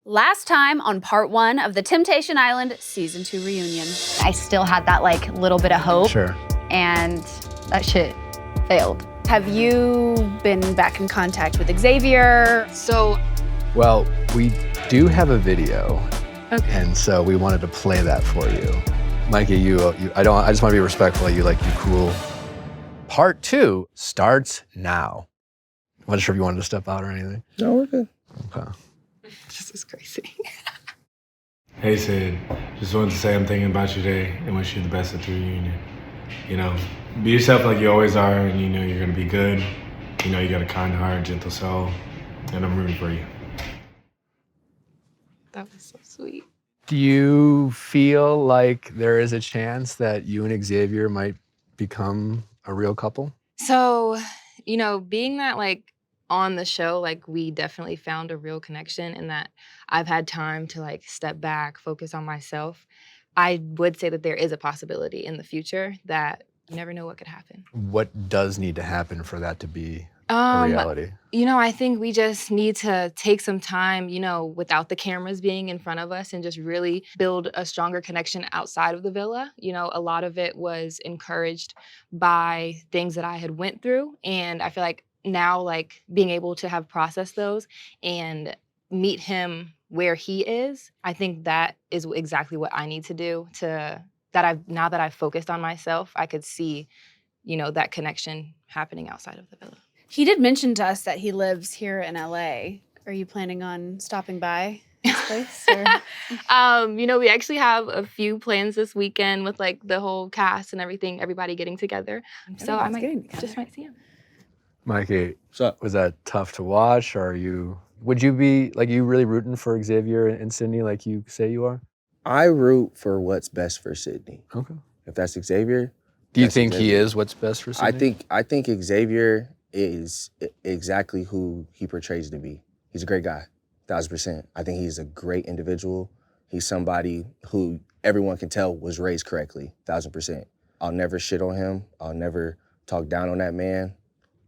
Last time on part 1 of the Temptation Island Season 2 reunion. I still had that like little bit of hope. Sure. And that shit failed. Have you been back in contact with Xavier? Well, we do have a video. Okay. And so we wanted to play that for you. Mikey, I just want to be respectful of you, like you cool. Part 2 starts now. I wasn't sure if you wanted to step out or anything. No, we're good. Okay. This is crazy. Hey Sid, just wanted to say I'm thinking about you today and wish you the best at the reunion. You know, be yourself like you always are, and you know you're gonna be good. You know you got a kind heart, gentle soul, and I'm rooting for you. That was so sweet. Do you feel like there is a chance that you and Xavier might become a real couple? So, you know, being that like on the show, like we definitely found a real connection in that I've had time to like step back, focus on myself. I would say that there is a possibility in the future that you never know what could happen. What does need to happen for that to be a reality? You know, I think we just need to take some time, you know, without the cameras being in front of us and just really build a stronger connection outside of the villa. You know, a lot of it was encouraged by things that I had went through. And I feel like now, like being able to have processed those and meet him where he is, I think that is exactly what I need to do now that I've focused on myself, I could see, you know, that connection happening outside of the villa. He did mention to us that he lives here in LA. Are you planning on stopping by his place? Or? You know, we actually have a few plans this weekend with like the whole cast and everybody getting together. So I might see him. Mikey, So, was that tough to watch, or would you be, like, you really rooting for Xavier and Sydney like you say you are? I root for what's best for Sydney. Okay. If that's Xavier. Do you think Xavier. he is what's best for Sydney? I think Xavier is exactly who he portrays to be. He's a great guy, 1,000%. I think he's a great individual. He's somebody who everyone can tell was raised correctly, 1,000%. I'll never shit on him. I'll never talk down on that man.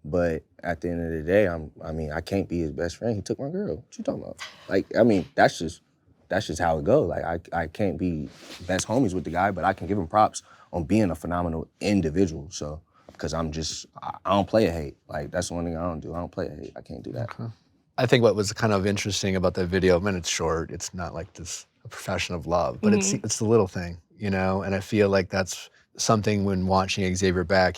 But at the end of the day, I can't be his best friend. He took my girl. What you talking about? Like, I mean, that's just how it goes. Like, I can't be best homies with the guy, but I can give him props on being a phenomenal individual. So, because I don't play a hate. Like, that's the one thing I don't do. I don't play a hate. I can't do that. Okay. I think what was kind of interesting about that video, I mean, it's short. It's not like this a profession of love, but it's the little thing, you know? And I feel like that's something when watching Xavier back,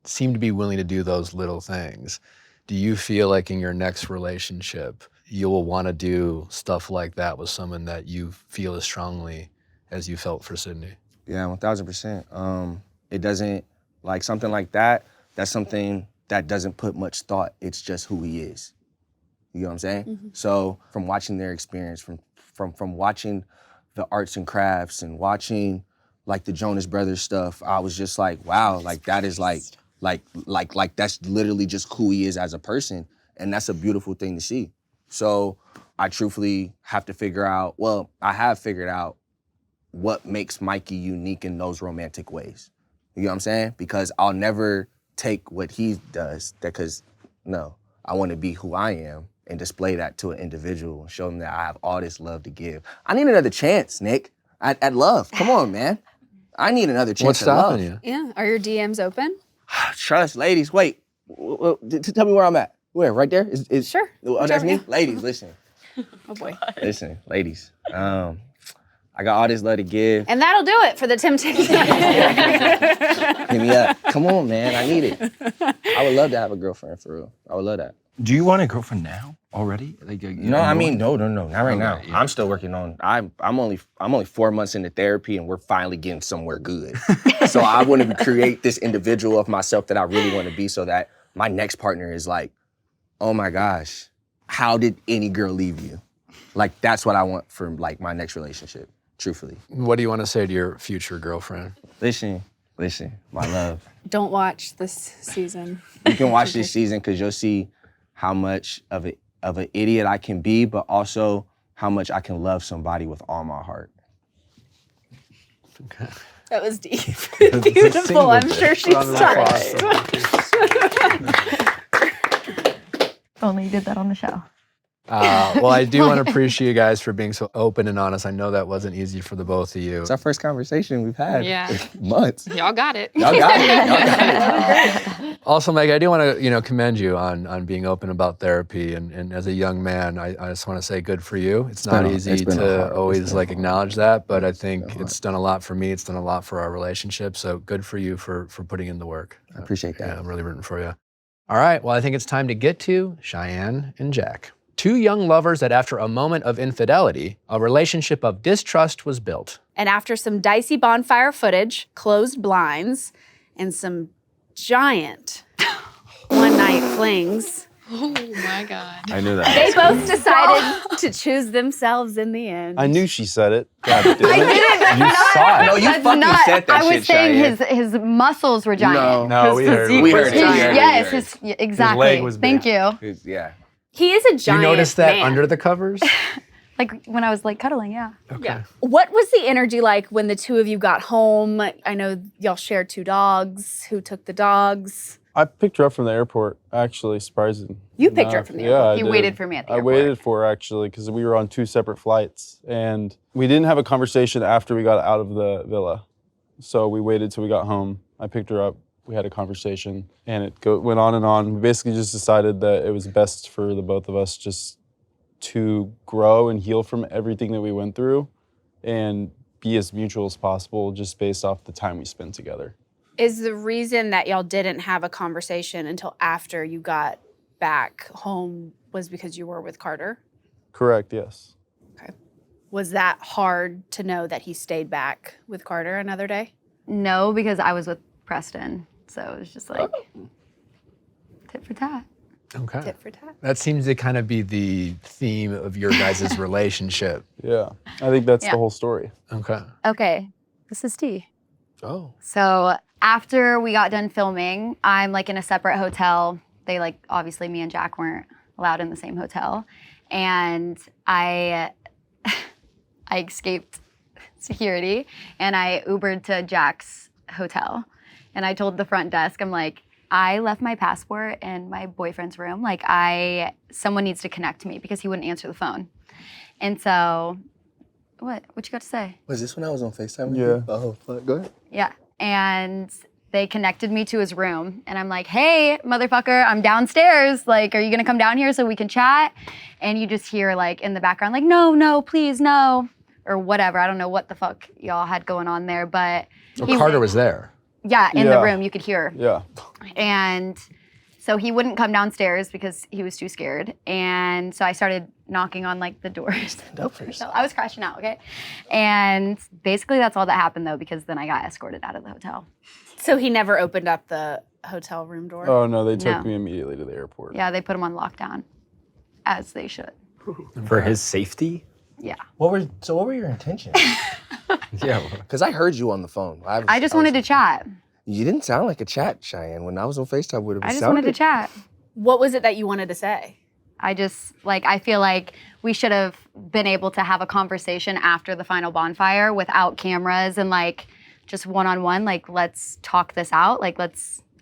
seemed to be willing to do those little things. Do you feel like in your next relationship, you will want to do stuff like that with someone that you feel as strongly as you felt for Sydney? Yeah, 1,000%. It doesn't, like something like that, that's something that doesn't put much thought. It's just who he is. You know what I'm saying? Mm-hmm. So from watching their experience, from watching the arts and crafts and watching like the Jonas Brothers stuff, I was just like, wow, like that is like that's literally just who he is as a person. And that's a beautiful thing to see. So I truthfully have to I have figured out what makes Mikey unique in those romantic ways. You know what I'm saying? Because I'll never take what he does, because no, I want to be who I am and display that to an individual and show them that I have all this love to give. I need another chance, Nick, at love. Come on, man. I need another chance What's at love. stopping you? Yeah. Are your DMs open? Trust, ladies, wait. Tell me where I'm at. Where, right there? Is Sure. Oh, that's me? Ladies, listen. Oh, boy. Listen, ladies. I got all this love to give. And that'll do it for the Temptation. Hit me up. Come on, man. I need it. I would love to have a girlfriend, for real. I would love that. Do you want a girlfriend now already? Like, No, I mean, no, not right now. Yeah. I'm still working on. I'm only 4 months into therapy, and we're finally getting somewhere good. So I want to create this individual of myself that I really want to be, so that my next partner is like, oh my gosh, how did any girl leave you? Like, that's what I want for like my next relationship, truthfully. What do you want to say to your future girlfriend? Listen, my love. Don't watch this season. You can watch this season because you'll see how much of an idiot I can be, but also how much I can love somebody with all my heart. Okay. That was deep. Beautiful. I'm sure she's touched. Only you did that on the show. Well, I do want to appreciate you guys for being so open and honest. I know that wasn't easy for the both of you. It's our first conversation we've had Yeah. in months. Y'all got it. Y'all got it. Y'all got it. Also, Meg, I do want to, commend you on being open about therapy. And as a young man, I just want to say good for you. It's not easy to always acknowledge that, but I think it's done a lot for me. It's done a lot for our relationship. So good for you for putting in the work. I appreciate that. Yeah, I'm really rooting for you. All right, well, I think it's time to get to Cheyenne and Jack. Two young lovers that after a moment of infidelity, a relationship of distrust was built. And after some dicey bonfire footage, closed blinds, and some giant one-night flings, Oh my God. I knew that. they both decided to choose themselves in the end. I knew she said it. God damn it. I didn't. You saw it. No, you That's fucking not, said that I was shit, saying Cheyenne. his muscles were giant. No, we heard it. We heard it. Yes, exactly. leg was Thank big. you. Yeah. He is a You giant noticed that man. under the covers? Like when I was like cuddling, yeah. Okay. Yeah. What was the energy like when the two of you got home? I know y'all shared 2 dogs. Who took the dogs? I picked her up from the airport, actually, surprising. You picked her up from the Yeah, airport. I You did. waited for me at the I airport. waited for her, actually, because we were on 2 separate flights. And we didn't have a conversation after we got out of the villa. So we waited till we got home. I picked her up. We had a conversation. And it went on and on. We basically just decided that it was best for the both of us just to grow and heal from everything that we went through and be as mutual as possible just based off the time we spent together. Is the reason that y'all didn't have a conversation until after you got back home was because you were with Carter? Correct, yes. Was that hard to know that he stayed back with Carter another day? No, because I was with Preston. So it was just like tit for tat. Okay. Tit for tat. That seems to kind of be the theme of your guys' relationship. Yeah, I think that's Yeah. the whole story. Okay. Okay, this is tea. Oh. So after we got done filming, I'm like in a separate hotel. They obviously me and Jack weren't allowed in the same hotel. And I escaped security and I Ubered to Jack's hotel. And I told the front desk, I'm like, I left my passport in my boyfriend's room. Someone needs to connect me because he wouldn't answer the phone. And so, what you got to say? Was this when I was on FaceTime with Yeah. you? Oh, fuck. Go ahead. Yeah. And they connected me to his room. And I'm like, hey, motherfucker, I'm downstairs. Are you going to come down here so we can chat? And you just hear, in the background, no, please, no. Or whatever. I don't know what the fuck y'all had going on there. But Well, Carter was there. yeah, in the Yeah. room, you could hear. Yeah. And so he wouldn't come downstairs because he was too scared. And so I started knocking on the doors. Up for yourself. I was crashing out, okay? And basically that's all that happened though, because then I got escorted out of the hotel. So he never opened up the hotel room door? Oh, no, they took No. me immediately to the airport. Yeah, they put him on lockdown, as they should. For his safety? Yeah. What were your intentions? Yeah. Because I heard you on the phone. I just wanted to chat. You didn't sound like a chat, Cheyenne. When I was on FaceTime with her, I just wanted to chat. What was it that you wanted to say? I just, I feel like we should have been able to have a conversation after the final bonfire without cameras and just one-on-one, let's talk this out.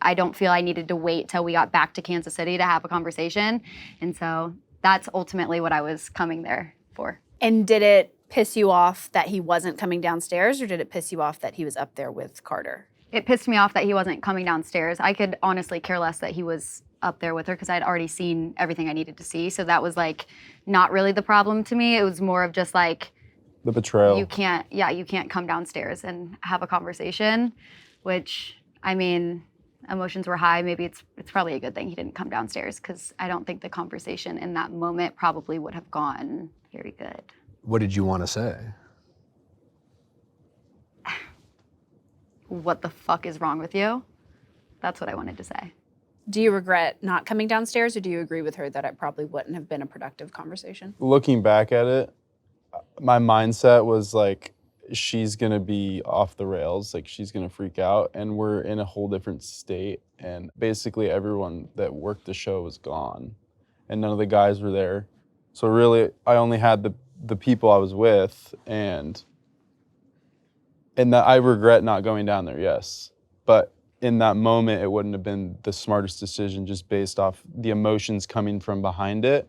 I don't feel I needed to wait till we got back to Kansas City to have a conversation. And so that's ultimately what I was coming there for. And did it piss you off that he wasn't coming downstairs, or did it piss you off that he was up there with Carter? It pissed me off that he wasn't coming downstairs. I could honestly care less that he was up there with her because I'd already seen everything I needed to see. So that was not really the problem to me. It was more of just The betrayal. you can't come downstairs and have a conversation, which, emotions were high. Maybe it's probably a good thing he didn't come downstairs because I don't think the conversation in that moment probably would have gone very good. What did you want to say? What the fuck is wrong with you? That's what I wanted to say. Do you regret not coming downstairs, or do you agree with her that it probably wouldn't have been a productive conversation? Looking back at it, my mindset was she's going to be off the rails. She's going to freak out. And we're in a whole different state. And basically everyone that worked the show was gone. And none of the guys were there. So really, I only had the people I was with. And that I regret not going down there, yes. But in that moment, it wouldn't have been the smartest decision just based off the emotions coming from behind it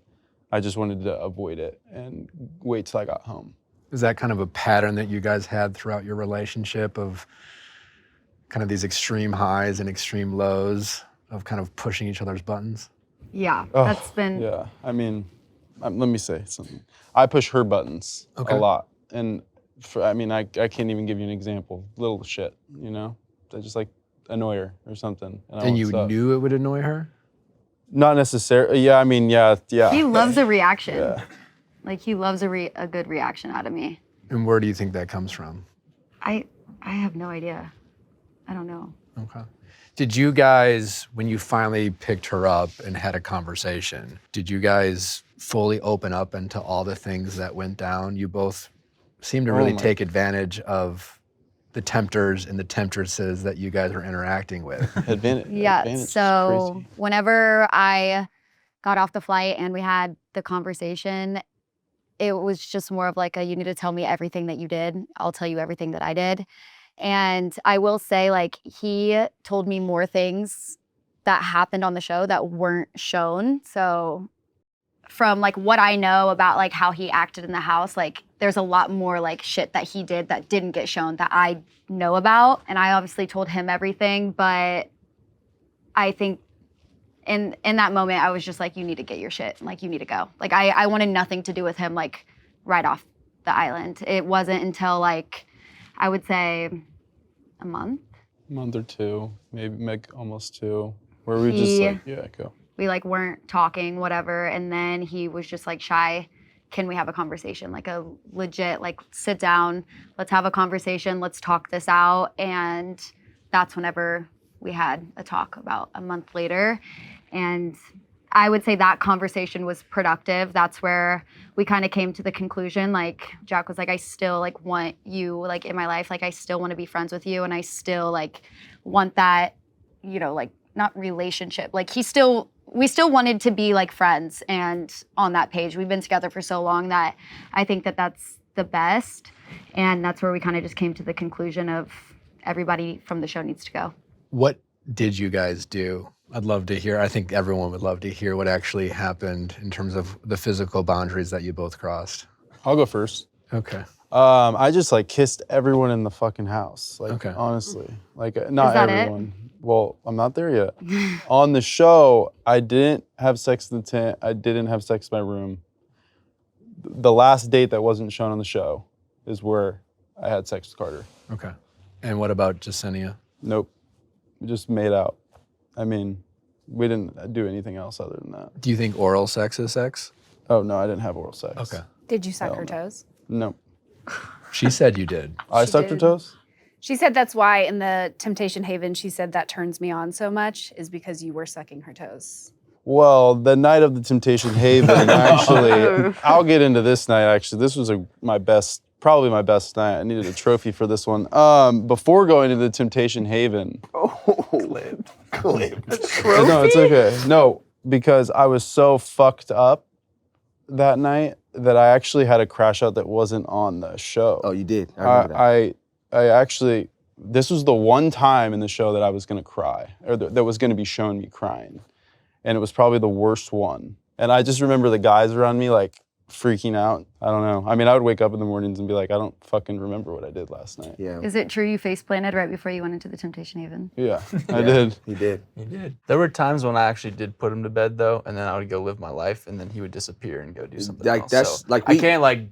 I just wanted to avoid it and wait till I got home. Is that kind of a pattern that you guys had throughout your relationship of kind of these extreme highs and extreme lows of kind of pushing each other's buttons? Yeah, Oh, that's been. Yeah, I mean, let me say something. I push her buttons a lot. And I can't even give you an example. Little shit, you know? I just like annoy her or something. And you knew it would annoy her? Not necessarily. Yeah, I mean, yeah. He loves a reaction. Yeah. Like he loves a good reaction out of me. And where do you think that comes from? I have no idea. I don't know. Okay. Did you guys, when you finally picked her up and had a conversation, did you guys fully open up into all the things that went down? You both seem to really take advantage of the tempters and the temptresses that you guys are interacting with. Yeah, so whenever I got off the flight and we had the conversation, it was just more of like you need to tell me everything that you did. I'll tell you everything that I did. And I will say, like, he told me more things that happened on the show that weren't shown. So from like what I know about like how he acted in the house, like there's a lot more like shit that he did that didn't get shown that I know about. And I obviously told him everything, but I think in that moment, I was just like, you need to get your shit. Like, you need to go. Like, I wanted nothing to do with him, like, right off the island. It wasn't until, like, I would say a month. A month or two, maybe almost 2, where we just like, yeah, go. We, like, weren't talking, whatever. And then he was just like, Shy, can we have a conversation? Like, a legit, like, sit down. Let's have a conversation. Let's talk this out. And that's whenever we had a talk about a month later. And I would say that conversation was productive. That's where we kind of came to the conclusion, like Jack was like, I still like want you like in my life. Like I still want to be friends with you. And I still like want that, you know, like not relationship. Like we still wanted to be like friends and on that page. We've been together for so long that I think that that's the best. And that's where we kind of just came to the conclusion of everybody from the show needs to go. What did you guys do? I'd love to hear. I think everyone would love to hear what actually happened in terms of the physical boundaries that you both crossed. I'll go first. Okay. I just like kissed everyone in the fucking house. Like, okay. Honestly, like not Is that everyone. Well, I'm not there yet. On the show, I didn't have sex in the tent. I didn't have sex in my room. The last date that wasn't shown on the show is where I had sex with Carter. Okay. And what about Jasenia? Nope. We just made out. I mean, we didn't do anything else other than that. Do you think oral sex is sex? Oh, no, I didn't have oral sex. Okay. Did you suck Hell her no. toes? No. She said you did. I sucked her did. toes? She said that's why in the Temptation Haven, she said that turns me on so much is because you were sucking her toes. Well, the night of the Temptation Haven, actually, I'll get into this night, actually. This was probably my best night. I needed a trophy for this one. Before going to the Temptation Haven. Clip. No, it's okay. No, because I was so fucked up that night that I actually had a crash out that wasn't on the show. Oh, you did? I remember that. I actually, this was the one time in the show that I was gonna cry, or that was gonna be shown me crying. And it was probably the worst one. And I just remember the guys around me like freaking out. I don't know. I mean, I would wake up in the mornings and be like, I don't fucking remember what I did last night. Yeah. Is it true you face planted right before you went into the Temptation Haven? Yeah, I did. He did. He did. There were times when I actually did put him to bed though, and then I would go live my life, and then he would disappear and go do something Like, else. that's- So like, I we- can't like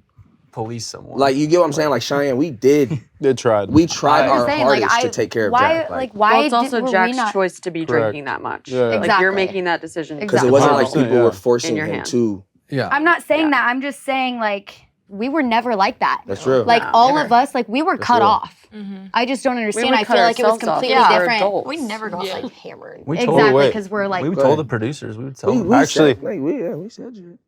police someone. Like, you get what I'm saying? Like, Cheyenne, we tried I'm just our saying, hardest to take care of Jack. why Well, it's also were we Jack's not? choice to be Correct. drinking that much. Yeah. Like Exactly. you're making that decision. Because it wasn't like 100%, people yeah. were forcing In your him hand. to. Yeah. I'm not saying that. I'm just saying like we were never like that. That's true. Like No, all never. of us, like we were cut real. off. I just don't understand. would I cut feel like it was ourselves off. completely Yeah, we're different. adults. We never got like hammered. we told Exactly, wait. because we're like, we Go told ahead. the producers. We would tell We them. Actually- said, like, we said you.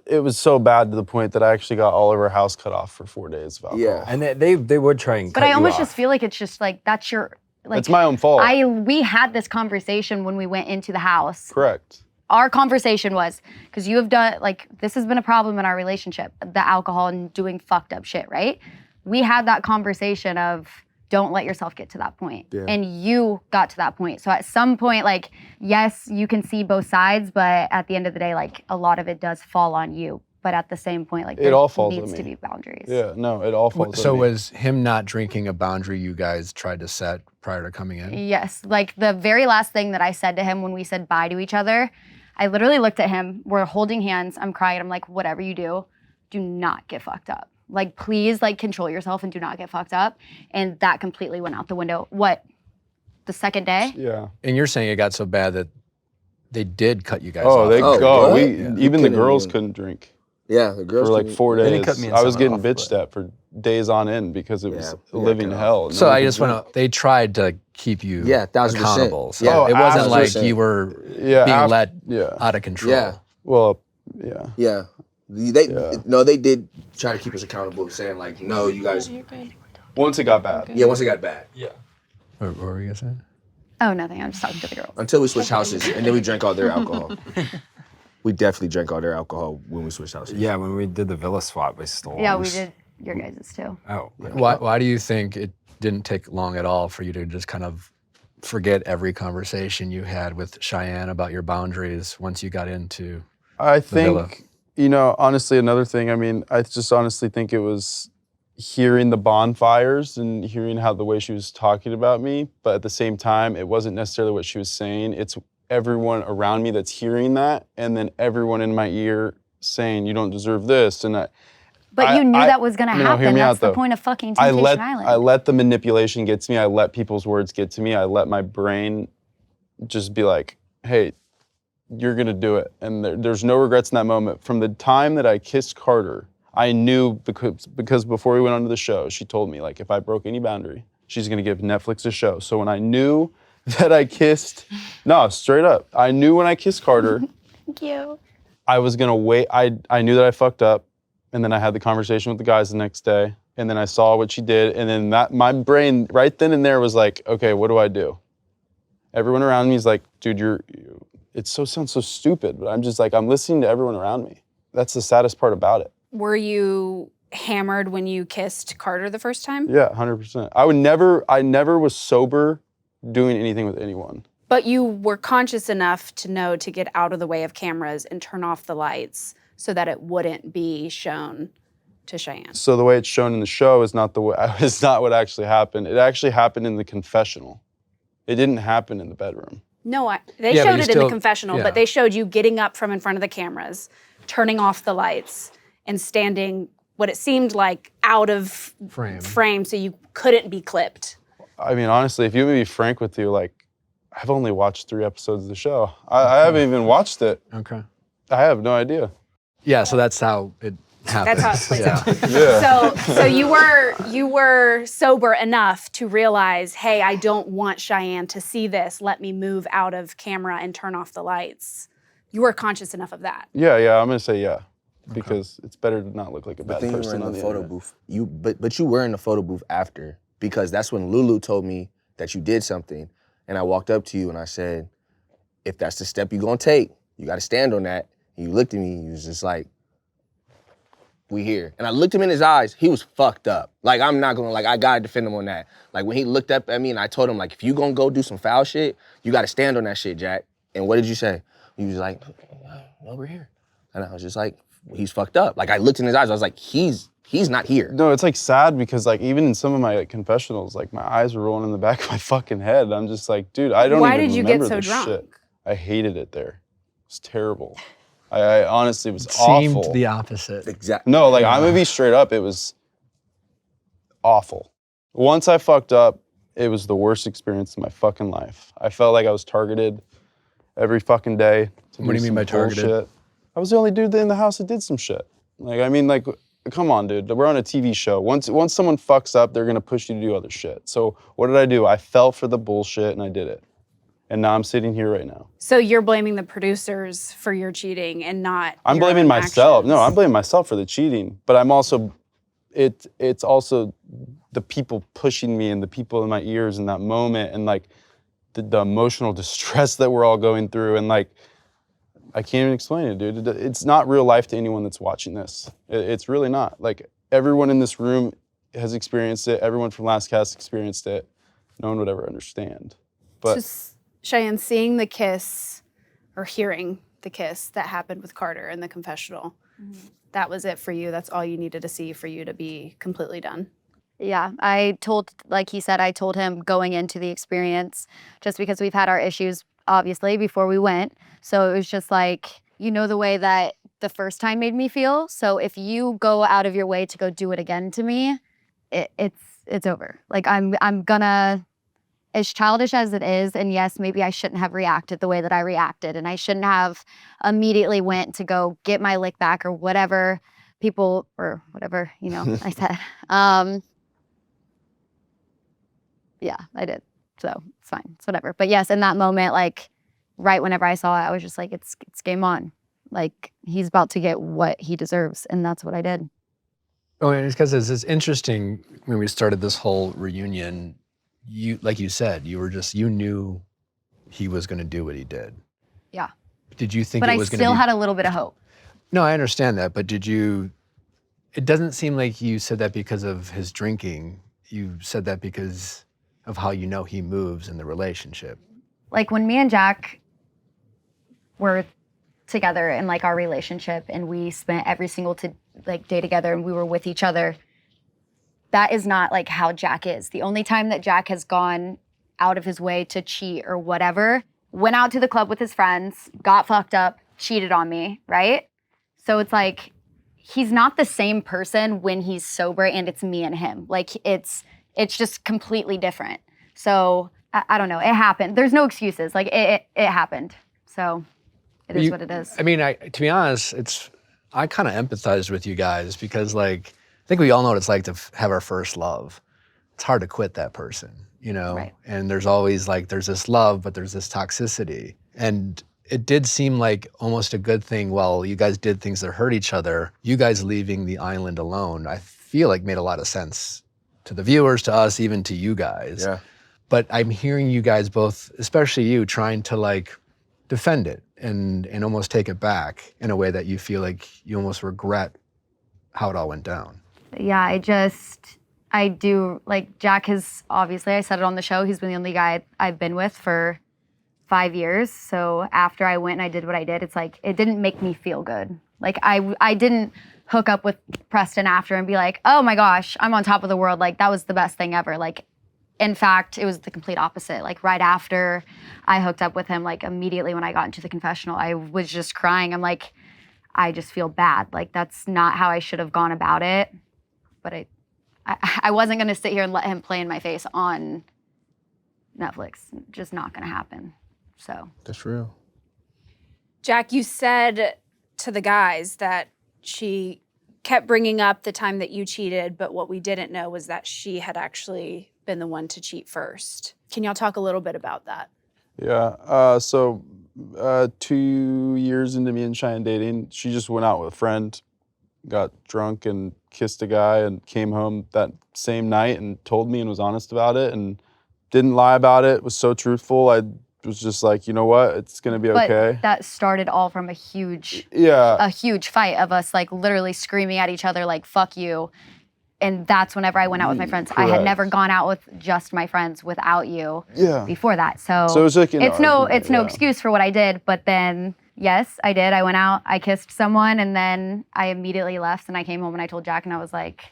It was so bad to the point that I actually got all of our house cut off for 4 days of alcohol. Yeah. And they would try and but cut I you almost off. just feel like it's just like that's your like. It's my own fault. We had this conversation when we went into the house. Correct. Our conversation was because you have done like this has been a problem in our relationship, the alcohol and doing fucked up shit, right? We had that conversation of don't let yourself get to that point. Yeah. And you got to that point. So at some point, like, yes, you can see both sides, but at the end of the day, like, a lot of it does fall on you. But at the same point, like, there all falls on needs me. to be boundaries. Yeah, no, it all falls So on me. was him not drinking a boundary you guys tried to set prior to coming in? Yes, like the very last thing that I said to him when we said bye to each other, I literally looked at him, we're holding hands, I'm crying, I'm like, whatever you do not get fucked up. Like, please, like, control yourself and do not get fucked up. And that completely went out the window. What, the second day? Yeah. And you're saying it got so bad that they did cut you guys Oh, off. they Oh, go. what? We Yeah. even the couldn't girls even- couldn't drink Yeah, the girls for like couldn't- 4 They days. didn't cut me and I was someone getting off, bitched but- at for days on end because it was Yeah, we got living cut off. hell. So No one I could just want to, they tried to keep you Yeah, 1000%. accountable. So Yeah. it wasn't Oh, like 100%. you were drink. Yeah, being after- let Yeah. out of control. Yeah. Well, yeah. Yeah. They did try to keep us accountable, saying like, no, you guys. Once it got bad. Yeah, once it got bad. What were you gonna say? Oh, nothing, I'm just talking to the girls. Until we switched houses, and then we drank all their alcohol. We definitely drank all their alcohol when we switched houses. Yeah, when we did the villa swap, we stole. Yeah, we did your guys' too. Oh, Why do you think it didn't take long at all for you to just kind of forget every conversation you had with Cheyenne about your boundaries once you got into I villa. think, honestly, another thing, I mean, I just honestly think it was hearing the bonfires and hearing how the way she was talking about me, but at the same time, it wasn't necessarily what she was saying. It's everyone around me that's hearing that, and then everyone in my ear saying, you don't deserve this. And But you knew that was gonna hear happen. me That's out, the though. point of fucking I Temptation let Island. the manipulation get to me. I let people's words get to me. I let my brain just be like, hey, you're gonna do it. And there's no regrets in that moment. From the time that I kissed Carter, I knew because before we went on to the show, she told me, like, if I broke any boundary, she's gonna give Netflix a show. So when I knew that I kissed, no, straight up, I knew when I kissed Carter, Thank you. I was gonna wait. I knew that I fucked up, and then I had the conversation with the guys the next day, and then I saw what she did, and then my brain right then and there was like, okay, what do I do? Everyone around me is like, dude, it sounds so stupid, but I'm just like, I'm listening to everyone around me. That's the saddest part about it. Were you hammered when you kissed Carter the first time? Yeah, 100%. I never was sober doing anything with anyone. But you were conscious enough to know to get out of the way of cameras and turn off the lights so that it wouldn't be shown to Cheyenne. So the way it's shown in the show is not what actually happened. It actually happened in the confessional. It didn't happen in the bedroom. No, they Yeah, but showed you it in still- the confessional, yeah. but they showed you getting up from in front of the cameras, turning off the lights, and standing what it seemed like out of frame so you couldn't be clipped. I mean, honestly, if you want me to be frank with you, like, I've only watched 3 episodes of the show. I haven't even watched it. Okay. I have no idea. Yeah, so that's how it happened. That's how it plays out. Yeah. So you were sober enough to realize, hey, I don't want Cheyenne to see this. Let me move out of camera and turn off the lights. You were conscious enough of that. Yeah, I'm gonna say yeah. Because it's better to not look like a bad But then you were person in on the the photo internet. booth. But you were in the photo booth after, because that's when Lulu told me that you did something, and I walked up to you and I said, if that's the step you're gonna take, you gotta stand on that. And you looked at me and you was just like, we here. And I looked him in his eyes, he was fucked up. Like, I'm not gonna, like, I gotta defend him on that. Like, when he looked up at me and I told him, like, if you gonna go do some foul shit, you gotta stand on that shit, Jack. And what did you say? He was like, well, we're here. And I was just like, he's fucked up. Like, I looked in his eyes, I was like, he's not here. No, it's like sad because like even in some of my confessionals, like my eyes were rolling in the back of my fucking head. I'm just like, dude, I don't Why even did you get remember so this drunk? shit. I hated it there. It was terrible. I honestly, it was Seemed awful. the opposite. Exactly. No, like I'm gonna be straight up, it was awful. Once I fucked up, it was the worst experience of my fucking life. I felt like I was targeted every fucking day. To What do you mean some by targeted? bullshit. I was the only dude in the house that did some shit. Like, I mean, like, come on, dude. We're on a TV show. Once someone fucks up, they're gonna push you to do other shit. So what did I do? I fell for the bullshit and I did it. And now I'm sitting here right now. So you're blaming the producers for your cheating and not I'm your blaming own myself. No, I'm actions. blaming myself for the cheating. But I'm also, it's also the people pushing me and the people in my ears in that moment and like the emotional distress that we're all going through. And like, I can't even explain it, dude. It's not real life to anyone that's watching this. It's really not. Like everyone in this room has experienced it. Everyone from last cast experienced it. No one would ever understand. But Just Cheyenne, seeing the kiss or hearing the kiss that happened with Carter in the confessional, that was it for you. That's all you needed to see for you to be completely done. Yeah, like he said, I told him going into the experience, just because we've had our issues, obviously, before we went. So it was just like, you know, the way that the first time made me feel. So if you go out of your way to go do it again to me, it's over. Like I'm gonna, as childish as it is, and yes, maybe I shouldn't have reacted the way that I reacted, and I shouldn't have immediately went to go get my lick back or whatever people, or whatever, you know, I said. Yeah, I did. So it's fine. It's whatever. But yes, in that moment, like right whenever I saw it, I was just like, it's game on. Like he's about to get what he deserves. And that's what I did. Oh, and it's because it's interesting when we started this whole reunion, you, like you said, you knew he was going to do what he did. Yeah. Did you think But it I was going to still be? had a little bit of hope. No, I understand that, but it doesn't seem like you said that because of his drinking. You said that because of how you know he moves in the relationship. Like when me and Jack were together in like our relationship and we spent every single day together and we were with each other, that is not like how Jack is. The only time that Jack has gone out of his way to cheat or whatever, went out to the club with his friends, got fucked up, cheated on me, right? So it's like, he's not the same person when he's sober and it's me and him. Like it's just completely different. So I don't know, it happened. There's no excuses, like it happened. So it is what it is. I mean, to be honest, I kind of empathized with you guys because like, I think we all know what it's like to have our first love. It's hard to quit that person, you know? Right. And there's always like, there's this love, but there's this toxicity. And it did seem like almost a good thing while you guys did things that hurt each other, you guys leaving the island alone, I feel like made a lot of sense to the viewers, to us, even to you guys. Yeah. But I'm hearing you guys both, especially you, trying to like defend it and almost take it back in a way that you feel like you almost regret how it all went down. Yeah, I do, like Jack has, obviously I said it on the show, he's been the only guy I've been with for 5 years. So after I went and I did what I did, it's like, it didn't make me feel good. Like I didn't hook up with Preston after and be like, oh my gosh, I'm on top of the world. Like that was the best thing ever. Like, in fact, it was the complete opposite. Like right after I hooked up with him, like immediately when I got into the confessional, I was just crying. I'm like, I just feel bad. Like that's not how I should have gone about it. But I wasn't gonna sit here and let him play in my face on Netflix. Just not gonna happen. So. That's real. Jack, you said to the guys that she kept bringing up the time that you cheated, but what we didn't know was that she had actually been the one to cheat first. Can y'all talk a little bit about that? Yeah, so 2 years into me and Cheyenne dating, she just went out with a friend, got drunk and kissed a guy and came home that same night and told me and was honest about it and didn't lie about it, was so truthful. I was just like, you know what, it's gonna be okay. But that started all from a huge fight of us like literally screaming at each other like, fuck you. And that's whenever I went out with my friends. Correct. I had never gone out with just my friends without you before that. So it was like it's no excuse for what I did. But then, yes, I did. I went out, I kissed someone, and then I immediately left and I came home and I told Jack and I was like,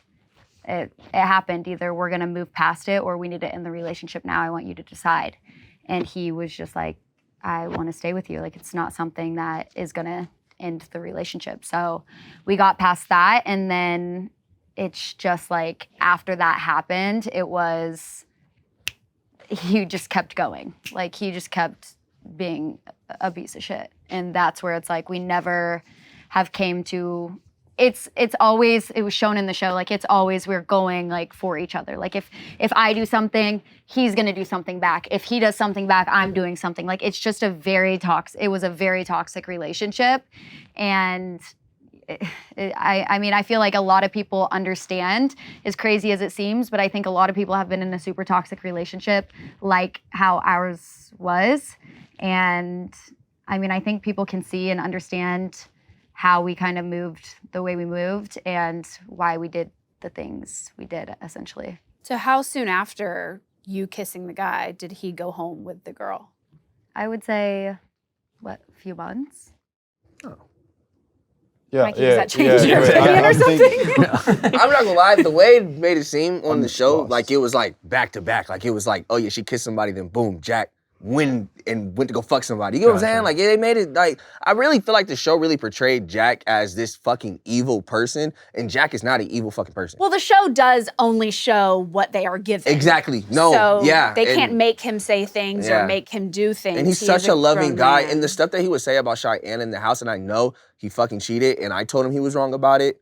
it happened. Either we're gonna move past it or we need to end the relationship now. I want you to decide. And he was just like, I wanna stay with you. Like it's not something that is gonna end the relationship. So we got past that and then it's just like after that happened, he just kept going. Like he just kept being a piece of shit. And that's where it's like we never have came to, it's always, it was shown in the show, like it's always we're going like for each other. Like if I do something, he's gonna do something back. If he does something back, I'm doing something. Like it's just it was a very toxic relationship. And I mean, I feel like a lot of people understand, as crazy as it seems, but I think a lot of people have been in a super toxic relationship like how ours was. And I mean, I think people can see and understand how we kind of moved the way we moved and why we did the things we did, essentially. So how soon after you kissing the guy did he go home with the girl? I would say, a few months? Yeah, Mikey, does that change yeah, your right. opinion or I'm thinking- I'm not gonna lie, the way it made it seem on the show, lost. like it was like back to back. Like it was like, oh yeah, she kissed somebody, then boom, Jack went to go fuck somebody. You know what I'm saying? Like they made it like, I really feel like the show really portrayed Jack as this fucking evil person, and Jack is not an evil fucking person. Well, the show does only show what they are given. Exactly. No. So yeah. they and- can't make him say things Yeah. or make him do things. And he's He such is a loving grown guy. man. And the stuff that he would say about Cheyenne in the house, and I know he fucking cheated, and I told him he was wrong about it.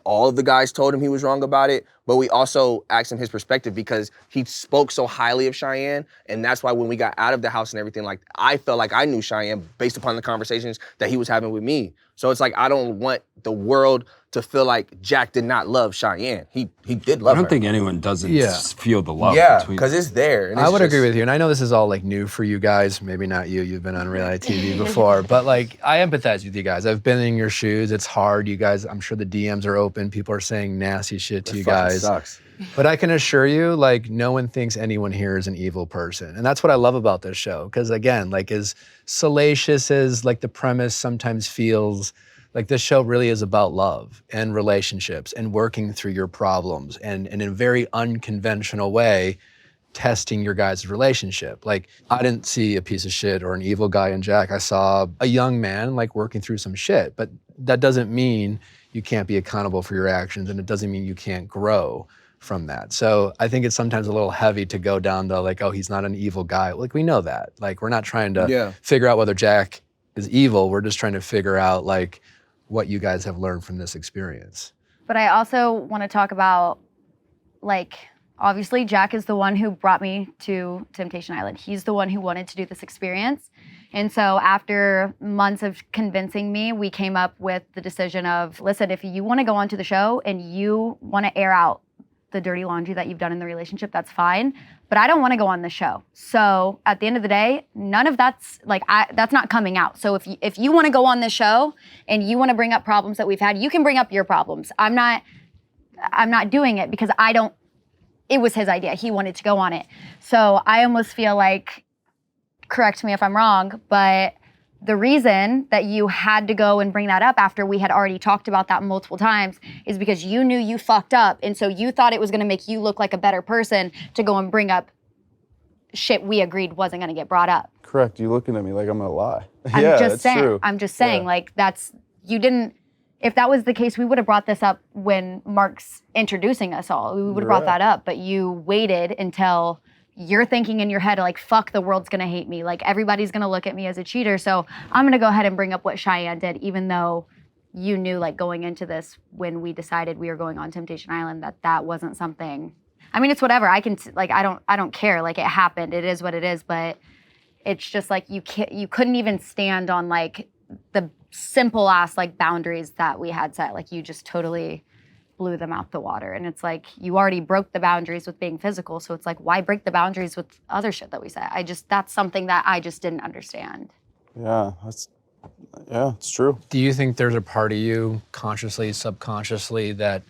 All of the guys told him he was wrong about it, but we also asked him his perspective because he spoke so highly of Cheyenne, and that's why when we got out of the house and everything, like I felt like I knew Cheyenne based upon the conversations that he was having with me. So it's like I don't want the world to feel like Jack did not love Cheyenne. He did love I her. don't think anyone doesn't Yeah. feel the love Yeah, between because it's there. And I it's would just- agree with you, and I know this is all like new for you guys. Maybe not you. You've been on reality TV before, but like I empathize with you guys. I've been in your shoes. It's hard. You guys, I'm sure the DMs are open. People are saying nasty shit to It you fucking guys. sucks. But I can assure you, like no one thinks anyone here is an evil person, and that's what I love about this show. Because again, like as salacious as like the premise sometimes feels, like this show really is about love and relationships and working through your problems and in a very unconventional way, testing your guys' relationship. Like I didn't see a piece of shit or an evil guy in Jack. I saw a young man like working through some shit, but that doesn't mean you can't be accountable for your actions, and it doesn't mean you can't grow from that. So I think it's sometimes a little heavy to go down to like, oh, he's not an evil guy. Like we know that. Like we're not trying to figure out whether Jack is evil. We're just trying to figure out like what you guys have learned from this experience. But I also want to talk about, like, obviously Jack is the one who brought me to Temptation Island. He's the one who wanted to do this experience. And so after months of convincing me, we came up with the decision of, listen, if you want to go onto the show and you want to air out the dirty laundry that you've done in the relationship, that's fine. But I don't want to go on the show. So at the end of the day, none of that's like, that's not coming out. So if you want to go on the show and you want to bring up problems that we've had, you can bring up your problems. I'm not doing it because it was his idea. He wanted to go on it. So I almost feel like, correct me if I'm wrong, but the reason that you had to go and bring that up after we had already talked about that multiple times is because you knew you fucked up. And so you thought it was going to make you look like a better person to go and bring up shit we agreed wasn't going to get brought up. Correct. You looking at me like I'm gonna lie. I'm Yeah, just that's saying. true. I'm just saying, Yeah. like you didn't. If that was the case, we would have brought this up when Mark's introducing us all. We would have brought that up, but you waited until you're thinking in your head like, fuck, the world's gonna hate me. Like everybody's gonna look at me as a cheater. So I'm gonna go ahead and bring up what Cheyenne did, even though you knew like going into this when we decided we were going on Temptation Island that wasn't something. I mean, it's whatever. I don't care. Like it happened. It is what it is. But it's just like you couldn't even stand on like the simple ass like boundaries that we had set. Like you just totally blew them out the water. And it's like you already broke the boundaries with being physical. So it's like, why break the boundaries with other shit that we said? That's something that I just didn't understand. Yeah, it's true. Do you think there's a part of you, consciously, subconsciously, that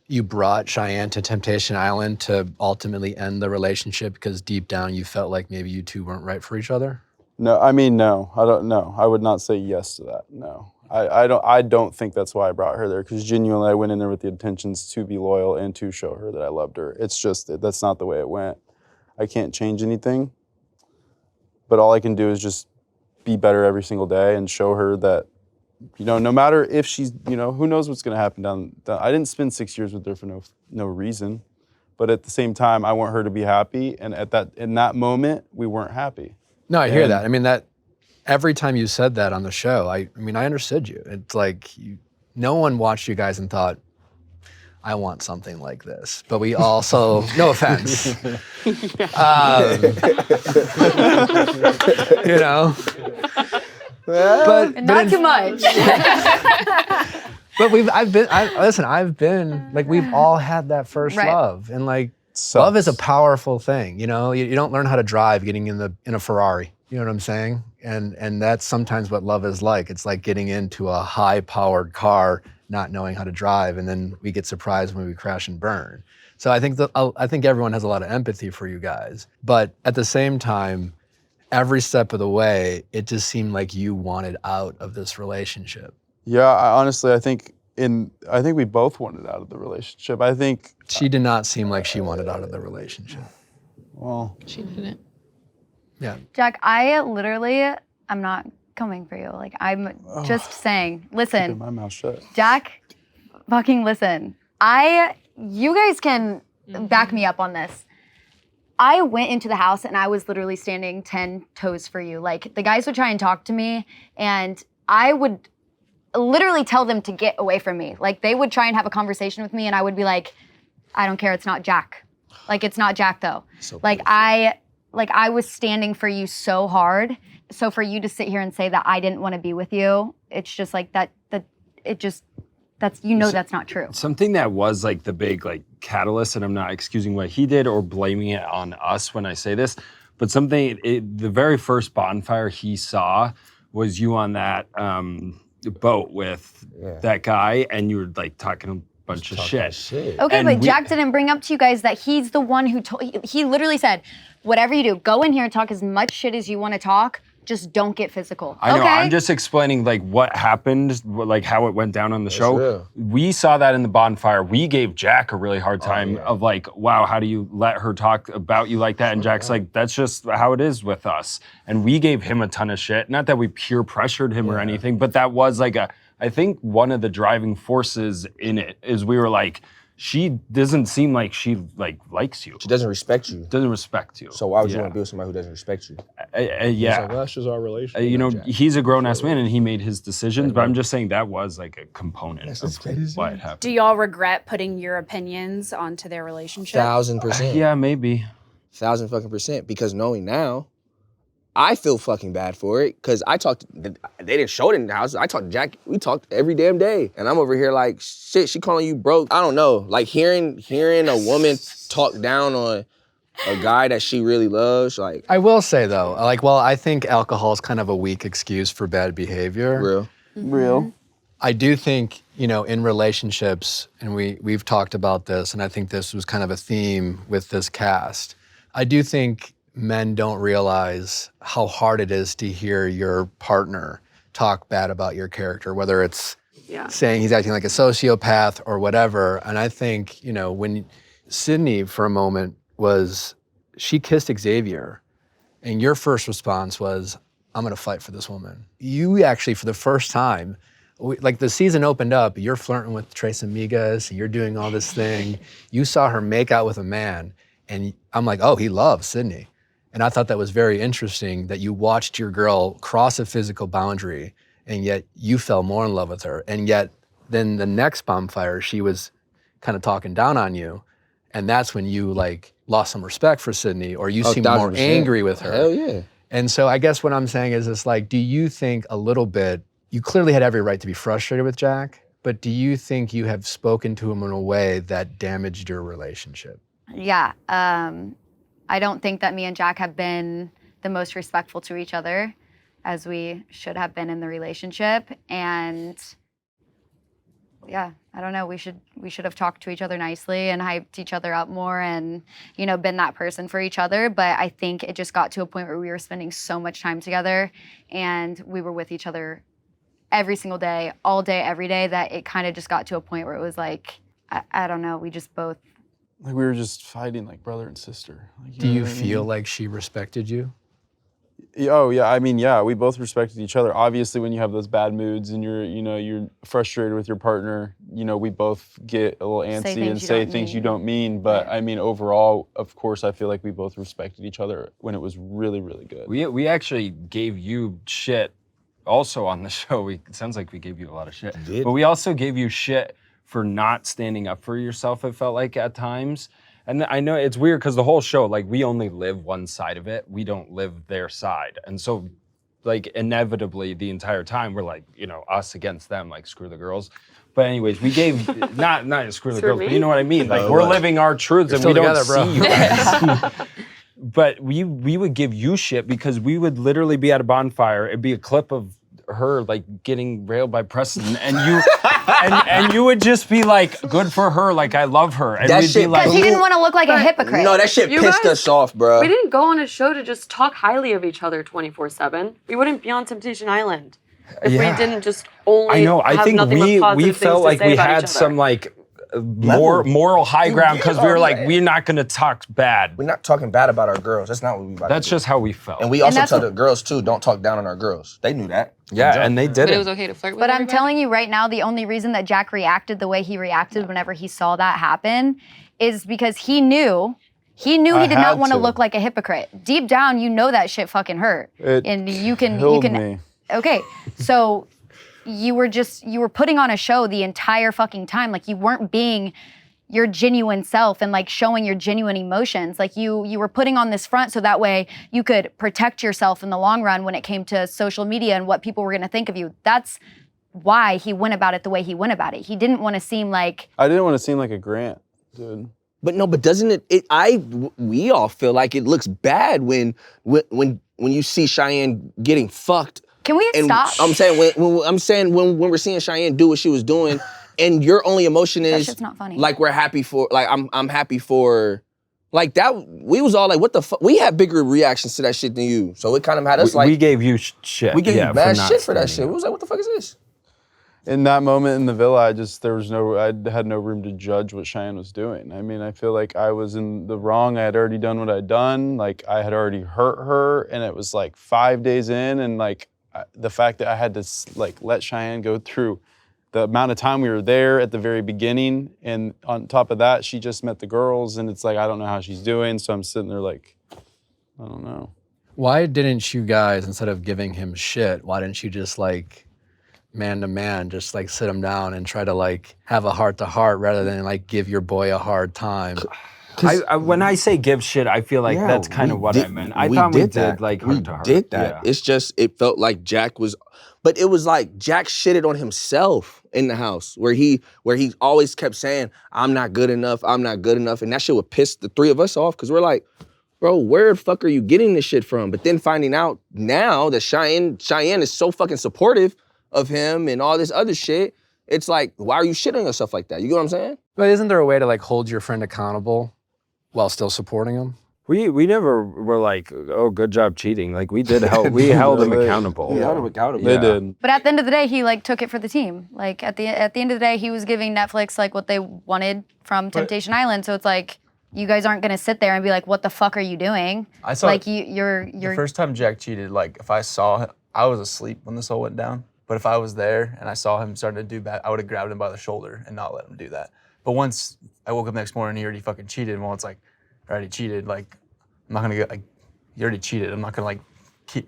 you brought Cheyenne to Temptation Island to ultimately end the relationship because deep down you felt like maybe you two weren't right for each other? No, I mean, no, I don't know. I would not say yes to that. No, I don't think that's why I brought her there, because genuinely I went in there with the intentions to be loyal and to show her that I loved her. It's just that's not the way it went. I can't change anything, but all I can do is just be better every single day and show her that, no matter if she's, who knows what's going to happen down. I didn't spend 6 years with her for no reason, but at the same time, I want her to be happy. And in that moment, we weren't happy. No, I hear that. I mean, that every time you said that on the show, I mean, I understood you. It's like no one watched you guys and thought, I want something like this. But we also, no offense, but Not too much. But I've been like, we've all had that first Right. love, and like, love is a powerful thing. You don't learn how to drive getting in a Ferrari. You know what I'm saying? And that's sometimes what love is like. It's like getting into a high-powered car, not knowing how to drive, and then we get surprised when we crash and burn. So I think everyone has a lot of empathy for you guys, but at the same time, every step of the way, it just seemed like you wanted out of this relationship. Yeah, I think we both wanted out of the relationship. I think she did not seem like she wanted out of the relationship. Well, She didn't. Yeah. Jack, I'm not coming for you. Like, I'm just saying, listen. keeping my mouth shut. Jack, fucking listen. You guys can back me up on this. I went into the house and I was literally standing 10 toes for you. Like, the guys would try and talk to me and I would literally tell them to get away from me. Like, they would try and have a conversation with me and I would be like, I don't care, it's not Jack. Like, it's not Jack though. So I was standing for you so hard. So for you to sit here and say that I didn't want to be with you, it's just like that's not true. Something that was like the big like catalyst, and I'm not excusing what he did or blaming it on us when I say this, but the very first bonfire he saw was you on that boat with that guy, and you were like talking a bunch of shit. Okay, And but Jack didn't bring up to you guys that he's the one who he literally said, whatever you do, go in here and talk as much shit as you want to talk. Just don't get physical. I know, okay? I'm just explaining like what happened, like how it went down on the show. real. We saw that in the bonfire. We gave Jack a really hard time of like, wow, how do you let her talk about you like that? And Jack's like, that's just how it is with us. And we gave him a ton of shit. Not that we peer pressured him or anything, but that was like I think one of the driving forces in it is we were like, she doesn't seem like she like likes you. She doesn't respect you. Doesn't respect you. So why would you want to be with somebody who doesn't respect you? Yeah. So that's just our relationship. You know, he's a grown-ass man and he made his decisions, but I'm just saying that was like a component of what happened. Do y'all regret putting your opinions onto their relationship? 1000%. Yeah, maybe. 1000% because knowing now, I feel fucking bad for it because they didn't show it in the house. I talked to Jack, we talked every damn day. And I'm over here like, shit, she calling you broke. I don't know, like hearing a woman talk down on a guy that she really loves, like. I will say though, I think alcohol is kind of a weak excuse for bad behavior. Real. I do think, in relationships, and we've talked about this, and I think this was kind of a theme with this cast. I do think men don't realize how hard it is to hear your partner talk bad about your character, whether it's saying he's acting like a sociopath or whatever. And I think, when Sydney for a moment she kissed Xavier, and your first response was, I'm gonna fight for this woman. You actually, for the first time, the season opened up, you're flirting with Tres Amigas, and you're doing all this thing. You saw her make out with a man, and I'm like, oh, he loves Sydney. And I thought that was very interesting that you watched your girl cross a physical boundary and yet you fell more in love with her. And yet then the next bonfire, she was kind of talking down on you. And that's when you lost some respect for Sydney, or you seemed more 1000%. angry with her. Hell yeah. And so I guess what I'm saying is it's do you think a little bit, you clearly had every right to be frustrated with Jack, but do you think you have spoken to him in a way that damaged your relationship? Yeah. I don't think that me and Jack have been the most respectful to each other as we should have been in the relationship. And yeah, I don't know, we should have talked to each other nicely and hyped each other up more and, been that person for each other. But I think it just got to a point where we were spending so much time together and we were with each other every single day, all day, every day, that it kind of just got to a point where it was like, I don't know, we just both. Like we were just fighting like brother and sister. Do you feel like she respected you? Oh yeah, I mean, yeah, we both respected each other. Obviously, when you have those bad moods and you're frustrated with your partner, we both get a little antsy and say things you don't mean. But I mean, overall, of course, I feel like we both respected each other when it was really, really good. We actually gave you shit also on the show. It sounds like we gave you a lot of shit. But we also gave you shit for not standing up for yourself, it felt like at times. And I know it's weird because the whole show, we only live one side of it. We don't live their side. And so, inevitably the entire time we're us against them, screw the girls. But anyways, we gave, not screw the girls, but you know what I mean? We're living our truths and we don't see you guys. But we would give you shit because we would literally be at a bonfire. It'd be a clip of her getting railed by Preston, and and you would just be like, good for her, like I love her. And That we'd be shit- like, Because he didn't want to look like a hypocrite. No, that shit You pissed guys- us off, bro. We didn't go on a show to just talk highly of each other 24/7. We wouldn't be on Temptation Island if we didn't just only I know. I have think nothing but we positive felt things like to say we about had each other. some like more moral high ground because we were like, we're not gonna talk bad. We're not talking bad about our girls. That's not what we about That's to do. just how we felt. And we also that's tell what- the girls too, don't talk down on our girls. They knew that. Yeah, and they did But it it. was okay to flirt with But I'm everybody? telling you right now, the only reason that Jack reacted the way he reacted whenever he saw that happen is because he knew he did had not want to to. look like a hypocrite. Deep down, you know that shit fucking hurt. It And you can killed me. Okay, so you were putting on a show the entire fucking time. Like you weren't being your genuine self and like showing your genuine emotions. Like you were putting on this front so that way you could protect yourself in the long run when it came to social media and what people were going to think of you. That's why he went about it the way he went about it. He didn't want to seem like I didn't want to seem like a Grant, dude. But no, but doesn't we all feel like it looks bad when you see Cheyenne getting fucked. Can we And stop? I'm saying when we're seeing Cheyenne do what she was doing, and your only emotion That is shit's not funny. like we're happy for, like I'm happy for, like that. We was all like, what the fuck? We had bigger reactions to that shit than you, so it kind of had us like we gave you shit. we gave yeah, you mad not shit for that standing shit. up. We was like, what the fuck is this? In that moment in the villa, I had no room to judge what Cheyenne was doing. I mean, I feel like I was in the wrong. I had already done what I'd done. Like I had already hurt her, and it was like 5 days in, and like the fact that I had to like let Cheyenne go through the amount of time we were there at the very beginning, and on top of that, she just met the girls, and it's like I don't know how she's doing. So I'm sitting there like, I don't know. Why didn't you guys, instead of giving him shit, why didn't you just like man to man, just like sit him down and try to like have a heart to heart rather than like give your boy a hard time? When I say give shit, I feel like that's kind of what I meant. I thought we did like we heart to heart. did that. Yeah. It's just it felt like Jack was, but it was like Jack shitted on himself in the house where he always kept saying, "I'm not good enough. I'm not good enough," and that shit would piss the three of us off because we're like, bro, where the fuck are you getting this shit from? But then finding out now that Cheyenne is so fucking supportive of him and all this other shit, it's like, why are you shitting yourself like that? You get what I'm saying? But isn't there a way to like hold your friend accountable while still supporting him? We never were like, oh, good job cheating. Like we did help. We held him accountable. We held him accountable. They did. But at the end of the day, he like took it for the team. Like at the end of the day, he was giving Netflix like what they wanted from Temptation Island. So it's like you guys aren't gonna sit there and be like, "What the fuck are you doing?" I saw Like you're the first time Jack cheated. Like if I saw him, I was asleep when this all went down. But if I was there and I saw him starting to do bad, I would have grabbed him by the shoulder and not let him do that. But once I woke up next morning, he already fucking cheated. And well, it's like, I already cheated. Like I'm not gonna get like, he already cheated. I'm not gonna like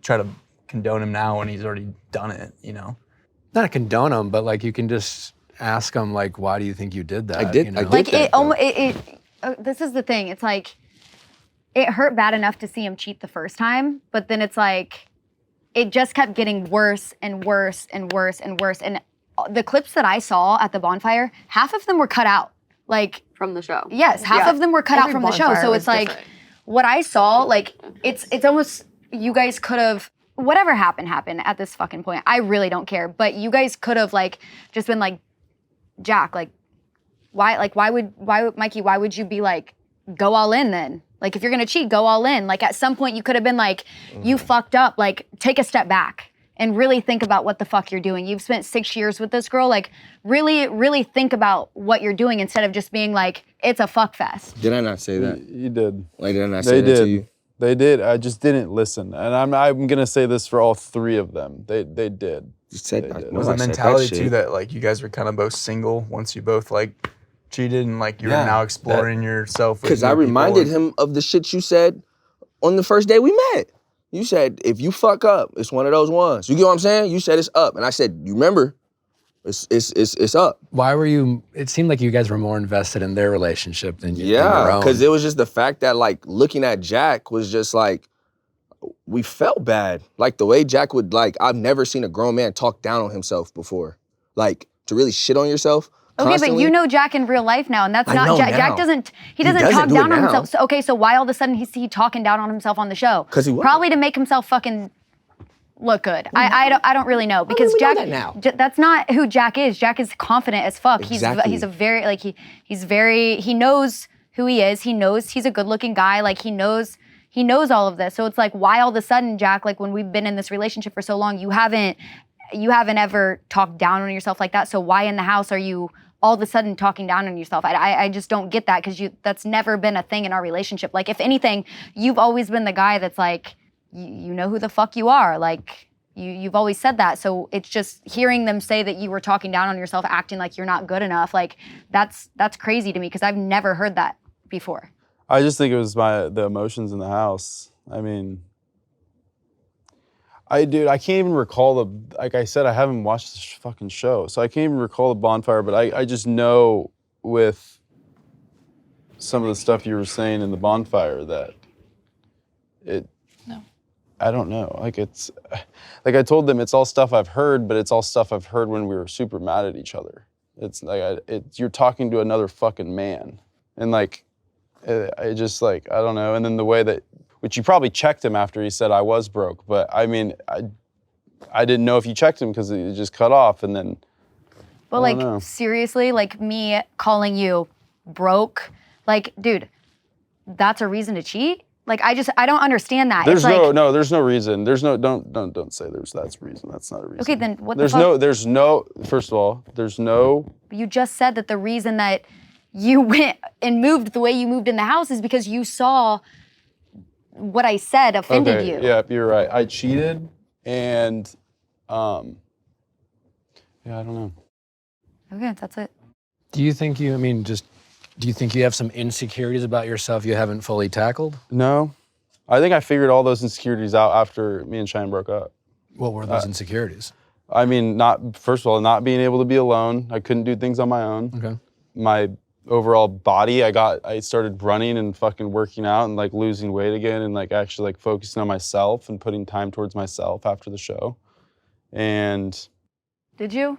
try to condone him now when he's already done it. You know. Not condone him, but like you can just ask him like, why do you think you did that? I did- You know? I did. like that, it almost this is the thing. It's like it hurt bad enough to see him cheat the first time, but then it's like it just kept getting worse and worse and worse and worse. And the clips that I saw at the bonfire, half of them were cut out. Like from the show. yes, half Yeah. of them were cut out Every from the show. bonfire So was it's like different. what I saw, like it's almost you guys could have whatever happened at this fucking point. I really don't care. But you guys could have like just been like, Jack, like why would Mikey, why would you be like, go all in then? Like if you're gonna cheat, go all in. Like at some point you could have been like, you fucked up, like take a step back and really think about what the fuck you're doing. You've spent 6 years with this girl, like really, really think about what you're doing instead of just being like, it's a fuck fest. Did I not say that? You did. Like, did I not They say that to did. you? They did. I just didn't listen. And I'm gonna say this for all three of them. They did. You said They that. did. No, Was I the said that mentality shit. too that like you guys were kind of both single once you both like cheated and like you were Yeah. now exploring yourself? with Because I new people reminded and- him of the shit you said on the first day we met. You said, if you fuck up, it's one of those ones. You get what I'm saying? You said it's up. And I said, you remember, it's up. Why were you, it seemed like you guys were more invested in their relationship than your Yeah, own. because it was just the fact that like looking at Jack was just like, we felt bad. Like the way Jack would like, I've never seen a grown man talk down on himself before. Like to really shit on yourself. Okay, constantly. but you know Jack in real life now, and that's I not know Jack. now. Jack doesn't doesn't talk do it down on now. himself. So, okay, so why all of a sudden he's he talking down on himself on the show? 'Cause he was. Probably to make himself fucking look good. I don't really know because we know Jack. that now. That's not who Jack is. Jack is confident as fuck. Exactly. He's a very like he knows who he is. He knows he's a good-looking guy. Like he knows all of this. So it's like, why all of a sudden, Jack? Like when we've been in this relationship for so long, you haven't ever talked down on yourself like that. So why in the house are you all of a sudden talking down on yourself? I just don't get that because that's never been a thing in our relationship. Like if anything, you've always been the guy that's like, you know who the fuck you are. Like you've always said that. So it's just hearing them say that you were talking down on yourself, acting like you're not good enough. Like that's crazy to me because I've never heard that before. I just think it was the emotions in the house. I mean, I can't even recall like I said, I haven't watched this fucking show, so I can't even recall the bonfire, but I just know with some of the stuff you were saying in the bonfire that I don't know. Like it's, like I told them, it's all stuff I've heard, but it's all stuff I've heard when we were super mad at each other. It's like, you're talking to another fucking man. And like, I just like, I don't know. And then the way that, which you probably checked him after he said I was broke, but I mean, I didn't know if you checked him because it just cut off and then. But like, seriously, like me calling you broke, like, dude, that's a reason to cheat? Like, I don't understand that. There's it's there's no reason. There's no, don't say that's a reason. That's not a reason. Okay, then what there's the fuck? There's no, first of all, there's no. You just said that the reason that you went and moved the way you moved in the house is because you saw what I said offended you. Yeah, you're right. I cheated and, yeah, I don't know. Okay, that's it. Do you think you have some insecurities about yourself you haven't fully tackled? No. I think I figured all those insecurities out after me and Cheyenne broke up. What were those insecurities? I mean, first of all, not being able to be alone. I couldn't do things on my own. Okay. My overall body, I started running and fucking working out and like losing weight again and like actually like focusing on myself and putting time towards myself after the show. And. Did you?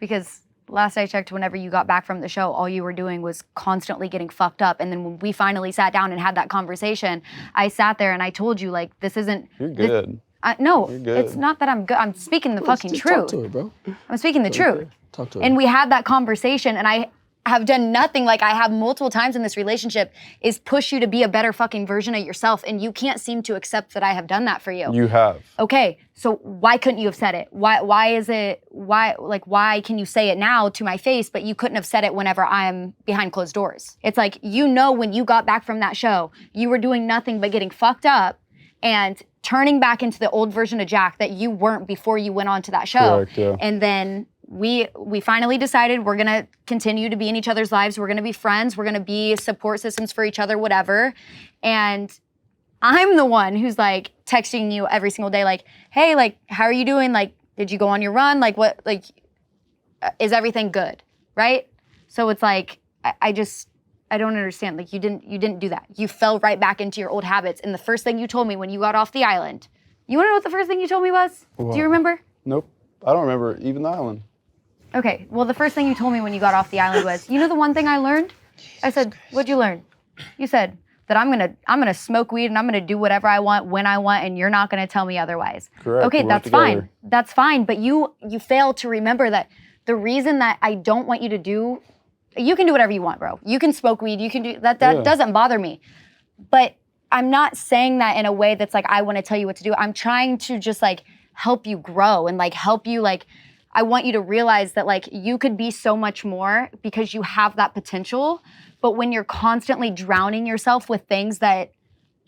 Because last I checked, whenever you got back from the show, all you were doing was constantly getting fucked up. And then when we finally sat down and had that conversation, I sat there and I told you, like, this isn't. You're good. No, You're good. it's not that I'm good. I'm speaking the fucking truth. Talk to her, bro. I'm speaking the truth. Talk to her. And we had that conversation, and I have done nothing, like I have multiple times in this relationship, is push you to be a better fucking version of yourself, and you can't seem to accept that I have done that for you. You have. Okay, so why couldn't you have said it? Why can you say it now to my face, but you couldn't have said it whenever I'm behind closed doors? It's like, when you got back from that show, you were doing nothing but getting fucked up and turning back into the old version of Jack that you weren't before you went on to that show. Correct, yeah. And then we finally decided we're gonna continue to be in each other's lives. We're gonna be friends. We're gonna be support systems for each other, whatever. And I'm the one who's like texting you every single day, like, hey, like, how are you doing? Like, did you go on your run? Like, what, like, is everything good? Right? So it's like, I don't understand. Like, you didn't do that. You fell right back into your old habits. And the first thing you told me when you got off the island, you wanna know what the first thing you told me was? What? Do you remember? Nope. I don't remember even the island. Okay, well, the first thing you told me when you got off the island was, you know the one thing I learned? I said, what'd you learn? You said that I'm gonna smoke weed and I'm gonna do whatever I want, when I want, and you're not gonna tell me otherwise. Correct. Okay, We went that's fine. together. That's fine, but you fail to remember that the reason that I don't want you to do, you can do whatever you want, bro. You can smoke weed, you can do, that Yeah. doesn't bother me. But I'm not saying that in a way that's like, I wanna tell you what to do. I'm trying to just like help you grow and like help you like, I want you to realize that like you could be so much more because you have that potential. But when you're constantly drowning yourself with things that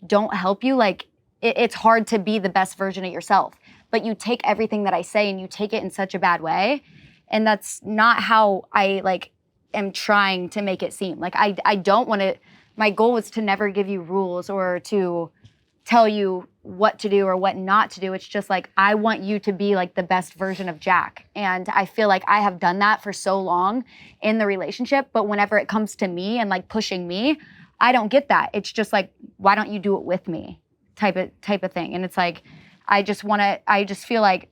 don't help you, like it's hard to be the best version of yourself. But you take everything that I say and you take it in such a bad way. And that's not how I like am trying to make it seem. Like I don't want to, my goal was to never give you rules or to tell you what to do or what not to do. It's just like, I want you to be like the best version of Jack. And I feel like I have done that for so long in the relationship, but whenever it comes to me and like pushing me, I don't get that. It's just like, why don't you do it with me type of thing. And it's like, I just feel like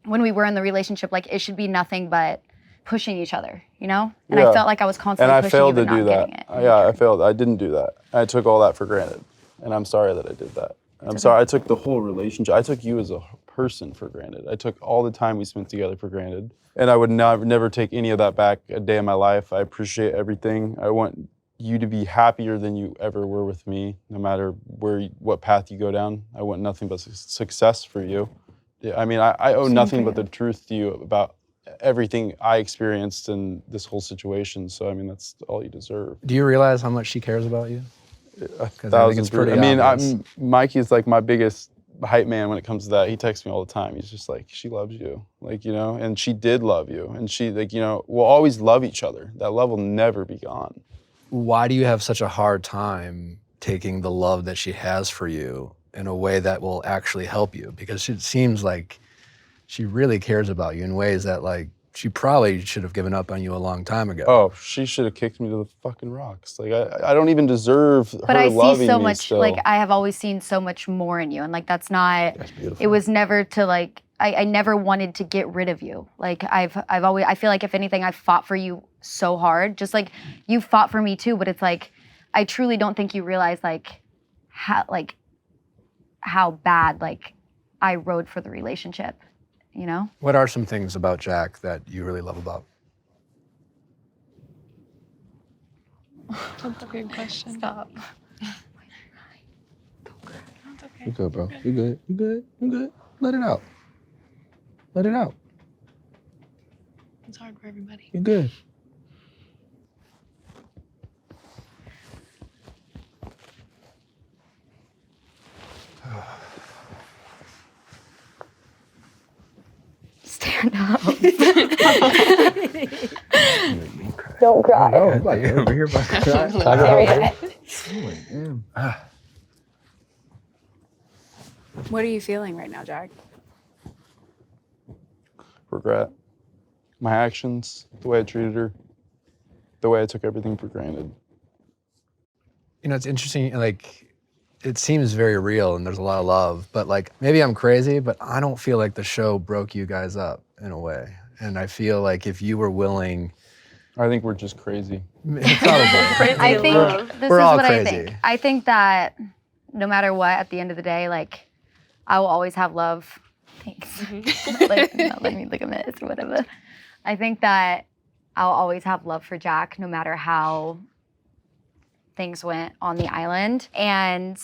when we were in the relationship, like it should be nothing but pushing each other, you know? And Yeah. I felt like I was constantly And I pushing failed you to but do not that. getting it. Yeah, I failed. I didn't do that. I took all that for granted. And I'm sorry that I did that. I'm sorry. I took the whole relationship. I took you as a person for granted. I took all the time we spent together for granted. And I would never take any of that back a day in my life. I appreciate everything. I want you to be happier than you ever were with me, no matter what path you go down. I want nothing but success for you. Yeah, I mean, I owe nothing but the truth to you about everything I experienced in this whole situation. So, I mean, that's all you deserve. Do you realize how much she cares about you? 1,000%. I mean, Mikey's like my biggest hype man when it comes to that. He texts me all the time. He's just like, she loves you, like, you know, and she did love you. And she, like, you know, we'll always love each other. That love will never be gone. Why do you have such a hard time taking the love that she has for you in a way that will actually help you? Because it seems like she really cares about you in ways that, like, she probably should have given up on you a long time ago. Oh, she should have kicked me to the fucking rocks. Like, I don't even deserve her loving me. But I see so much, still. like, I have always seen so much more in you. And, like, that's beautiful. It was never to, like, I never wanted to get rid of you. Like, I've always, I feel like if anything, I've fought for you so hard. Just like you fought for me too, but it's like, I truly don't think you realize, like, how bad, like, I rode for the relationship. You know? What are some things about Jack that you really love about? That's a good question. Stop. That's okay. You good, bro. You good. You good. You good. Let it out. Let it out. It's hard for everybody. You good. Stand up. Don't cry. Oh, like over here, but What are you feeling right now, Jack? Regret. My actions, the way I treated her, the way I took everything for granted. You know, it's interesting, like, it seems very real and there's a lot of love, but like, maybe I'm crazy, but I don't feel like the show broke you guys up in a way. And I feel like if you were willing... I think we're just crazy. Probably. I think this We're is all what crazy. I think. I think that no matter what, at the end of the day, like, I will always have love. Thanks. Like, not letting me look a mess or whatever. I think that I'll always have love for Jack no matter how things went on the island. And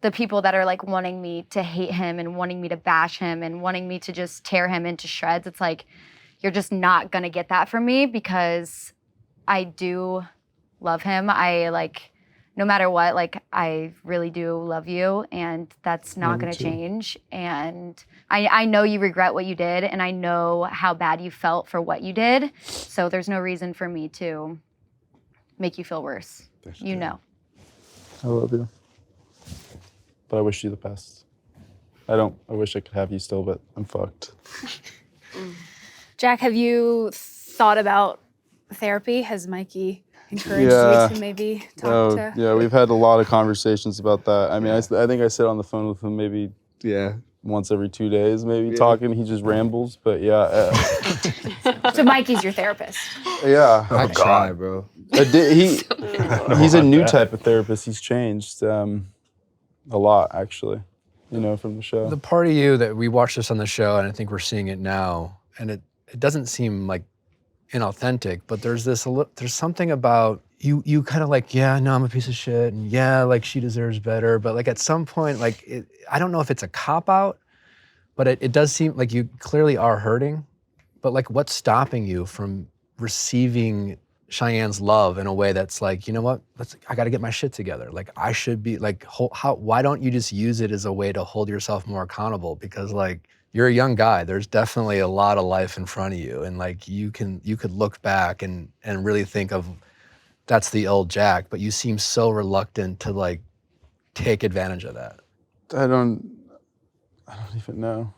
the people that are like wanting me to hate him and wanting me to bash him and wanting me to just tear him into shreds, it's like, you're just not gonna get that from me because I do love him. I like, no matter what, like, I really do love you and that's not gonna change. And I know you regret what you did and I know how bad you felt for what you did. So there's no reason for me to make you feel worse. You know. I love you. But I wish you the best. I wish I could have you still, but I'm fucked. Jack, have you thought about therapy? Has Mikey encouraged you to maybe talk to? Yeah, we've had a lot of conversations about that. I mean, I think I sit on the phone with him maybe once every 2 days, maybe talking. He just rambles, but yeah. So Mikey's your therapist. Yeah. I try, bro. He's a new type of therapist. He's changed a lot, actually, you know, from the show. The part of you that we watched this on the show, and I think we're seeing it now, and it doesn't seem like inauthentic, but there's something about you kind of like, yeah, no, I'm a piece of shit, and yeah, like she deserves better, but like at some point, like I don't know if it's a cop-out, but it does seem like you clearly are hurting, but like what's stopping you from receiving Cheyenne's love in a way that's like, you know what, I gotta get my shit together. Like I should be like, why don't you just use it as a way to hold yourself more accountable? Because like, you're a young guy. There's definitely a lot of life in front of you. And like, you could look back and really think of, that's the old Jack, but you seem so reluctant to like, take advantage of that. I don't even know.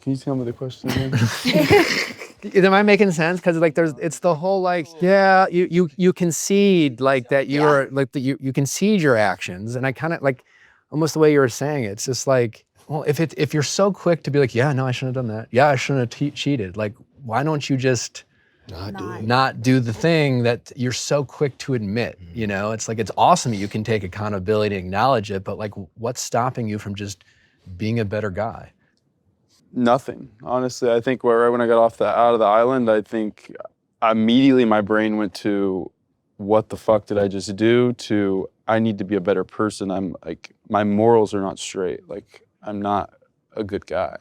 Can you tell me the question again? Am I making sense? Because like it's the whole like, yeah, you concede like that you're like you concede your actions, and I kind of like almost the way you were saying it. It's just like, well, if you're so quick to be like, yeah, no, I shouldn't have done that. Yeah, I shouldn't have cheated. Like, why don't you just not do the thing that you're so quick to admit? You know, it's like, it's awesome that you can take accountability and acknowledge it, but like, what's stopping you from just being a better guy? Nothing, honestly. I think right when I got out of the island, I think immediately my brain went to, what the fuck did I just do? To, I need to be a better person. I'm like, my morals are not straight. Like, I'm not a good guy.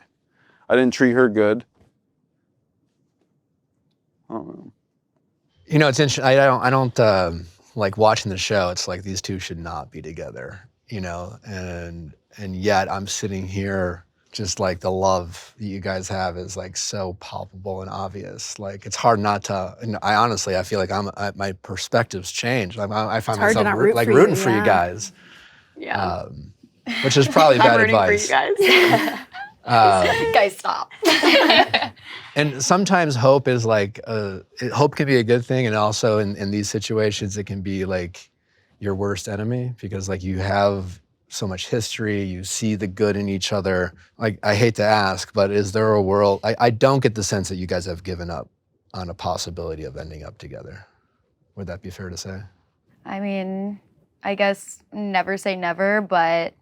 I didn't treat her good. I don't know. You know, it's interesting. I don't like watching the show. It's like these two should not be together, you know, and yet I'm sitting here, just like the love that you guys have is like so palpable and obvious. Like it's hard not to. And I honestly, I feel like my perspectives changed. I find hard to myself not root for rooting you, for you yeah. guys, Yeah. which is probably I'm bad rooting advice. for you guys. Guys, stop. And sometimes hope is like, hope can be a good thing. And also in these situations, it can be like your worst enemy because like you have so much history, you see the good in each other. Like, I hate to ask, but is there a world, I don't get the sense that you guys have given up on a possibility of ending up together. Would that be fair to say? I mean, I guess never say never, but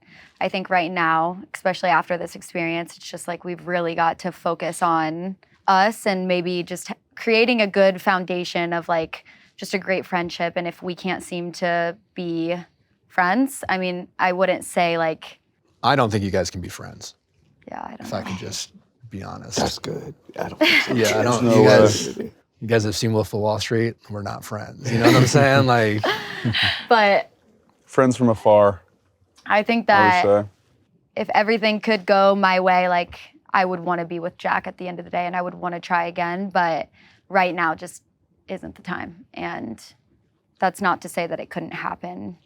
I think right now, especially after this experience, it's just like we've really got to focus on us and maybe just creating a good foundation of like just a great friendship. And if we can't seem to be friends, I mean, I wouldn't say like... I don't think you guys can be friends. Yeah, I don't know. If I could just be honest. That's good. I don't think so. Yeah, I don't. No You guys have seen Wolf of Wall Street. We're not friends. You know what I'm saying? Like, But Friends from afar, I think I would that say. if everything could go my way, like I would want to be with Jack at the end of the day and I would want to try again. But right now just isn't the time. And that's not to say that it couldn't happen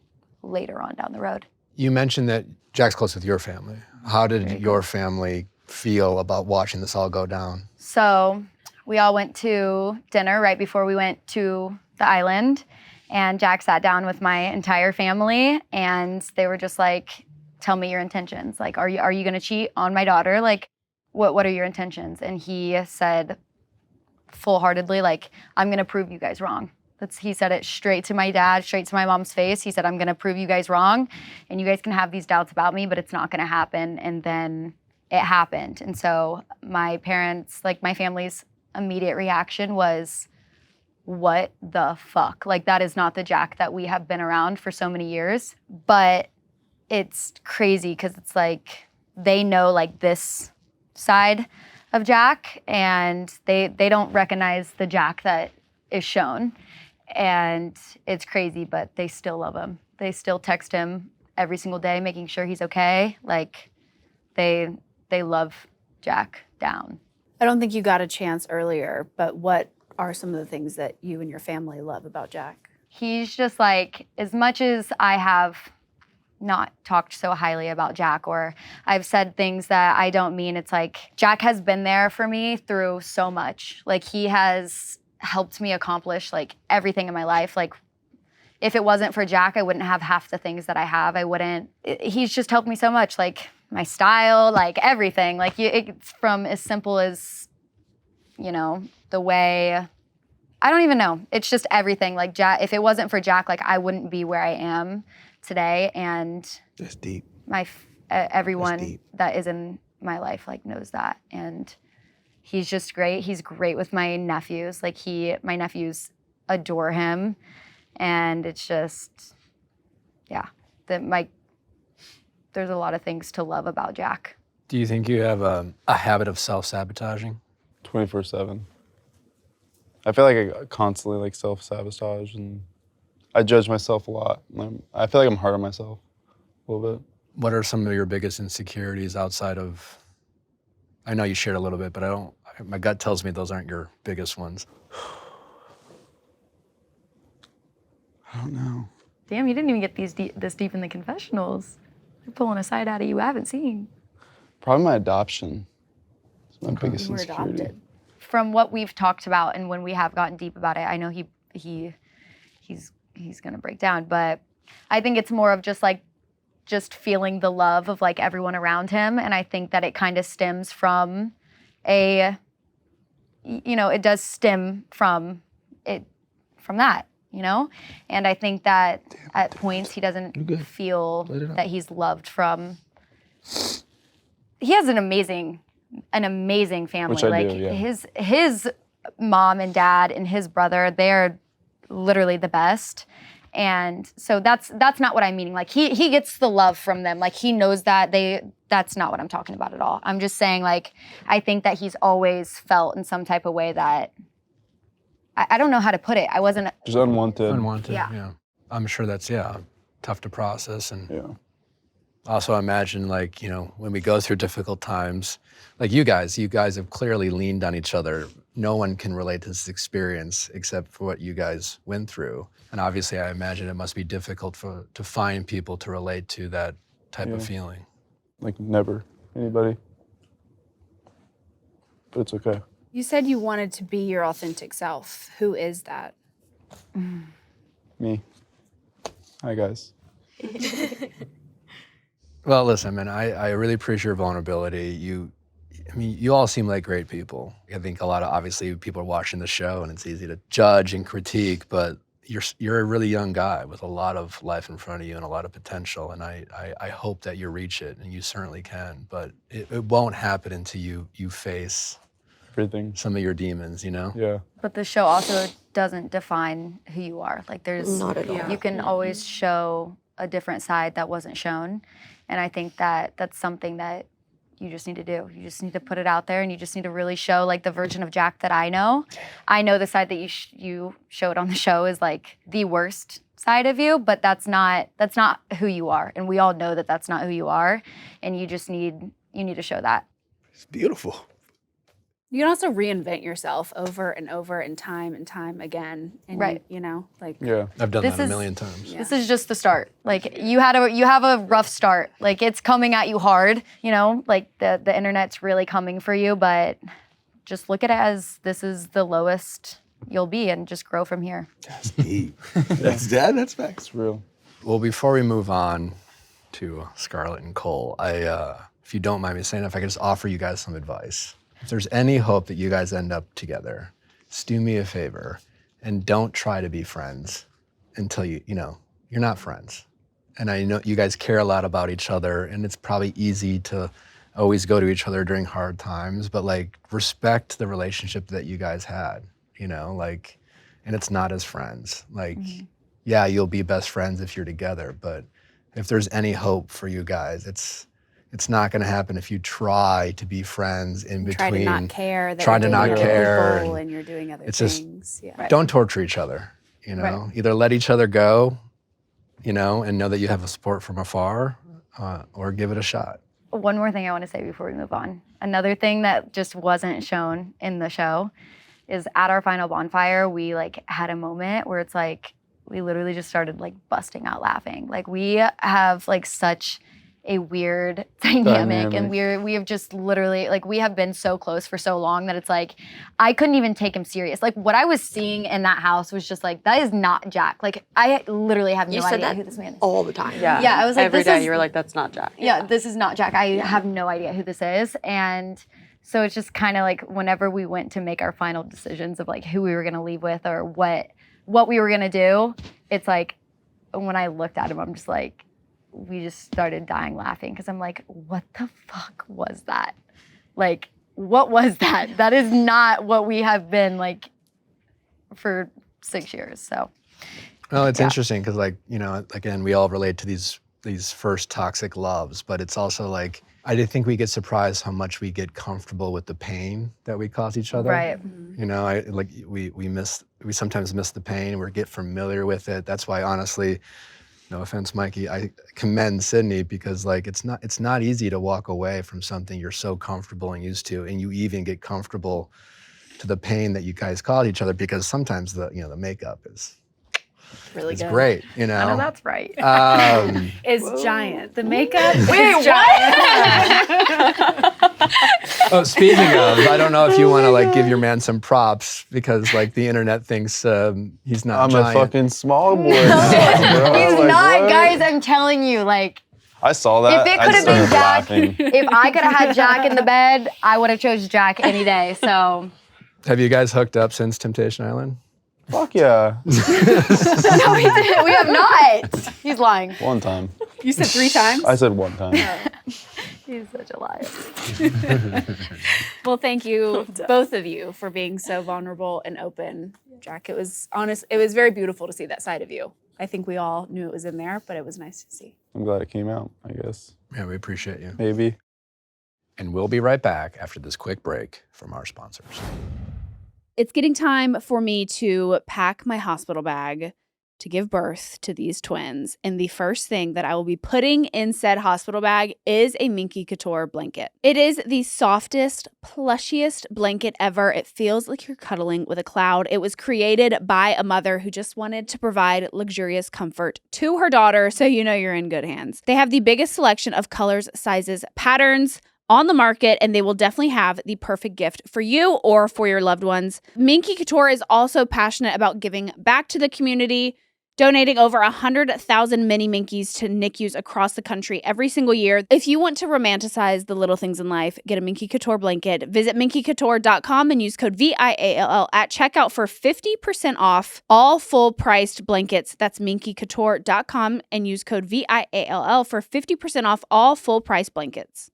later on down the road. you mentioned that Jack's close with your family. How did your family feel about watching this all go down? So we all went to dinner right before we went to the island. And Jack sat down with my entire family and they were just like, tell me your intentions. Like, are you gonna cheat on my daughter? Like, what are your intentions? And he said full-heartedly, like, I'm gonna prove you guys wrong. He said it straight to my dad, straight to my mom's face. He said, I'm gonna prove you guys wrong and you guys can have these doubts about me, but it's not gonna happen. And then it happened. And so my parents, like my family's immediate reaction was, what the fuck? Like, that is not the Jack that we have been around for so many years. But it's crazy because it's like they know like this side of Jack and they don't recognize the Jack that is shown. And it's crazy, but they still love him. They still text him every single day, making sure he's okay. Like, they love Jack down. I don't think you got a chance earlier, but what are some of the things that you and your family love about Jack? He's just like, as much as I have not talked so highly about Jack or I've said things that I don't mean, it's like Jack has been there for me through so much. Like, he has helped me accomplish like everything in my life. Like, if it wasn't for Jack, I wouldn't have half the things that I have. He's just helped me so much. Like, my style, like everything. Like, it's from as simple as, you know, the way, I don't even know. It's just everything. Like, Jack, if it wasn't for Jack, like, I wouldn't be where I am today. And That's deep. Everyone that is in my life like knows that. And he's just great. He's great with my nephews. Like, my nephews adore him. And it's just, yeah, there's a lot of things to love about Jack. Do you think you have a habit of self-sabotaging? 24/7. I feel like I constantly like self-sabotage and I judge myself a lot. I feel like I'm hard on myself a little bit. What are some of your biggest insecurities outside of, I know you shared a little bit, but my gut tells me those aren't your biggest ones. I don't know. Damn, you didn't even get this deep in the confessionals. You're pulling a side out of you I haven't seen. Probably my adoption. It's my biggest You were insecurity. adopted. From what we've talked about and when we have gotten deep about it, I know he's gonna break down, but I think it's more of just feeling the love of like everyone around him. And I think that it kind of stems from it does stem from that, you know? And I think that at points he doesn't feel that he's loved from, he has an amazing an amazing family. Which I like do, yeah. his mom and dad and his brother, they're literally the best. And so that's not what I'm meaning. Like he gets the love from them. Like he knows that that's not what I'm talking about at all. I'm just saying, like, I think that he's always felt in some type of way that I don't know how to put it. I wasn't Just unwanted. Unwanted, Yeah. yeah. I'm sure that's, tough to process. And Yeah. also imagine, like, when we go through difficult times, like you guys have clearly leaned on each other. No one can relate to this experience except for what you guys went through. And obviously, I imagine it must be difficult to find people to relate to that type of feeling. Like never anybody. But it's okay. You said you wanted to be your authentic self. Who is that? Me. Hi, guys. Well, listen, man, I really appreciate your vulnerability. You all seem like great people. I think a lot of, obviously, people are watching the show and it's easy to judge and critique, but you're a really young guy with a lot of life in front of you and a lot of potential, and I hope that you reach it, and you certainly can, but it won't happen until you face Everything. some of your demons, Yeah. But the show also doesn't define who you are. Like there's, Not at all. you can always show a different side that wasn't shown. And I think that that's something that you just need to do. You just need to put it out there, and you just need to really show, like, the version of Jack that I know. I know the side that you showed on the show is like the worst side of you, but that's not who you are. And we all know that that's not who you are. And you need to show that. It's beautiful. You can also reinvent yourself over and over and time again. And Right. like Yeah. I've done This that a is- million times. Yeah. This is just the start. Like you have a rough start. Like it's coming at you hard, like the internet's really coming for you, but just look at it as this is the lowest you'll be and just grow from here. That's deep. That's facts. It's real. Well, before we move on to Scarlet and Cole, if you don't mind me saying, if I could just offer you guys some advice. If there's any hope that you guys end up together, just do me a favor and don't try to be friends until you're not friends. And I know you guys care a lot about each other, and it's probably easy to always go to each other during hard times, but like respect the relationship that you guys had, and it's not as friends. Like, yeah, you'll be best friends if you're together, but if there's any hope for you guys, it's not going to happen if you try to be friends in between. try to not care that trying you're to doing not other care, people and and you're doing other it's just- things. Yeah. Don't torture each other, Right. Either let each other go, and know that you have a support from afar, or give it a shot. One more thing I want to say before we move on. Another thing that just wasn't shown in the show is at our final bonfire, we had a moment where it's like we literally just started busting out laughing. Like we have such a weird dynamic. And we have just literally we have been so close for so long that it's like I couldn't even take him serious. Like what I was seeing in that house was just that is not Jack. Like I literally have no idea who this man is. all the time. Yeah, I was like, every this day is- you were like, that's not Jack. Yeah, this is not Jack. I have no idea who this is. And so it's just kind of whenever we went to make our final decisions of who we were going to leave with or what we were going to do, it's when I looked at him, I'm just we just started dying laughing because I'm like, what the fuck was that? What was that? That is not what we have been for 6 years. So. Well, it's interesting because, again, we all relate to these first toxic loves, but it's also I did think we get surprised how much we get comfortable with the pain that we cause each other. Right. We sometimes miss the pain. We get familiar with it. That's why, honestly, no offense, Mikey, I commend Sydney because it's not easy to walk away from something you're so comfortable and used to, and you even get comfortable to the pain that you guys cause each other because sometimes the makeup is Really it's good. great, I know that's right. It's giant. The makeup Wait, is giant. Oh, speaking of, I don't know if you want to give your man some props because the internet thinks he's not I'm giant. a fucking small boy. He's Bro. not, What? guys. I'm telling you, I saw that. If it I could have been started Jack, laughing. if I could have had Jack in the bed, I would have chose Jack any day. So Have you guys hooked up since Temptation Island? Fuck yeah. no, we didn't. We have not. He's lying. One time. You said 3 times? I said one time. She's such a liar. Well, thank you, both of you, for being so vulnerable and open. Jack, it was very beautiful to see that side of you. I think we all knew it was in there, but it was nice to see. I'm glad it came out, I guess. Yeah, we appreciate you. Maybe. And we'll be right back after this quick break from our sponsors. It's getting time for me to pack my hospital bag to give birth to these twins. And the first thing that I will be putting in said hospital bag is a Minky Couture blanket. It is the softest, plushiest blanket ever. It feels like you're cuddling with a cloud. It was created by a mother who just wanted to provide luxurious comfort to her daughter, so you know you're in good hands. They have the biggest selection of colors, sizes, patterns on the market, and they will definitely have the perfect gift for you or for your loved ones. Minky Couture is also passionate about giving back to the community, donating over 100,000 mini Minkies to NICUs across the country every single year. If you want to romanticize the little things in life, get a Minky Couture blanket. Visit minkycouture.com and use code VIALL at checkout for 50% off all full-priced blankets. That's minkycouture.com and use code VIALL for 50% off all full-price blankets.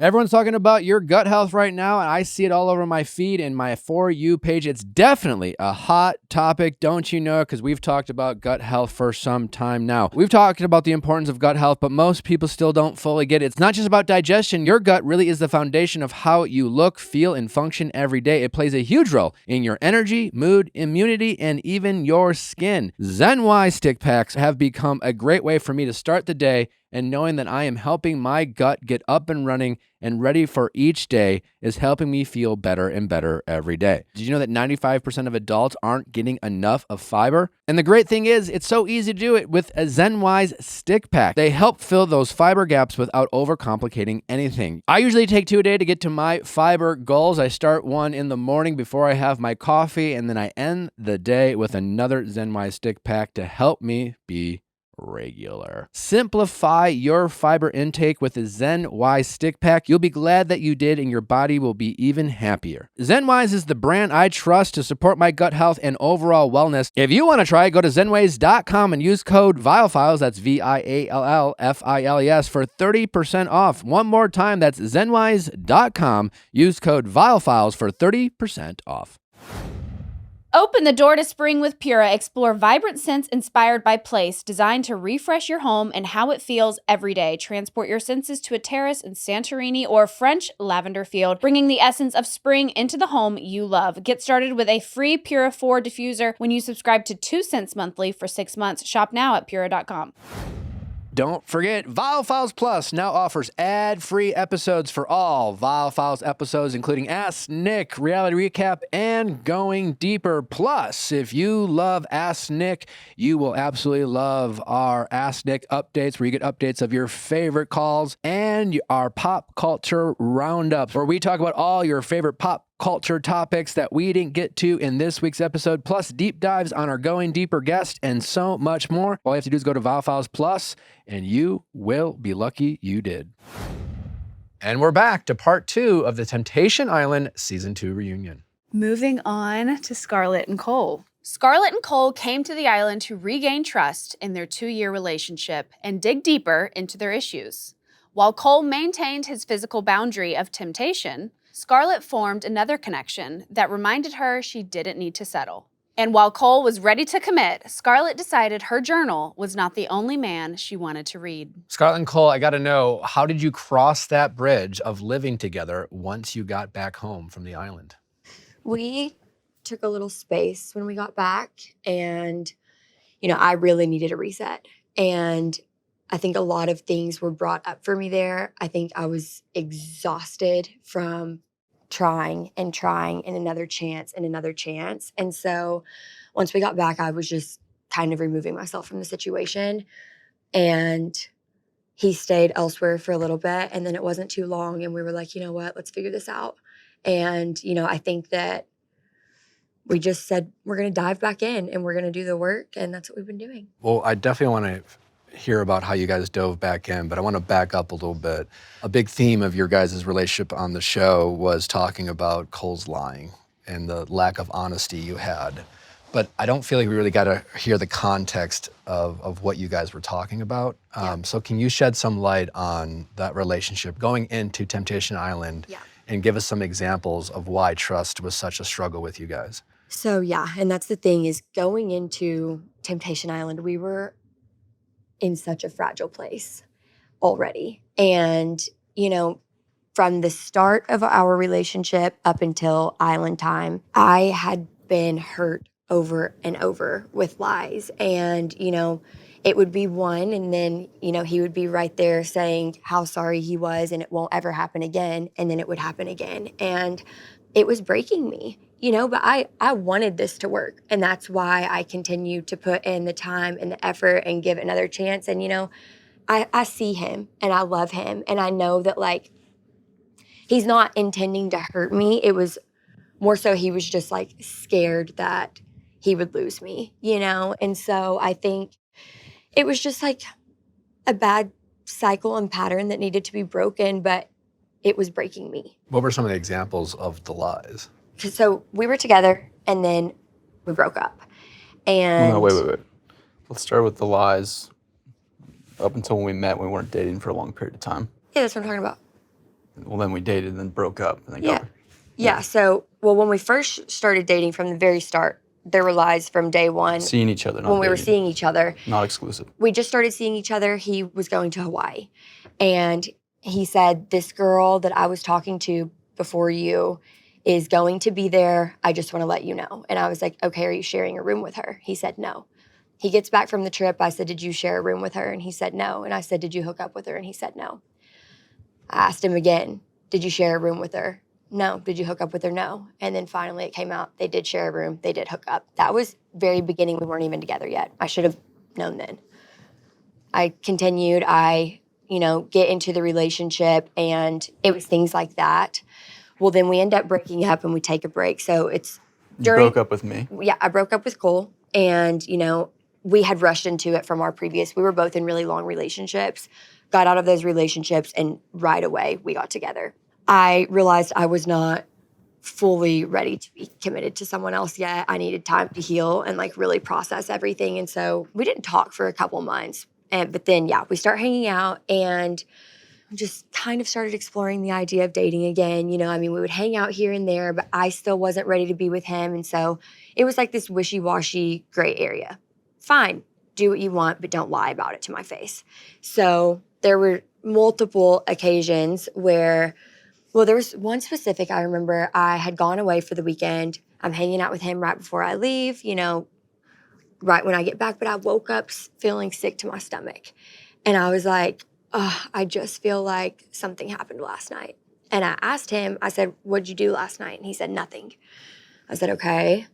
Everyone's talking about your gut health right now, and I see it all over my feed and my For You page. It's definitely a hot topic, don't you know? Because we've talked about gut health for some time now. We've talked about the importance of gut health, but most people still don't fully get it. It's not just about digestion. Your gut really is the foundation of how you look, feel, and function every day. It plays a huge role in your energy, mood, immunity, and even your skin. ZenY stick packs have become a great way for me to start the day, and knowing that I am helping my gut get up and running and ready for each day is helping me feel better and better every day. Did you know that 95% of adults aren't getting enough of fiber? And the great thing is, it's so easy to do it with a ZenY's stick pack. They help fill those fiber gaps without overcomplicating anything. I usually take 2 a day to get to my fiber goals. I start one in the morning before I have my coffee, and then I end the day with another ZenY stick pack to help me be regular. Simplify your fiber intake with a ZenY stick pack. You'll be glad that you did, and your body will be even happier. ZenWise is the brand I trust to support my gut health and overall wellness. If you want to try it, go to zenways.com and use code VIALLFILES, that's VIALLFILES, for 30% off. One more time, that's zenways.com. Use code VIALLFILES for 30% off. Open the door to spring with Pura. Explore vibrant scents inspired by place, designed to refresh your home and how it feels every day. Transport your senses to a terrace in Santorini or French lavender field, bringing the essence of spring into the home you love. Get started with a free Pura 4 diffuser when you subscribe to 2 cents monthly for 6 months. Shop now at Pura.com. Don't forget, Viall Files Plus now offers ad-free episodes for all Viall Files episodes, including Ask Nick, Reality Recap, and Going Deeper. Plus, if you love Ask Nick, you will absolutely love our Ask Nick updates, where you get updates of your favorite calls, and our pop culture roundups, where we talk about all your favorite pop culture topics that we didn't get to in this week's episode, plus deep dives on our Going Deeper guest, and so much more. All you have to do is go to Viall Files Plus, and you will be lucky you did. And we're back to part 2 of the Temptation Island Season 2 reunion. Moving on to Scarlett and Cole. Scarlett and Cole came to the island to regain trust in their 2-year relationship and dig deeper into their issues. While Cole maintained his physical boundary of temptation, Scarlett formed another connection that reminded her she didn't need to settle. And while Cole was ready to commit, Scarlett decided her journal was not the only man she wanted to read. Scarlett and Cole, I gotta know, how did you cross that bridge of living together once you got back home from the island? We took a little space when we got back, and, I really needed a reset. And I think a lot of things were brought up for me there. I think I was exhausted from trying and another chance and another chance. And so once we got back, I was just kind of removing myself from the situation. And he stayed elsewhere for a little bit, and then it wasn't too long, and we were like, you know what, let's figure this out. And, I think that we just said we're going to dive back in and we're going to do the work, and that's what we've been doing. Well, I definitely want to hear about how you guys dove back in, but I want to back up a little bit. A big theme of your guys' relationship on the show was talking about Cole's lying and the lack of honesty you had but I don't feel like we really got to hear the context of what you guys were talking about. So can you shed some light on that relationship going into Temptation Island and give us some examples of why trust was such a struggle with you guys? So yeah, and that's the thing is going into Temptation Island, we were in such a fragile place already. And, you know, from the start of our relationship up until island time, I had been hurt over and over with lies. And, you know, it would be one, and then, you know, he would be right there saying how sorry he was and it won't ever happen again. And then it would happen again. And it was breaking me, you know, but I wanted this to work. And that's why I continued to put in the time and the effort and give it another chance. And, you know, I see him and I love him. And I know that, like, he's not intending to hurt me. It was more so he was just, like, scared that he would lose me, you know? And so I think it was just, like, a bad cycle and pattern that needed to be broken, but it was breaking me. What were some of the examples of the lies? So we were together, and then we broke up. And No, wait. Let's start with the lies. Up until when we met, we weren't dating for a long period of time. Yeah, that's what I'm talking about. Well, then we dated and then broke up. And then Yeah. So, well, when we first started dating from the very start, there were lies from day one. Seeing each other, not when we were dating. seeing each other. Not exclusive. We just started seeing each other. He was going to Hawaii. And he said, this girl that I was talking to before you is going to be there. I just want to let you know. And I was like, okay, are you sharing a room with her? He said, no. He gets back from the trip. I said, did you share a room with her? And he said, no. And I said, did you hook up with her? And he said, no. I asked him again, did you share a room with her? No. Did you hook up with her? No. And then finally it came out, they did share a room. They did hook up. That was very beginning. We weren't even together yet. I should have known then. I continued. I, you know, get into the relationship, and it was things like that. Well, then we end up breaking up and we take a break. So it's You broke up with me. Yeah, I broke up with Cole, and, you know, we had rushed into it from our previous, we were both in really long relationships, got out of those relationships, and right away we got together. I realized I was not fully ready to be committed to someone else yet. I needed time to heal and, like, really process everything. And so we didn't talk for a couple months. But then, yeah, we start hanging out and just kind of started exploring the idea of dating again. You know, I mean, we would hang out here and there, but I still wasn't ready to be with him. And so it was like this wishy-washy gray area. Fine, do what you want, but don't lie about it to my face. So there were multiple occasions where, well, there was one specific, I remember I had gone away for the weekend. I'm hanging out with him right before I leave, you know, right when I get back, but I woke up feeling sick to my stomach. And I was like, oh, I just feel like something happened last night. And I asked him, I said, what'd you do last night? And he said, nothing. I said, okay.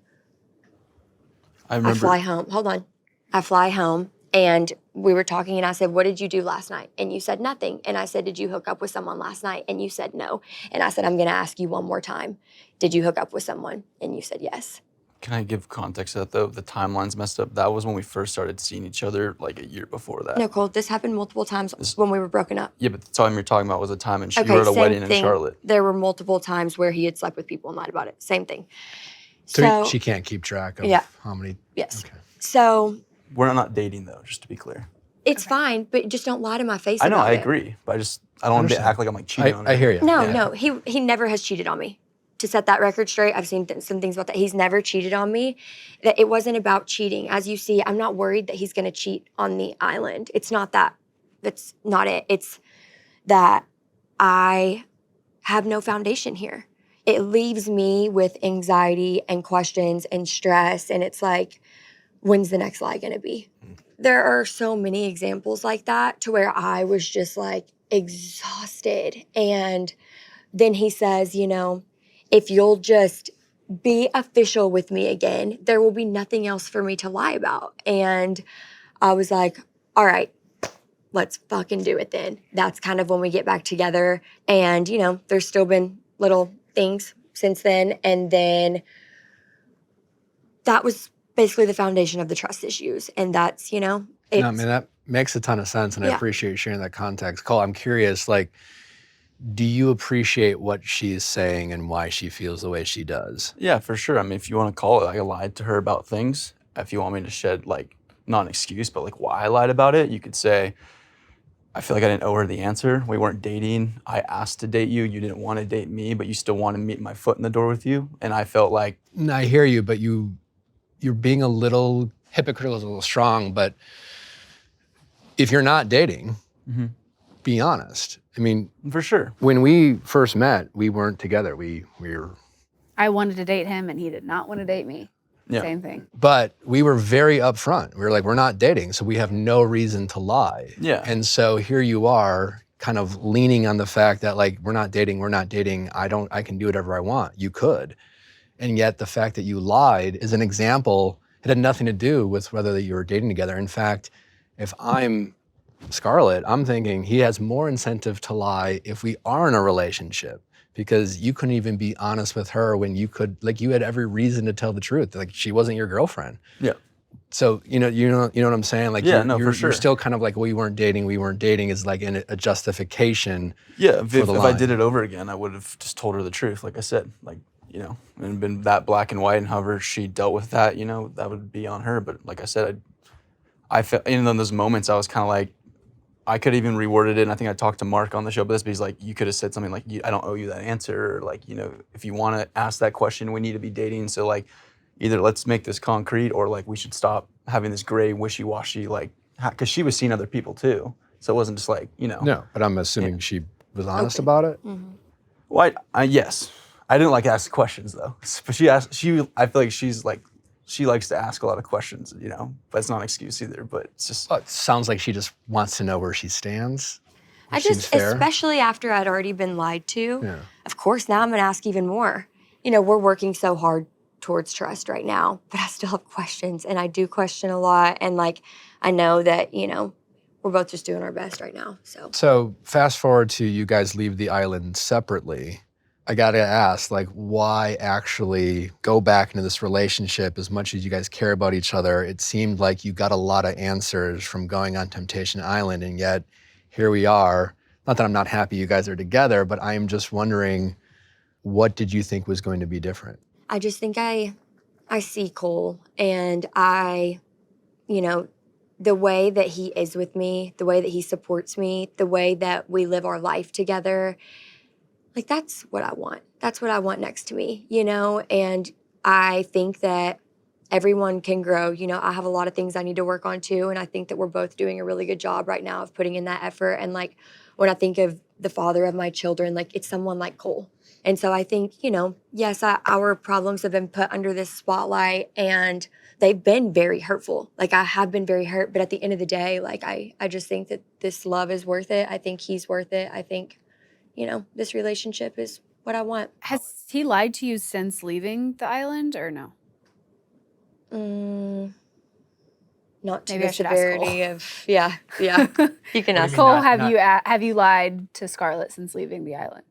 I fly home. Hold on. I fly home, and we were talking, and I said, what did you do last night? And you said nothing. And I said, did you hook up with someone last night? And you said no. And I said, I'm going to ask you one more time. Did you hook up with someone? And you said yes. Can I give context to that, though? The timeline's messed up. That was when we first started seeing each other, like a year before that. No, Cole, this happened multiple times when we were broken up. Yeah, but the time you're talking about was a time and you were at a wedding in Charlotte. There were multiple times where he had slept with people and lied about it. Same thing. So she can't keep track of how many. Yes. Okay. So we're not dating, though, just to be clear. It's fine, but just don't lie to my face. I know, about I it. agree, but I don't want to act like I'm like cheating on her. I hear you. No, he never has cheated on me. To set that record straight, I've seen some things about that. He's never cheated on me. That it wasn't about cheating. As you see, I'm not worried that he's going to cheat on the island. It's not that. That's not it. It's that I have no foundation here. It leaves me with anxiety and questions and stress, and it's like, when's the next lie going to be? There are so many examples like that to where I was just like exhausted. And then he says, you know, if you'll just be official with me again, there will be nothing else for me to lie about. And I was like, all right, let's fucking do it then. That's kind of when we get back together. And, you know, there's still been little things since then. And then that was basically the foundation of the trust issues. And that's, you know, No, I mean, that makes a ton of sense, and I appreciate you sharing that context. Cole, I'm curious, like, Do you appreciate what she's saying and why she feels the way she does? Yeah, for sure. I mean, if you want to call it, like, I lied to her about things. If you want me to shed, like, not an excuse, but like why I lied about it, you could say, I feel like I didn't owe her the answer. We weren't dating. I asked to date you. You didn't want to date me, but you still wanted to meet my foot in the door with you. And I felt like, I hear you, but you're being a little hypocritical, is a little strong, but if you're not dating, be honest. I mean, for sure. When we first met, we weren't together. We were. I wanted to date him and he did not want to date me. Yeah. Same thing. But we were very upfront. We were like, we're not dating, so we have no reason to lie. Yeah. And so here you are, kind of leaning on the fact that, like, we're not dating. I can do whatever I want. You could. And yet the fact that you lied is an example. It had nothing to do with whether you were dating together. In fact, if I'm Scarlett, I'm thinking he has more incentive to lie if we are in a relationship, because you couldn't even be honest with her when you could, like, you had every reason to tell the truth. Like, she wasn't your girlfriend. Yeah. So, you know what I'm saying? Like, yeah, no, for sure. You're still kind of like, we weren't dating is like a justification. Yeah, if I did it over again, I would have just told her the truth. Like I said, like, you know, and been that black and white, and however she dealt with that, you know, that would be on her. But like I said, I felt, in those moments, I was kind of like, I could even reworded it, and I think I talked to Mark on the show about this, but he's like, you could have said something like, I don't owe you that answer, or like, you know, if you want to ask that question, we need to be dating, so like, either let's make this concrete, or like, we should stop having this gray, wishy-washy, like, because she was seeing other people too, so it wasn't just like, you know. No, but I'm assuming she was honest about it? Mm-hmm. Well, yes. I didn't like ask questions though, but I feel like she likes to ask a lot of questions, you know, but it's not an excuse either, but it's just. Well, it sounds like she just wants to know where she stands. Especially after I'd already been lied to, of course, now I'm gonna ask even more. You know, we're working so hard towards trust right now, but I still have questions, and I do question a lot, and like, I know that, you know, we're both just doing our best right now, so. So fast forward to you guys leave the island separately. I gotta ask, like, why actually go back into this relationship as much as you guys care about each other? It seemed like you got a lot of answers from going on Temptation Island, and yet here we are. Not that I'm not happy you guys are together, but I am just wondering, what did you think was going to be different? I just think I see Cole, and you know, the way that he is with me, the way that he supports me, the way that we live our life together, like, that's what I want. That's what I want next to me, you know? And I think that everyone can grow. You know, I have a lot of things I need to work on too, and I think that we're both doing a really good job right now of putting in that effort. And like, when I think of the father of my children, like, it's someone like Cole. And so I think, you know, yes, our problems have been put under this spotlight, and they've been very hurtful. Like, I have been very hurt, but at the end of the day, like, I just think that this love is worth it. I think he's worth it. I think, you know, this relationship is what I want. Has he lied to you since leaving the island, or no? Not to Maybe the I should ask Cole. severity of, yeah. You can ask Cole, Cole. have you lied to Scarlett since leaving the island?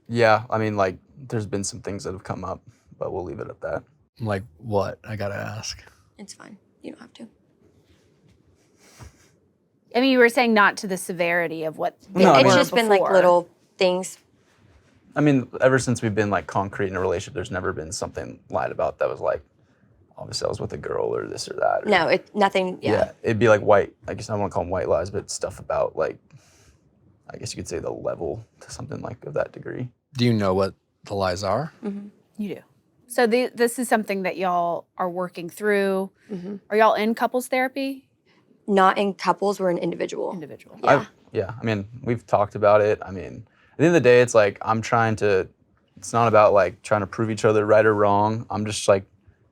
Yeah, I mean, like, there's been some things that have come up, but we'll leave it at that. Like what? I gotta ask. It's fine. You don't have to. I mean, you were saying not to the severity of what they No, I were It's just been like before. little things. I mean, ever since we've been like concrete in a relationship, there's never been something lied about that was like, obviously I was with a girl or this or that. Or, No, nothing, yeah. It'd be like white, I guess I don't want to call them white lies, but stuff about like, I guess you could say the level to something like of that degree. Do you know what the lies are? Mm-hmm. You do. So this is something that y'all are working through. Mm-hmm. Are y'all in couples therapy? Not in couples, we're an individual. Individual. Yeah. I mean, we've talked about it. I mean, at the end of the day, it's like, it's not about like trying to prove each other right or wrong. I'm just like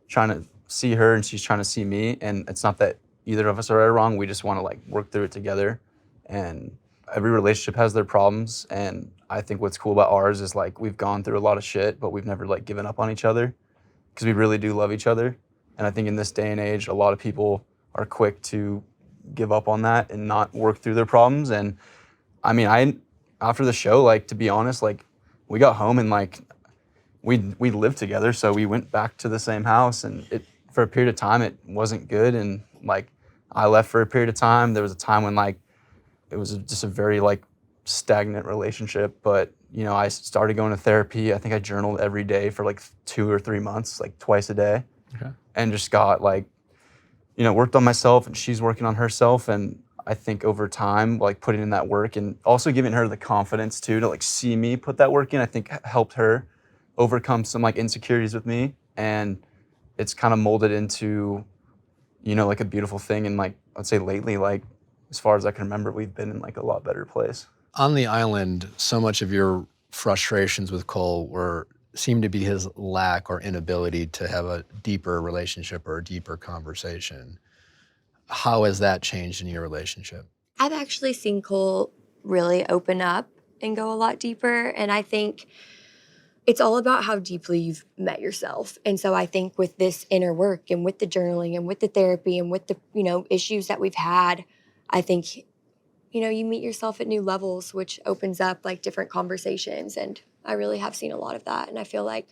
trying to see her and she's trying to see me. And it's not that either of us are right or wrong. We just want to like work through it together. And every relationship has their problems. And I think what's cool about ours is like, we've gone through a lot of shit, but we've never like given up on each other because we really do love each other. And I think in this day and age, a lot of people are quick to give up on that and not work through their problems. And I mean, after the show, like, to be honest, like, we got home and like we lived together, so we went back to the same house, and for a period of time it wasn't good, and like I left for a period of time. There was a time when like it was just a very like stagnant relationship, but you know, I started going to therapy. I think I journaled every day for like 2 or 3 months, like twice a day. Okay. And just got like, you know, worked on myself, and she's working on herself. And I think over time, like putting in that work and also giving her the confidence too, to like see me put that work in, I think helped her overcome some like insecurities with me. And it's kind of molded into, you know, like a beautiful thing. And like, I'd say lately, like as far as I can remember, we've been in like a lot better place. On the island, so much of your frustrations with Cole seemed to be his lack or inability to have a deeper relationship or a deeper conversation. How has that changed in your relationship? I've actually seen Cole really open up and go a lot deeper. And I think it's all about how deeply you've met yourself. And so I think with this inner work and with the journaling and with the therapy and with the, you know, issues that we've had, I think, you know, you meet yourself at new levels, which opens up like different conversations. And I really have seen a lot of that. And I feel like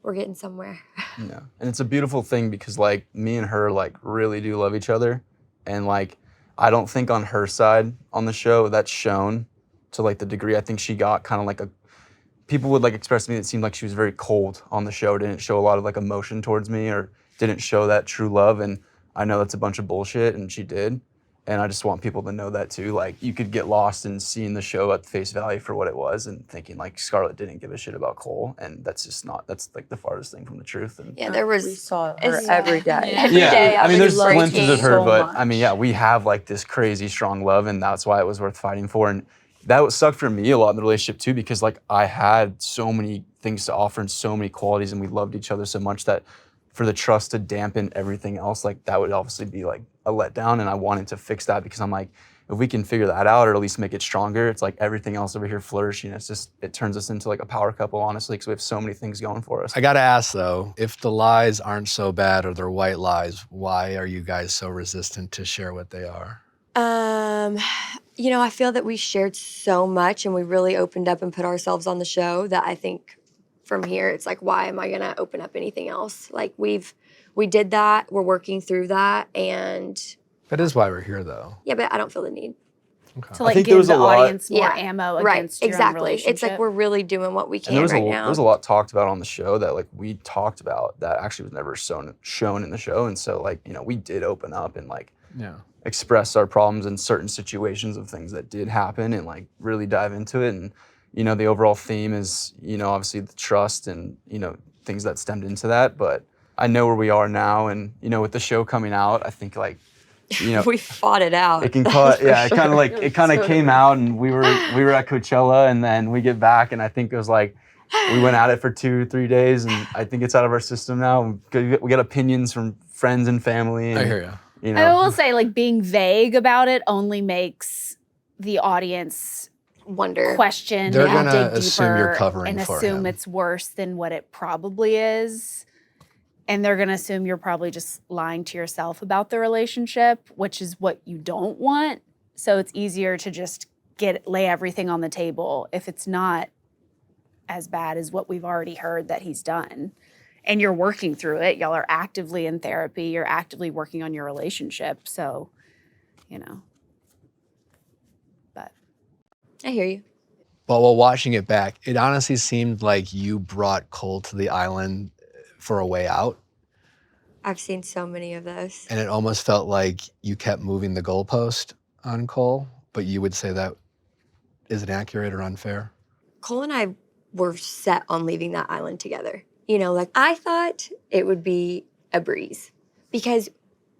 we're getting somewhere. Yeah. And it's a beautiful thing because like me and her like really do love each other. And like, I don't think on her side on the show that's shown to like the degree I think she got kind of like people would like express to me that it seemed like she was very cold on the show, didn't show a lot of like emotion towards me or didn't show that true love. And I know that's a bunch of bullshit, and she did. And I just want people to know that too. Like you could get lost in seeing the show at face value for what it was and thinking like Scarlett didn't give a shit about Cole. And that's just not, that's like the farthest thing from the truth. And Yeah, there was. We saw her every day. Every day I mean, there's was glimpses of her, so but much. I mean, yeah, we have like this crazy strong love, and that's why it was worth fighting for. And that sucked for me a lot in the relationship too, because like I had so many things to offer and so many qualities, and we loved each other so much that for the trust to dampen everything else, like that would obviously be like a letdown. And I wanted to fix that because I'm like, if we can figure that out or at least make it stronger, it's like everything else over here flourishing. It's just, it turns us into like a power couple, honestly, because we have so many things going for us. I gotta ask though, if the lies aren't so bad or they're white lies, why are you guys so resistant to share what they are? You know, I feel that we shared so much and we really opened up and put ourselves on the show that I think from here, it's like, why am I gonna open up anything else? Like we did that, we're working through that, and That is why we're here though. yeah, but I don't feel the need. Okay. To like think there give was the a lot- audience more Yeah, ammo right, against your own exactly. relationship. It's like we're really doing what we And can there was right there now. was a lot talked about on the show that like we talked about that actually was never shown in the show. And so like, you know, we did open up and like Yeah. express our problems in certain situations of things that did happen and like really dive into it. And, you know, the overall theme is, you know, obviously the trust and, you know, things that stemmed into that. But I know where we are now. And, you know, with the show coming out, I think like, you know, we fought it out. it can cut, yeah, it kind of like, it kind of came out and we were at Coachella and then we get back and I think it was like, we went at it for 2 or 3 days and I think it's out of our system now. We get opinions from friends and family. And, I hear you. You I know, will say, like, being vague about it only makes the audience Wonder. question They're and gonna dig assume you're deeper covering and for assume him. it's worse than what it probably is. And they're gonna assume you're probably just lying to yourself about the relationship, which is what you don't want. So it's easier to just lay everything on the table if it's not as bad as what we've already heard that he's done. And you're working through it. Y'all are actively in therapy. You're actively working on your relationship. So, you know. But I hear you. But while watching it back, it honestly seemed like you brought Cole to the island for a way out. I've seen so many of those. And it almost felt like you kept moving the goalpost on Cole, but you would say that isn't accurate or unfair? Cole and I were set on leaving that island together. You know, like I thought it would be a breeze because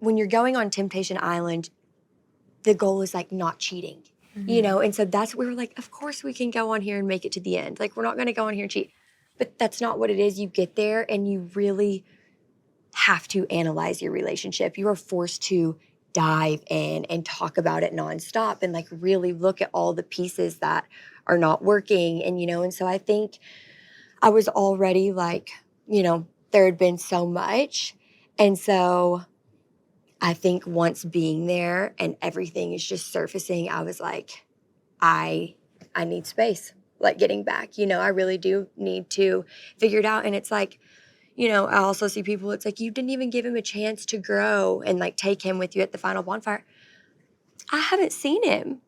when you're going on Temptation Island, the goal is like not cheating, you know? And so that's where we were like, of course we can go on here and make it to the end. Like we're not gonna go on here and cheat. But that's not what it is. You get there and you really have to analyze your relationship. You are forced to dive in and talk about it nonstop and like really look at all the pieces that are not working. And, you know, and so I think I was already like, you know, there had been so much. And so I think once being there and everything is just surfacing, I was like, I need space, like getting back. You know, I really do need to figure it out. And it's like, you know, I also see people, it's like, you didn't even give him a chance to grow and like take him with you at the final bonfire. I haven't seen him.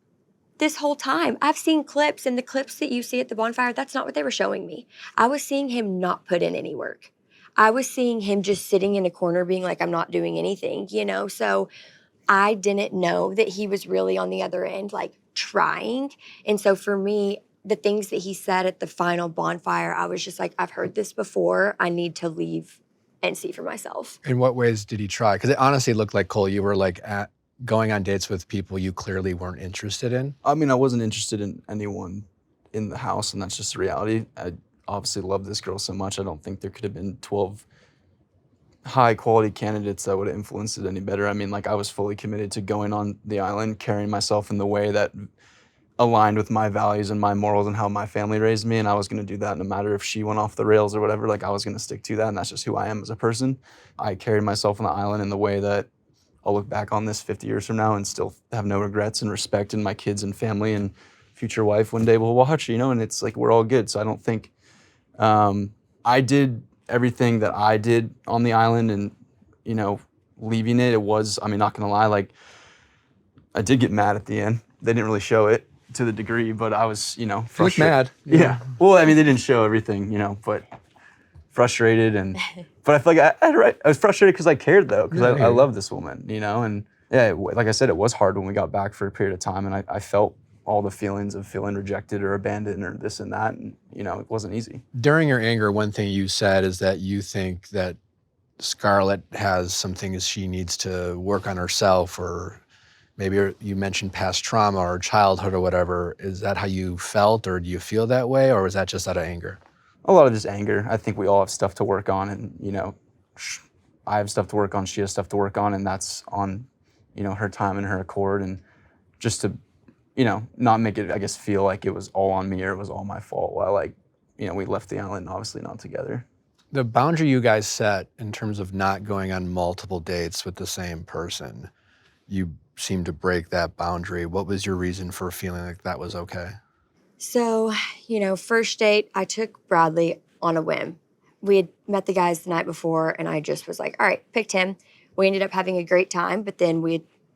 this whole time. I've seen clips, and the clips that you see at the bonfire, that's not what they were showing me. I was seeing him not put in any work. I was seeing him just sitting in a corner being like, I'm not doing anything, you know? So I didn't know that he was really on the other end, like trying. And so for me, the things that he said at the final bonfire, I was just like, I've heard this before. I need to leave and see for myself. In what ways did he try? Because it honestly looked like, Cole, you were like going on dates with people you clearly weren't interested in. I mean, I wasn't interested in anyone in the house, and that's just the reality. I obviously love this girl so much. I don't think there could have been 12 high quality candidates that would have influenced it any better. I mean, like, I was fully committed to going on the island, carrying myself in the way that aligned with my values and my morals and how my family raised me, and I was going to do that no matter if she went off the rails or whatever. Like, I was going to stick to that, and that's just who I am as a person. I carried myself on the island in the way that I'll look back on this 50 years from now and still have no regrets and respect, and my kids and family and future wife one day will watch, you know, and it's like, we're all good. So I don't think I did everything that I did on the island, and, you know, leaving it was, I mean, not gonna lie, like, I did get mad at the end. They didn't really show it to the degree, but I was, you know, frustrated. You look mad. Yeah. Well, I mean, they didn't show everything, you know, but frustrated, and but I feel like I was frustrated because I cared, though, because I love this woman, you know, and yeah, like I said, it was hard when we got back for a period of time, and I felt all the feelings of feeling rejected or abandoned or this and that, and, you know, it wasn't easy. During your anger, one thing you said is that you think that Scarlett has some things she needs to work on herself, or maybe you mentioned past trauma or childhood or whatever. Is that how you felt, or do you feel that way, or is that just out of anger? A lot of just anger. I think we all have stuff to work on, and, you know, I have stuff to work on, she has stuff to work on, and that's on, you know, her time and her accord, and just to, you know, not make it, I guess, feel like it was all on me or it was all my fault while, like, you know, we left the island obviously not together. The boundary you guys set in terms of not going on multiple dates with the same person, you seemed to break that boundary. What was your reason for feeling like that was okay? So, you know, first date, I took Bradley on a whim. We had met the guys the night before, and I just was like, all right, picked him. We ended up having a great time, but then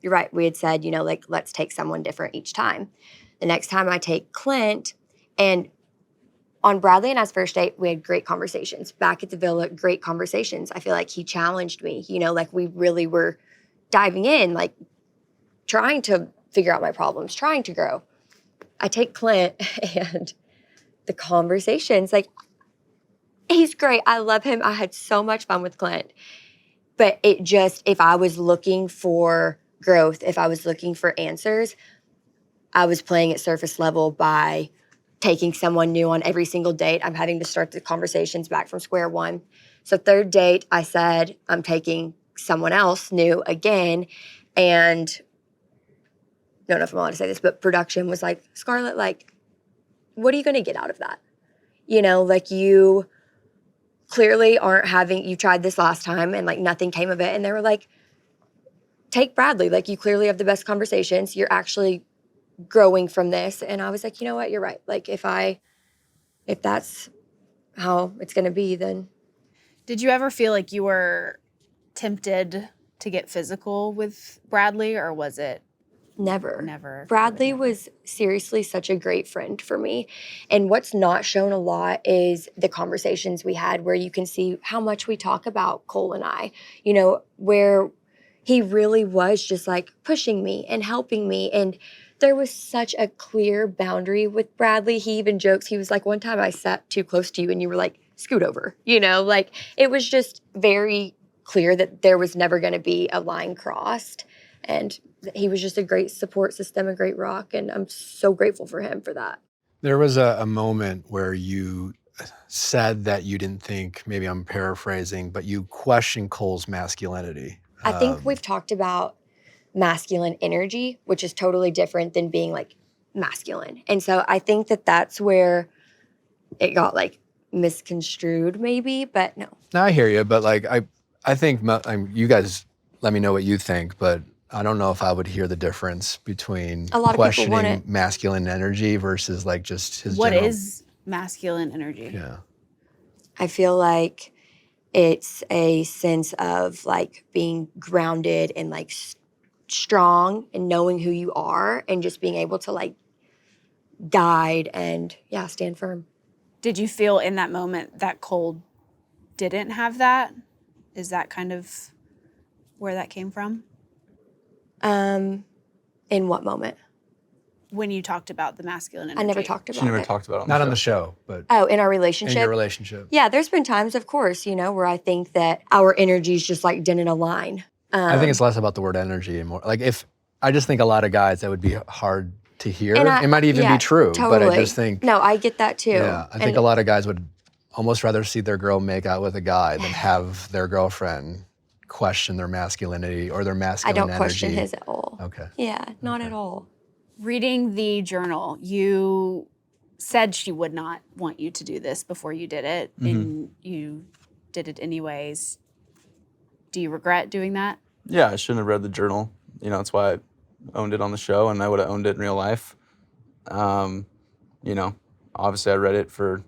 you're right, we had said, you know, like, let's take someone different each time. The next time I take Clint, and on Bradley and I's first date, we had great conversations. Back at the villa, great conversations. I feel like he challenged me, you know, like, we really were diving in, like, trying to figure out my problems, trying to grow. I take Clint, and the conversations, like, he's great. I love him. I had so much fun with Clint. But it just, if I was looking for growth, if I was looking for answers, I was playing at surface level by taking someone new on every single date. I'm having to start the conversations back from square one. So third date, I said, I'm taking someone else new again. And I don't know if I'm allowed to say this, but production was like, Scarlett, like, what are you going to get out of that? You know, like, you clearly aren't having, you tried this last time and, like, nothing came of it. And they were like, take Bradley. Like, you clearly have the best conversations. You're actually growing from this. And I was like, you know what? You're right. Like, if that's how it's going to be, then. Did you ever feel like you were tempted to get physical with Bradley, or was it? Never. Bradley was seriously such a great friend for me. And what's not shown a lot is the conversations we had, where you can see how much we talk about Cole and I, you know, where he really was just like pushing me and helping me. And there was such a clear boundary with Bradley. He even jokes, he was like, one time I sat too close to you and you were like, scoot over, you know, like, it was just very clear that there was never going to be a line crossed. And he was just a great support system, a great rock, and I'm so grateful for him for that. There was a moment where you said that you didn't think, maybe I'm paraphrasing, but you questioned Cole's masculinity. I think we've talked about masculine energy, which is totally different than being, like, masculine. And so I think that that's where it got, like, misconstrued maybe, but no. No, I hear you, but, like, I think you guys let me know what you think, but I don't know if I would hear the difference between a lot of questioning masculine energy versus, like, just his What general... is masculine energy? Yeah. I feel like it's a sense of, like, being grounded and, like, strong and knowing who you are and just being able to, like, guide and stand firm. Did you feel in that moment that Cole didn't have that? Is that kind of where that came from? In what moment? When you talked about the masculine energy. I never talked about She never it. talked about it. Not on the show, but Oh, in our relationship? in your relationship. Yeah, there's been times, of course, where I think that our energies just like didn't align. I think it's less about the word energy and more like I just think a lot of guys that would be hard to hear. And It might even be true, totally. but I just think No, I get that too. yeah, I think a lot of guys would almost rather see their girl make out with a guy than have their girlfriend question their masculinity or their I masculine don't energy. question his at all. Okay. Yeah, not at all. Reading the journal, you said she would not want you to do this before you did it, and you did it anyways. Do you regret doing that? Yeah, I shouldn't have read the journal. That's why I owned it on the show, and I would have owned it in real life. Obviously I read it for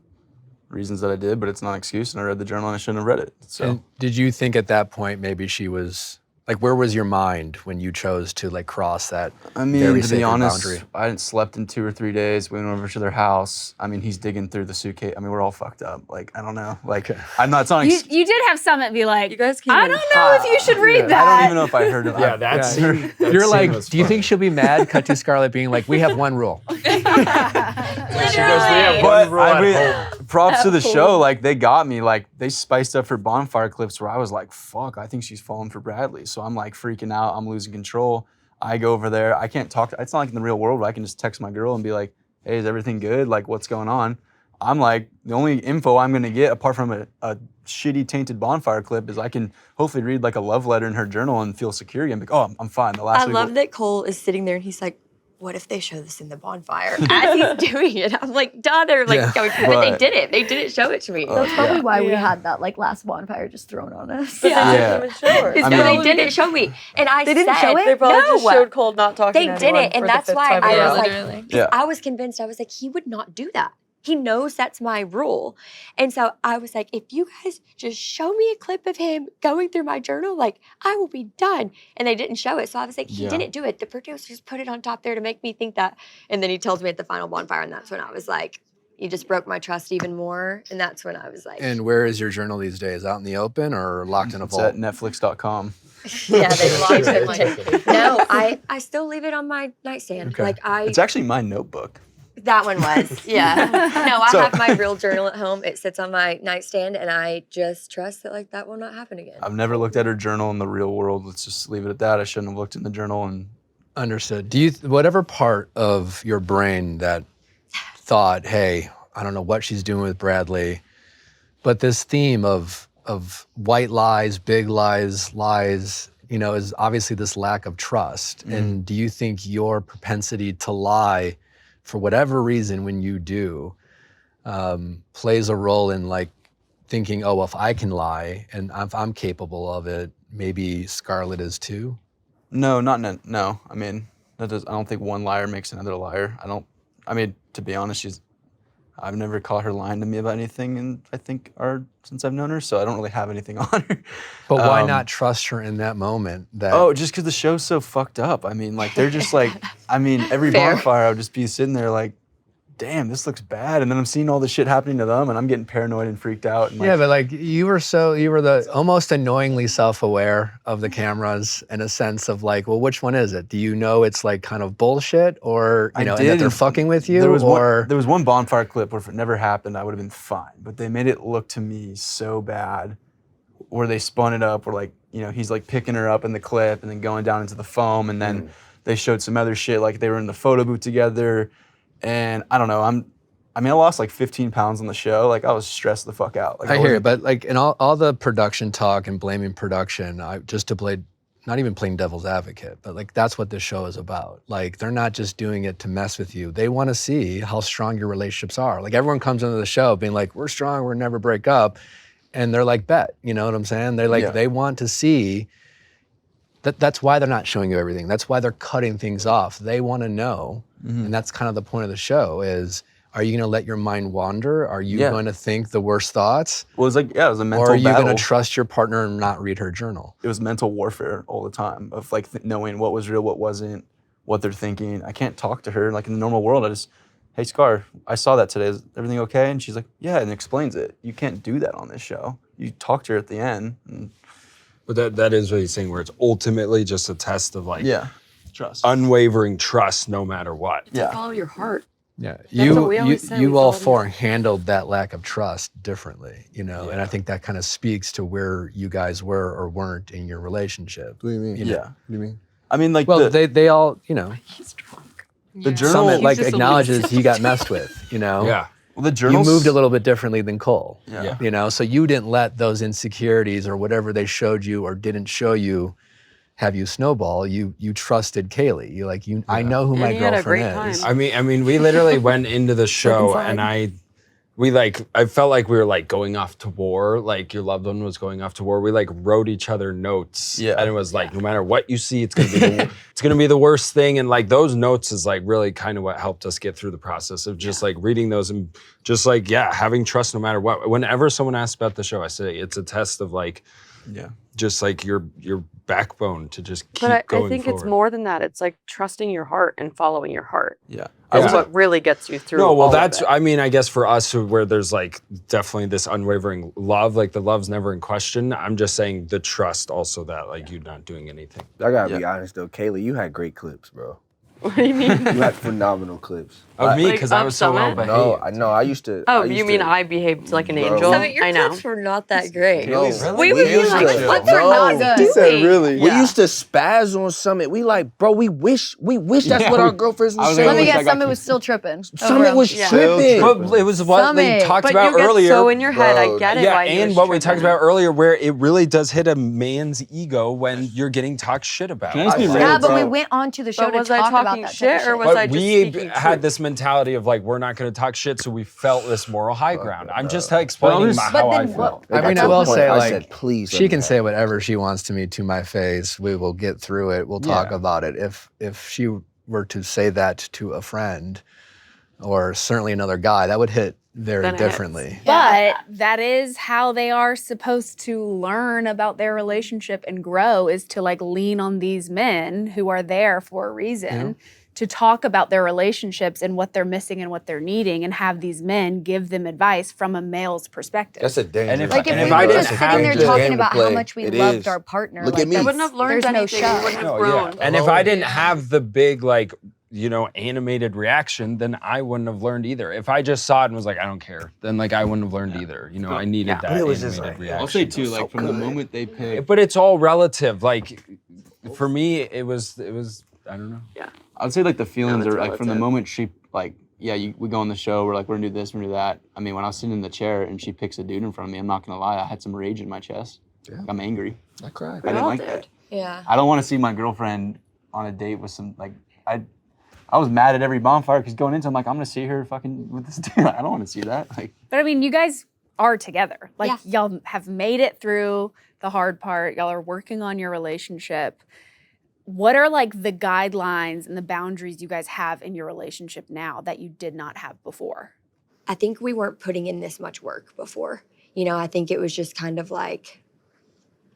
reasons that I did, but it's not an excuse, and I read the journal and I shouldn't have read it. So And did you think at that point maybe she was like, where was your mind when you chose to like cross that very to be sacred honest, boundary? I hadn't slept in 2 or 3 days. We went over to their house. He's digging through the suitcase. We're all fucked up. Like, I don't know. Like, I'm not, it's not, You did have some that be like, You guys came I in don't know if you should read that. I don't even know if I heard it. Yeah, that's You're like, do you think she'll be mad? Cut to Scarlett being like, we have one rule. She goes, we have one rule at home. Props to the show. Like, they got me. Like, they spiced up her bonfire clips where I was like, fuck, I think she's falling for Bradley. So I'm like freaking out. I'm losing control. I go over there. I can't talk. It's not like in the real world where I can just text my girl and be like, hey, is everything good? Like, what's going on? I'm like, the only info I'm going to get apart from a shitty tainted bonfire clip is I can hopefully read like a love letter in her journal and feel secure again. Like, oh, I'm fine. The last I week love that Cole is sitting there and he's like, what if they show this in the bonfire as he's doing it? I'm like, duh, they're like Yeah. going, but they did it. They didn't show it to me. That's probably yeah. why we had that like last bonfire just thrown on us. Yeah. It's I because mean- they didn't show me. And I They didn't said, show it? They probably no. just showed Cole not talking They to anyone didn't, and for the that's 5th why time I in a was row. like, Literally. Yeah. I was convinced. I was like, he would not do that. He knows that's my rule. And so I was like, if you guys just show me a clip of him going through my journal, like, I will be done. And they didn't show it. So I was like, he Yeah. didn't do it. The producers put it on top there to make me think that. And then he tells me at the final bonfire, and that's when I was like, you just broke my trust even more. And that's when I was like, And where is your journal these days? Out in the open or locked in a It's vault? at netflix.com. yeah, they locked it. No, I still leave it on my nightstand. Okay. Like It's actually my notebook. That one was, yeah. No, I So- have my real journal at home. It sits on my nightstand, and I just trust that like that will not happen again. I've never looked at her journal in the real world. Let's just leave it at that. I shouldn't have looked in the journal. And Understood. Do you, whatever part of your brain that thought, hey, I don't know what she's doing with Bradley, but this theme of white lies, big lies, is obviously this lack of trust. And do you think your propensity to lie for whatever reason when you do plays a role in like thinking, oh, well, if I can lie and if I'm capable of it, maybe Scarlett is too? no, no. I don't think one liar makes another liar. To be honest, I've never caught her lying to me about anything, and I think since I've known her, so I don't really have anything on her. But why not trust her in that moment? Just because the show's so fucked up. They're just like, every Fair. bonfire, I would just be sitting there like, damn, this looks bad. And then I'm seeing all this shit happening to them, and I'm getting paranoid and freaked out. And Yeah, but like you were the almost annoyingly self-aware of the cameras in a sense of like, well, which one is it? Do you know it's like kind of bullshit or, and that they're fucking with you? There was one bonfire clip where if it never happened, I would have been fine. But they made it look to me so bad where they spun it up where like, he's like picking her up in the clip and then going down into the foam. And then they showed some other shit, like they were in the photo booth together. And I don't know, I lost like 15 pounds on the show. Like I was stressed the fuck out. Like I hear you, but like in all the production talk and blaming production, just to play, not even playing devil's advocate, but like that's what this show is about. Like they're not just doing it to mess with you. They want to see how strong your relationships are. Like everyone comes into the show being like, we're strong, we'll never break up. And they're like, bet, you know what I'm saying? They're like, They want to see that's why they're not showing you everything. That's why they're cutting things off. They want to know. And that's kind of the point of the show is, are you going to let your mind wander? Are you going to think the worst thoughts? Well, it was like, it was a mental Or are you battle. going to trust your partner and not read her journal? It was mental warfare all the time of like knowing what was real, what wasn't, what they're thinking. I can't talk to her. Like in the normal world, hey, Scar, I saw that today. Is everything okay? And she's like, yeah, and explains it. You can't do that on this show. You talk to her at the end. But that is what he's saying, where it's ultimately just a test of like trust, unwavering trust no matter what. Yeah. Follow your heart. Yeah, what we always say, we you all follow four handled that lack of trust differently, you know, and I think that kind of speaks to where you guys were or weren't in your relationship. What do you mean? You know? What do you mean? I mean, like, well, they all, you know, He's drunk. the journal Summit like acknowledges he got messed with, you know. Yeah. Well, the journal You moved a little bit differently than Cole. Yeah. You know, so you didn't let those insecurities or whatever they showed you or didn't show you have you snowball. You trusted Kaylee. You like I know who my he had a great girlfriend is. time. I mean, we literally went into the show and I felt like we were like going off to war, like your loved one was going off to war. We like wrote each other notes, and it was like no matter what you see, it's gonna be it's gonna be the worst thing. And like those notes is like really kind of what helped us get through the process of just like reading those and just like having trust no matter what. Whenever someone asks about the show, I say it's a test of like just like your backbone to just keep going But I think forward. it's more than that. It's like trusting your heart and following your heart. Yeah. That's what really gets you through. No, well, all that's, of it. I mean, I guess for us where there's like definitely this unwavering love, like the love's never in question. I'm just saying the trust also that like you're not doing anything. I gotta be honest though, Kaylee, you had great clips, bro. What do you mean? You had phenomenal clips. Of me, Like, because I was so well Summit? behaved. No, I know. I used to. Oh, I used you mean to, I behaved like an Bro. angel? Summit, your I know. clips were not that great. No, We would be used like, to- what they're No. not He doing. said really. We used to spaz on Summit. We like, bro, we wish that's what our girlfriends I would was say. gonna Let me wish I guess, got Summit to- was still tripping. Summit was tripping. But it was what they Summit. talked But about you get earlier. so in your head. I Bro. get it. Yeah, why he and was what we talked tripping. about earlier, where it really does hit a man's ego when you're getting talked shit about. Can I just be real, Yeah, but we bro. went on to the show But to was I talk about talking that shit type of or shit. was But I just we speaking had truth? this mentality of like, we're not going to talk shit, so we felt this moral high ground. I'm just explaining But how I then felt. It I got mean, to I the will point say, I like, said, please. let she me can have say it. whatever she wants to me to my face. We will get through it. We'll talk about it. If she were to say that to a friend or certainly another guy, that would hit very Then it hits. differently. But that is how they are supposed to learn about their relationship and grow, is to like lean on these men who are there for a reason to talk about their relationships and what they're missing and what they're needing, and have these men give them advice from a male's perspective. That's a dangerous. Like if And we if I were didn't just have sitting there the talking game to about how play, much we it loved is. our partner, Look like at me. You that's- wouldn't have learned there's no anything. show. You wouldn't have No, grown. And if I didn't have the big like, animated reaction, then I wouldn't have learned either. If I just saw it and was like, I don't care, then like I wouldn't have learned either. You know, I needed that But it was animated just like- reaction. I'll say too, like from the moment they picked, But it's all relative. Like for me, it was I don't know. I'd say like the feelings it's are like from the relative. moment she like, we go on the show, we're like, we're gonna do this, we're gonna do that. I mean, when I was sitting in the chair and she picks a dude in front of me, I'm not gonna lie, I had some rage in my chest. Like, I'm angry. I cried. I didn't all like did. that. Yeah. I don't want to see my girlfriend on a date with some like I was mad at every bonfire because going into I'm like, I'm gonna see her fucking with this dude. I don't want to see that. Like, But I mean, you guys are together. Like Yeah. y'all have made it through the hard part. Y'all are working on your relationship. What are like the guidelines and the boundaries you guys have in your relationship now that you did not have before? I think we weren't putting in this much work before. I think it was just kind of like,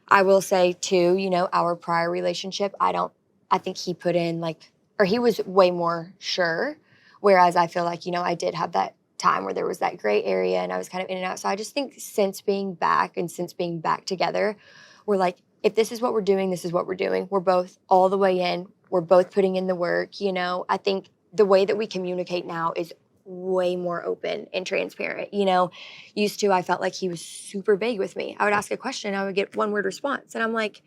I will say too, our prior relationship, I think he put in like, or he was way more sure. Whereas I feel like, I did have that time where there was that gray area and I was kind of in and out. So I just think since being back together, we're like, if this is what we're doing, this is what we're doing. We're both all the way in. We're both putting in the work. I think the way that we communicate now is way more open and transparent. Used to, I felt like he was super vague with me. I would ask a question, I would get one word response. And I'm like,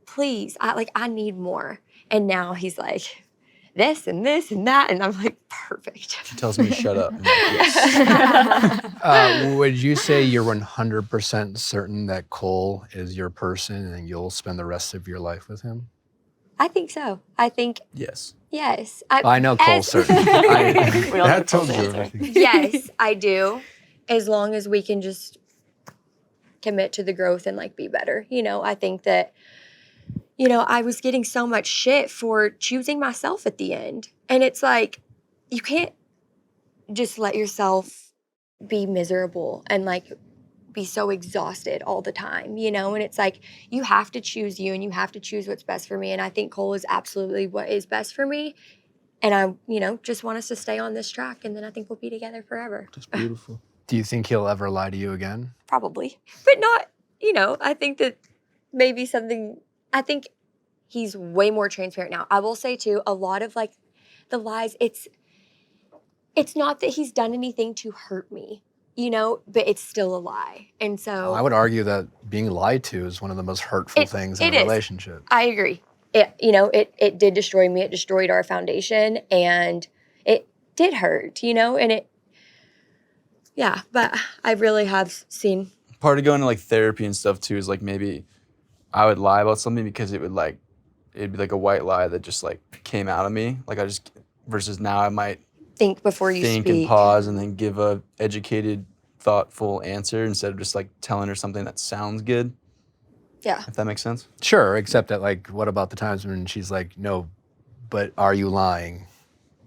please, I need more. And now he's like, this and this and that. And I'm like, perfect. She tells me to shut up. I'm like, yes. Would you say you're 100% certain that Cole is your person and you'll spend the rest of your life with him? I think so. I think, Yes. yes. I know Cole's certain. We all know That told Cole's you answer. everything. Yes, I do. As long as we can just commit to the growth and like be better. I think that, I was getting so much shit for choosing myself at the end. And it's like, you can't just let yourself be miserable and like be so exhausted all the time, and it's like, you have to choose you and you have to choose what's best for me. And I think Cole is absolutely what is best for me. And I, just want us to stay on this track, and then I think we'll be together forever. That's beautiful. Do you think he'll ever lie to you again? Probably. But not, I think that maybe I think he's way more transparent now. I will say too, a lot of like the lies, it's not that he's done anything to hurt me, but it's still a lie. And so I would argue that being lied to is one of the most hurtful things in a relationship. I agree. It did destroy me. It destroyed our foundation, and it did hurt, and but I really have seen. Part of going to like therapy and stuff too is like maybe I would lie about something because it'd be like a white lie that just like came out of me. Like versus now I might think before you think speak. and pause and then give a educated, thoughtful answer instead of just like telling her something that sounds good. Yeah. If that makes sense. Sure, except that like, what about the times when she's like, no, but are you lying?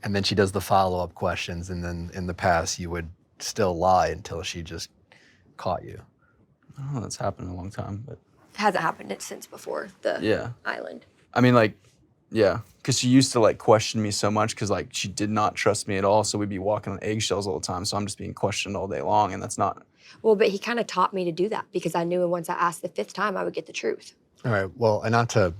And then she does the follow-up questions, and then in the past you would still lie until she just caught you. Oh, that's happened in a long time, but It hasn't happened since before the island. I mean, like, yeah, because she used to like question me so much because like she did not trust me at all. So we'd be walking on eggshells all the time. So I'm just being questioned all day long, and that's not. Well, but he kind of taught me to do that because I knew once I asked the 5th time, I would get the truth. All right, well, and not to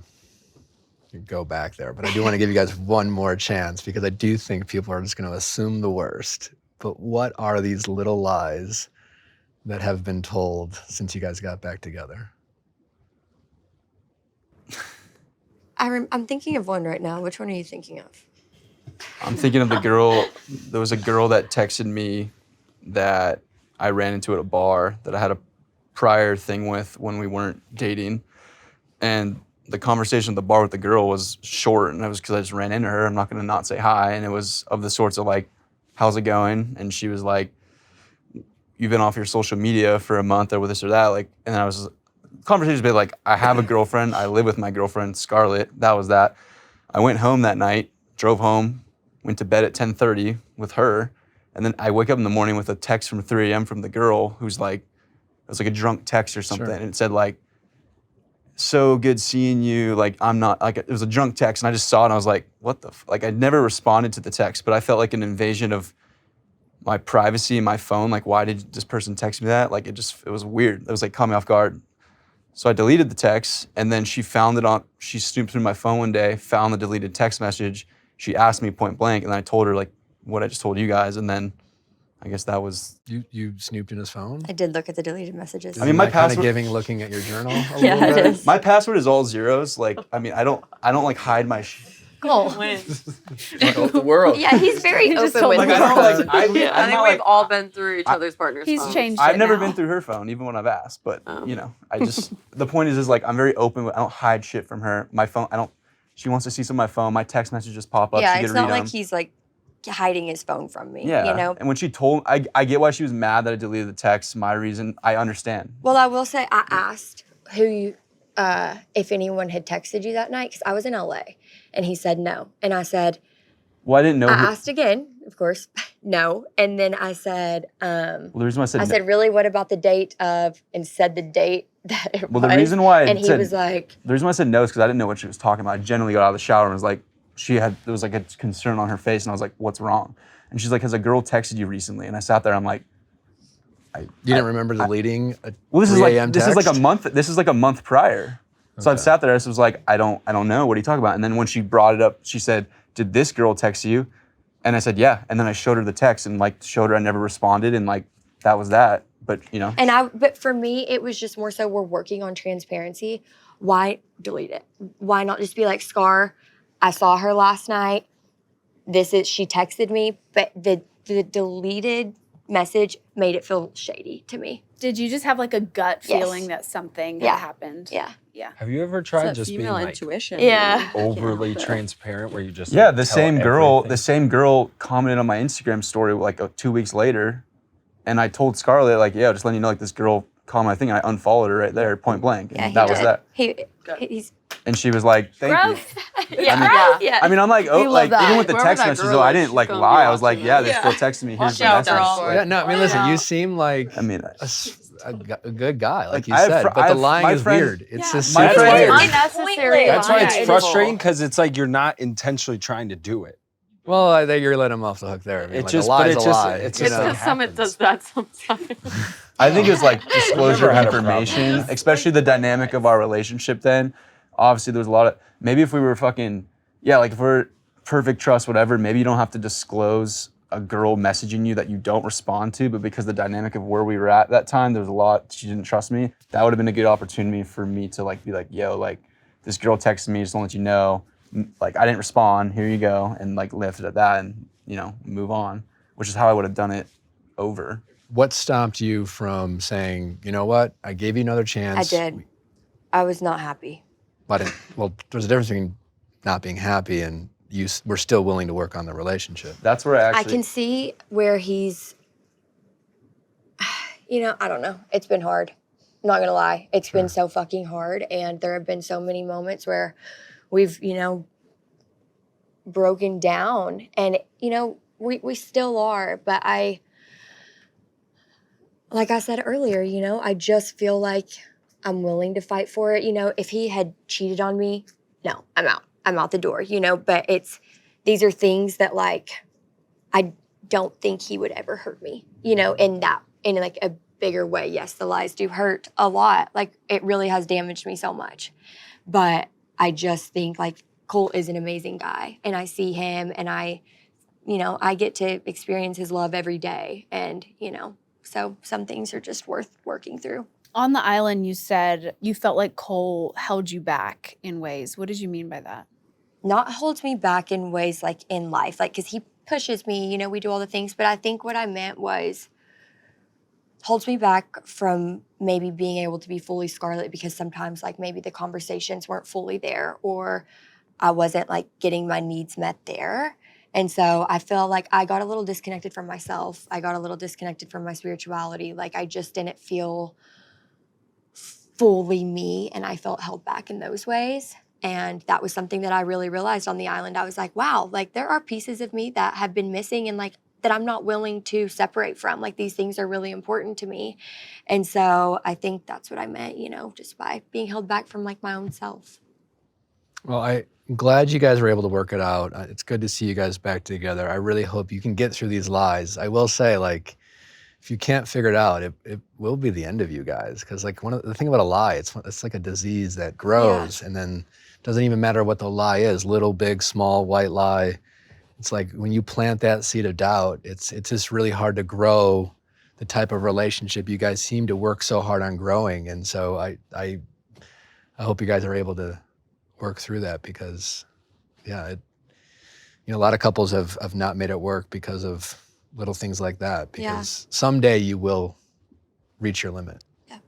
go back there, but I do want to give you guys one more chance because I do think people are just going to assume the worst. But what are these little lies that have been told since you guys got back together? I'm thinking of one right now. Which one are you thinking of? I'm thinking of the girl. There was a girl that texted me that I ran into at a bar that I had a prior thing with when we weren't dating. And the conversation at the bar with the girl was short, and it was because I just ran into her. I'm not going to not say hi. And it was of the sorts of like, how's it going? And she was like, you've been off your social media for a month or this or that. Like, and then conversation was like, I have a girlfriend. I live with my girlfriend, Scarlett. That was that. I went home that night, drove home, went to bed at 10:30 with her. And then I wake up in the morning with a text from 3 a.m. from the girl who's like, it was like a drunk text or something. Sure. And it said like, so good seeing you. Like, I'm not, like, it was a drunk text. And I just saw it and I was like, what the, like, I never responded to the text, but I felt like an invasion of my privacy and my phone. Like, why did this person text me that? Like, it was weird. It was like, caught me off guard. So I deleted the text, and then she snooped through my phone one day, found the deleted text message. She asked me point blank, and then I told her like what I just told you guys, and then I guess that was... You snooped in his phone? I did look at the deleted messages. I mean, my password... kind of looking at your journal a little bit? It is. My password is all zeros. Like, I mean, I don't like hide my... Cole. The world. Yeah, he's very open with like, his phone. I think we've all been through each other's partners' He's phones. changed I've it never now. been through her phone, even when I've asked. But I just the point is like I'm very open. I don't hide shit from her. My phone, She wants to see some of my phone. My text messages pop up. Yeah, she it's can not read like them. he's like hiding his phone from me. Yeah. And when she told, I get why she was mad that I deleted the text. My reason, I understand. Well, I will say I asked if anyone had texted you that night because I was in LA, and he said no, and I said. Well, I didn't know. I asked again, of course, no. And then I said, well, the reason why I said really, what about the date of, and said the date that it was. Well, the reason why and he was like. The reason why I said no is because I didn't know what she was talking about. I generally got out of the shower and was like, there was like a concern on her face, and I was like, what's wrong? And she's like, has a girl texted you recently? And I sat there, I'm like, you didn't remember deleting a well, this 3 is like a.m. this text? is like a month. This is like a month prior. So I sat there. I was like, I don't know. What are you talking about? And then when she brought it up, she said, did this girl text you? And I said, yeah. And then I showed her the text and like showed her I never responded, and like that was that. But But for me, it was just more so we're working on transparency. Why delete it? Why not just be like, Scar, I saw her last night. She texted me, but the deleted message made it feel shady to me. Did you just have like a gut feeling that something had happened? Yeah. Yeah. Have you ever tried It's just being female like intuition. overly transparent where you just the same girl commented on my Instagram story like 2 weeks later, and I told Scarlett like, yeah, just letting you know like this girl called my thing, and I unfollowed her right there, point blank. And that was that. He's And she was like, thank you. yeah. I mean, I'm like, even with the text messages though, I didn't like lie. I was like, yeah, this girl texted me. Here's the message. Yeah, no, I mean, listen, you seem like I mean, a good guy, like you I have said, fr- but I the have- lying my is friend- weird. It's just my super friend- weird. Unnecessary. That's why Yeah, it's it is. frustrating because it's like you're not intentionally trying to do it. Well, I think you're letting them off the hook there. I mean, It like, just- a lie but is it a just- lie. it's It's just because like Summit does that sometimes. I think it was like disclosure of had a problem. information, especially the dynamic of our relationship then. Obviously, there was a lot of, maybe if we were fucking, like if we're perfect trust, whatever, maybe you don't have to disclose a girl messaging you that you don't respond to, but because the dynamic of where we were at that time, there was a lot, she didn't trust me. That would have been a good opportunity for me to like be like, yo, like this girl texted me, just to let you know, like I didn't respond, here you go, and like left it at that and, move on, which is how I would have done it over. What stopped you from saying, you know what, I gave you another I chance? did. I was not happy. Well, there's a difference between not being happy and we're still willing to work on the relationship. That's where I can see where he's, I don't know. It's been hard. I'm not gonna lie. It's been so fucking hard. And there have been so many moments where we've, broken down. And, we still are. But like I said earlier, I just feel like I'm willing to fight for it. If he had cheated on me, no, I'm out. I'm out the door, but these are things that like, I don't think he would ever hurt me, in like a bigger way. Yes, the lies do hurt a lot. Like it really has damaged me so much, but I just think like Cole is an amazing guy and I see him and I get to experience his love every day. And, so some things are just worth working through. On the island, you said you felt like Cole held you back in ways. What did you mean by that? Not holds me back in ways like in life, like because he pushes me, we do all the things, but I think what I meant was holds me back from maybe being able to be fully Scarlett because sometimes like maybe the conversations weren't fully there or I wasn't like getting my needs met there. And so I feel like I got a little disconnected from myself. I got a little disconnected from my spirituality. Like I just didn't feel fully me and I felt held back in those ways. And that was something that I really realized on the island. I was like, wow, like there are pieces of me that have been missing and like that I'm not willing to separate from. Like these things are really important to me. And so I think that's what I meant, just by being held back from like my own self. Well, I'm glad you guys were able to work it out. It's good to see you guys back together. I really hope you can get through these lies. I will say, like, if you can't figure it out, it will be the end of you guys. Because like the thing about a lie, it's like a disease that grows and then doesn't even matter what the lie is, little, big, small, white lie. It's like when you plant that seed of doubt, it's just really hard to grow the type of relationship you guys seem to work so hard on growing. And so I hope you guys are able to work through that because, a lot of couples have not made it work because of little things like that. Because someday you will reach your limit. Yeah.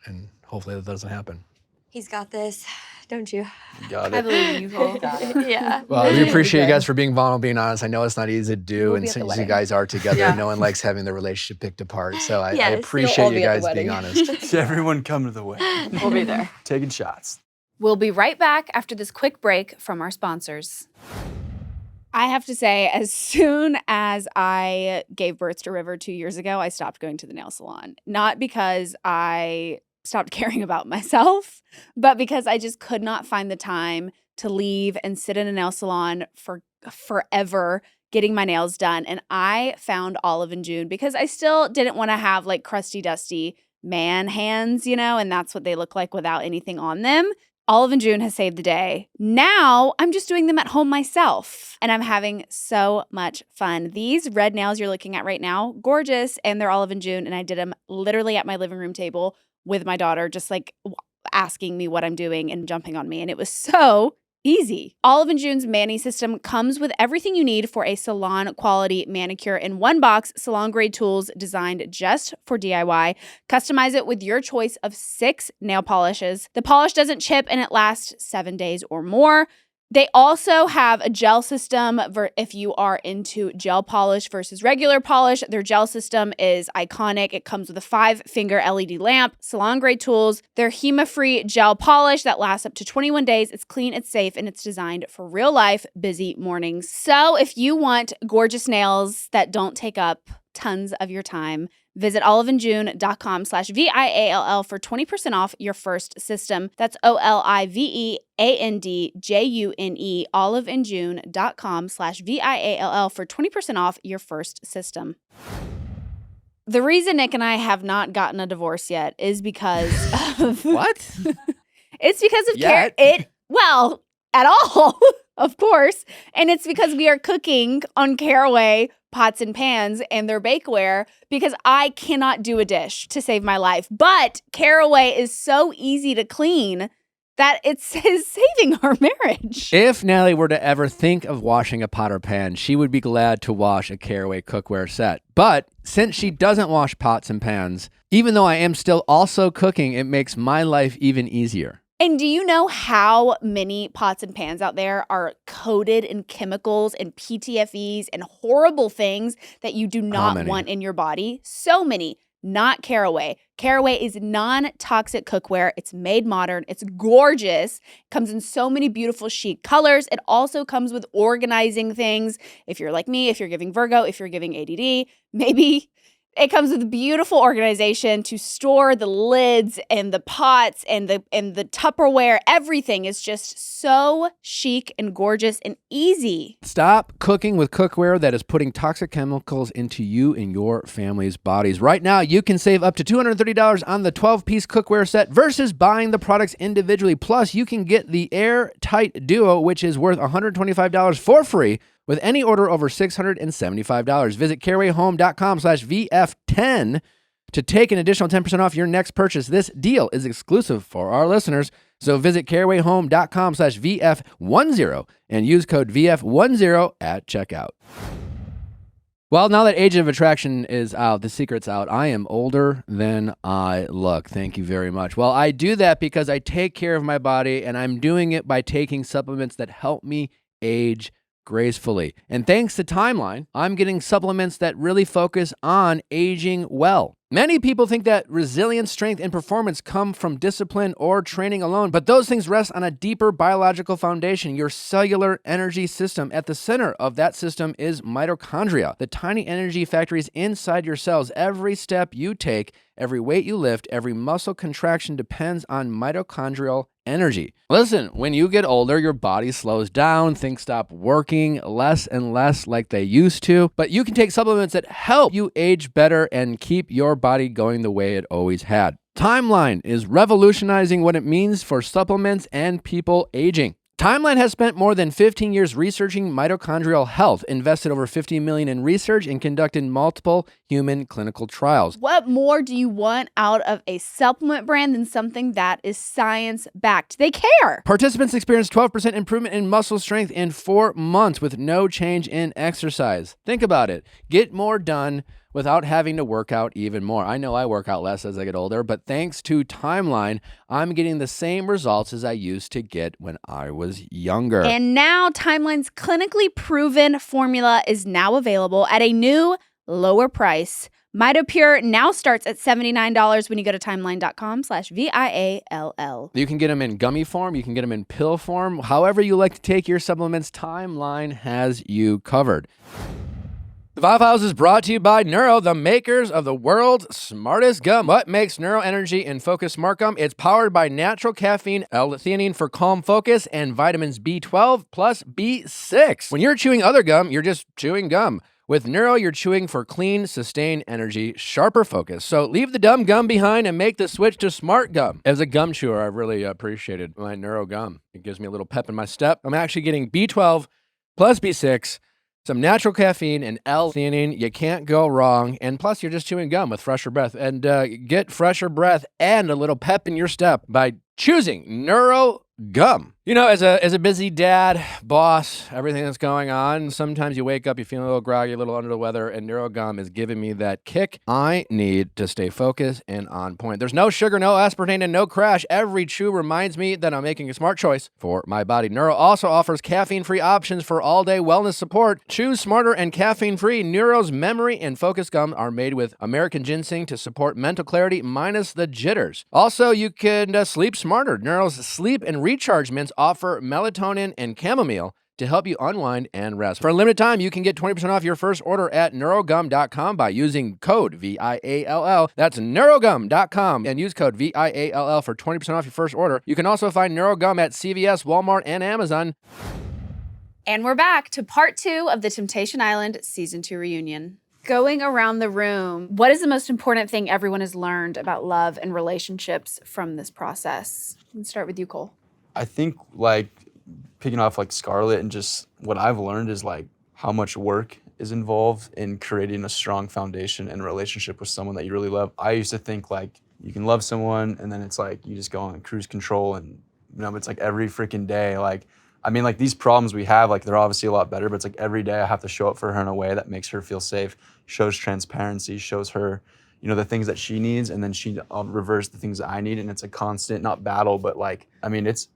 And hopefully that doesn't happen. He's got this, don't you? Got it. I believe in you, Cole. Yeah. Well, we appreciate you guys for being vulnerable, being honest. I know it's not easy to do, We'll and be at the since you wedding. guys are together, Yeah. no one likes having the relationship picked apart. So I Yes, you'll all appreciate you be at the guys being wedding. honest. Everyone come to the wedding. We'll be there. Taking shots. We'll be right back after this quick break from our sponsors. I have to say, as soon as I gave birth to River 2 years ago, I stopped going to the nail salon. Not because I stopped caring about myself, but because I just could not find the time to leave and sit in a nail salon for forever getting my nails done. And I found Olive and June because I still didn't want to have like crusty, dusty man hands, and that's what they look like without anything on them. Olive and June has saved the day. Now I'm just doing them at home myself and I'm having so much fun. These red nails you're looking at right now, gorgeous, and they're Olive and June, and I did them literally at my living room table with my daughter, just like asking me what I'm doing and jumping on me, and it was so easy. Olive and June's Mani system comes with everything you need for a salon quality manicure in one box, salon grade tools designed just for DIY. Customize it with your choice of 6 nail polishes. The polish doesn't chip and it lasts 7 days or more. They also have a gel system if you are into gel polish versus regular polish. Their gel system is iconic. It comes with a 5-finger LED lamp, salon grade tools. Their HEMA-free gel polish that lasts up to 21 days. It's clean, it's safe, and it's designed for real life busy mornings. So if you want gorgeous nails that don't take up tons of your time, Visit oliveandjune.com/VIALL for 20% off your first system. That's OLIVEANDJUNE, oliveandjune.com/VIALL for 20% off your first system. The reason Nick and I have not gotten a divorce yet is because of What? It's because of Yet? well, at all, of course. And it's because we are cooking on Caraway pots and pans and their bakeware because I cannot do a dish to save my life. But Caraway is so easy to clean that it's saving our marriage. If Natalie were to ever think of washing a pot or pan, she would be glad to wash a Caraway cookware set. But since she doesn't wash pots and pans, even though I am still also cooking, it makes my life even easier. And do you know how many pots and pans out there are coated in chemicals and PTFEs and horrible things that you do not want in your body? So many. Not Caraway. Caraway is non-toxic cookware. It's made modern. It's gorgeous. Comes in so many beautiful chic colors. It also comes with organizing things. If you're like me, if you're giving Virgo, if you're giving ADD, maybe it comes with beautiful organization to store the lids and the pots and the Tupperware. Everything is just so chic and gorgeous and easy. Stop cooking with cookware that is putting toxic chemicals into you and your family's bodies. Right now, you can save up to $230 on the 12-piece cookware set versus buying the products individually. Plus, you can get the Airtight Duo, which is worth $125 for free with any order over $675. Visit carawayhome.com/VF10 to take an additional 10% off your next purchase. This deal is exclusive for our listeners. So visit carawayhome.com/VF10 and use code VF10 at checkout. Well, now that Age of Attraction is out, the secret's out, I am older than I look. Thank you very much. Well, I do that because I take care of my body, and I'm doing it by taking supplements that help me age gracefully. And thanks to Timeline, I'm getting supplements that really focus on aging well. Many people think that resilience, strength, and performance come from discipline or training alone, but those things rest on a deeper biological foundation, your cellular energy system. At the center of that system is mitochondria, the tiny energy factories inside your cells. Every step you take, every weight you lift, every muscle contraction depends on mitochondrial energy. Listen, when you get older, your body slows down, things stop working less and less like they used to, but you can take supplements that help you age better and keep your body going the way it always had. Timeline is revolutionizing what it means for supplements and people aging. Timeline has spent more than 15 years researching mitochondrial health, invested over $50 million in research, and conducted multiple human clinical trials. What more do you want out of a supplement brand than something that is science-backed? They care. Participants experienced 12% improvement in muscle strength in 4 months with no change in exercise. Think about it. Get more done without having to work out even more. I know I work out less as I get older, but thanks to Timeline, I'm getting the same results as I used to get when I was younger. And now Timeline's clinically proven formula is now available at a new, lower price. MitoPure now starts at $79 when you go to timeline.com/VIALL. You can get them in gummy form. You can get them in pill form. However you like to take your supplements, Timeline has you covered. The Viall Files is brought to you by Neuro, the makers of the world's smartest gum. What makes Neuro Energy and Focus Smart Gum? It's powered by natural caffeine, L-theanine for calm focus, and vitamins B12 plus B6. When you're chewing other gum, you're just chewing gum. With Neuro, you're chewing for clean, sustained energy, sharper focus. So leave the dumb gum behind and make the switch to smart gum. As a gum chewer, I really appreciated my Neuro gum. It gives me a little pep in my step. I'm actually getting B12 plus B6, some natural caffeine, and L-theanine. You can't go wrong. And plus, you're just chewing gum with fresher breath. And get fresher breath and a little pep in your step by choosing Neuro Gum. You know, as a busy dad, boss, everything that's going on, sometimes you wake up, you feel a little groggy, a little under the weather, and Neuro Gum is giving me that kick I need to stay focused and on point. There's no sugar, no aspartame, and no crash. Every chew reminds me that I'm making a smart choice for my body. Neuro also offers caffeine-free options for all-day wellness support. Choose smarter and caffeine-free. Neuro's memory and focus gum are made with American ginseng to support mental clarity minus the jitters. Also, you can sleep smarter. Neuro's sleep and recharge mints offer melatonin and chamomile to help you unwind and rest. For a limited time, you can get 20% off your first order at neurogum.com by using code VIALL. That's neurogum.com and use code VIALL for 20% off your first order. You can also find Neurogum at CVS, Walmart, and Amazon. And we're back to part 2 of the Temptation Island Season 2 reunion. Going around the room, what is the most important thing everyone has learned about love and relationships from this process? Let's start with you, Cole. I think like picking off like Scarlett and just what I've learned is like how much work is involved in creating a strong foundation and relationship with someone that you really love. I used to think like you can love someone and then it's like you just go on cruise control and but it's like every freaking day. Like, I mean, like these problems we have, like they're obviously a lot better, but it's like every day I have to show up for her in a way that makes her feel safe, shows transparency, shows her, the things that she needs, and then she reverse the things that I need. And it's a constant, not battle, but like, I mean, it's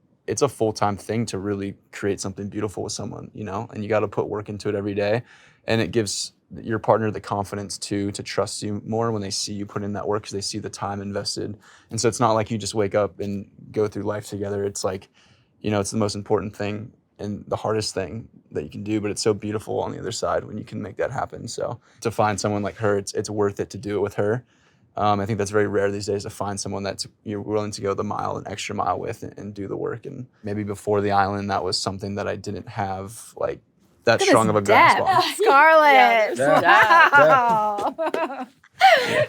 a full-time thing to really create something beautiful with someone, and you got to put work into it every day. And it gives your partner the confidence to trust you more when they see you put in that work because they see the time invested. And so it's not like you just wake up and go through life together. It's like, it's the most important thing and the hardest thing that you can do, but it's so beautiful on the other side when you can make that happen. So to find someone like her, it's worth it to do it with her. I think that's very rare these days to find someone that you're willing to go the mile, an extra mile with and do the work. And maybe before the island, that was something that I didn't have like that strong of a grasp on. Scarlett. Yeah, Wow.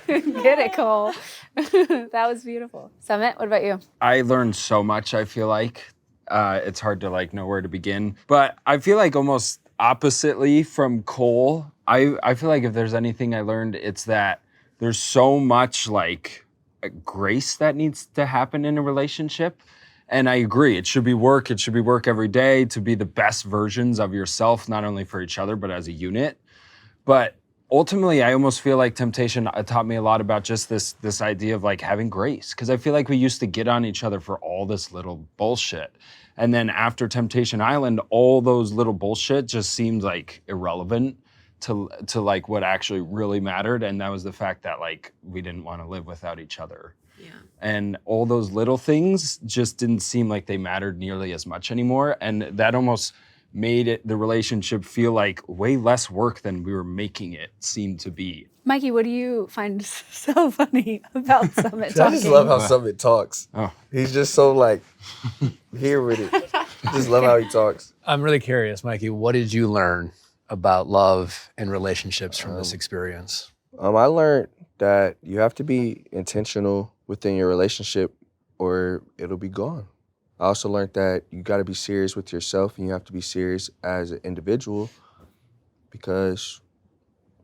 Get it, Cole. That was beautiful. Summit, what about you? I learned so much, I feel like. It's hard to like know where to begin. But I feel like almost oppositely from Cole, I feel like if there's anything I learned, it's that there's so much like grace that needs to happen in a relationship. And I agree, it should be work every day to be the best versions of yourself, not only for each other, but as a unit. But ultimately, I almost feel like Temptation taught me a lot about just this idea of like having grace. Because I feel like we used to get on each other for all this little bullshit. And then after Temptation Island, all those little bullshit just seemed like irrelevant to like what actually really mattered. And that was the fact that like we didn't want to live without each other. Yeah. And all those little things just didn't seem like they mattered nearly as much anymore. And that almost made the relationship feel like way less work than we were making it seem to be. Mikey, what do you find so funny about Summit talking? I just love how Summit talks. Oh. He's just so like here with it. Just love how he talks. I'm really curious, Mikey, what did you learn about love and relationships from this experience? I learned that you have to be intentional within your relationship or it'll be gone. I also learned that you got to be serious with yourself and you have to be serious as an individual because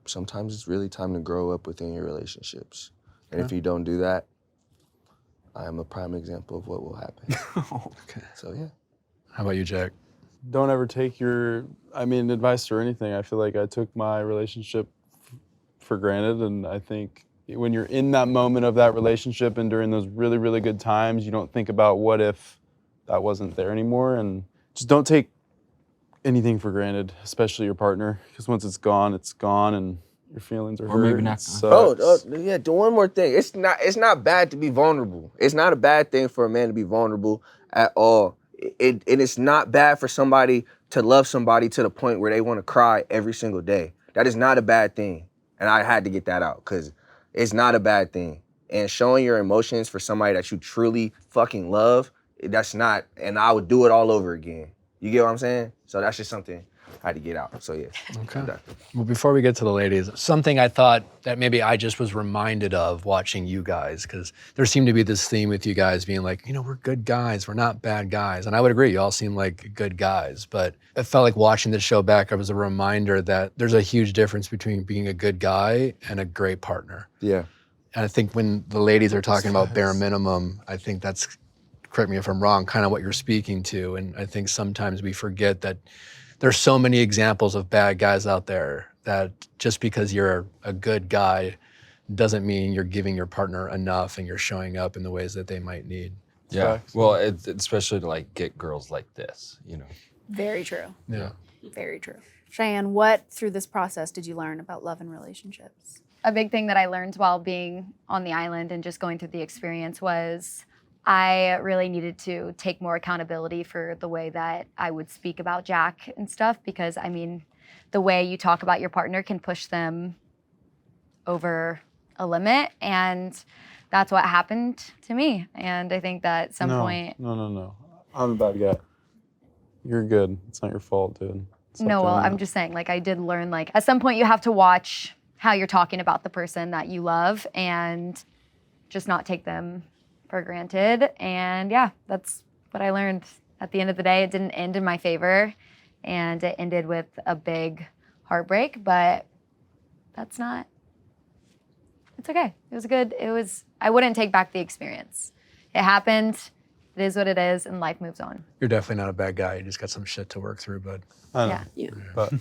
sometimes it's really time to grow up within your relationships. And if you don't do that, I am a prime example of what will happen. Okay. So, yeah. How about you, Jack? Don't ever take advice or anything. I feel like I took my relationship for granted, and I think when you're in that moment of that relationship and during those really, really good times, you don't think about what if that wasn't there anymore, and just don't take anything for granted, especially your partner, because once it's gone, and your feelings are hurt. Or maybe not. Oh, yeah, do one more thing. It's not bad to be vulnerable. It's not a bad thing for a man to be vulnerable at all. It's not bad for somebody to love somebody to the point where they want to cry every single day. That is not a bad thing. And I had to get that out because it's not a bad thing. And showing your emotions for somebody that you truly fucking love, that's not, and I would do it all over again. You get what I'm saying? So that's just something I had to get out. So yeah. Okay. Well, before we get to the ladies, something I thought that maybe I just was reminded of watching you guys, because there seemed to be this theme with you guys being like, we're good guys, we're not bad guys. And I would agree, you all seem like good guys, but it felt like watching this show back, it was a reminder that there's a huge difference between being a good guy and a great partner. Yeah. And I think when the ladies are talking about bare minimum, I think that's, correct me if I'm wrong, kind of what you're speaking to. And I think sometimes we forget that there's so many examples of bad guys out there that just because you're a good guy doesn't mean you're giving your partner enough and you're showing up in the ways that they might need. Yeah, well, especially to like get girls like this, Very true. Yeah. Very true. Cheyenne, what through this process did you learn about love and relationships? A big thing that I learned while being on the island and just going through the experience was I really needed to take more accountability for the way that I would speak about Jack and stuff, because I mean, the way you talk about your partner can push them over a limit, and that's what happened to me. And I think that at some point... No. I'm a bad guy. You're good. It's not your fault, dude. No, well, I'm just saying, like, I did learn, like, at some point you have to watch how you're talking about the person that you love and just not take them for granted. And yeah, that's what I learned. At the end of the day, it didn't end in my favor, and it ended with a big heartbreak, but that's not, it's okay. It was good. I wouldn't take back the experience. It happened. It is what it is, and life moves on. You're definitely not a bad guy. You just got some shit to work through, bud. Yeah. But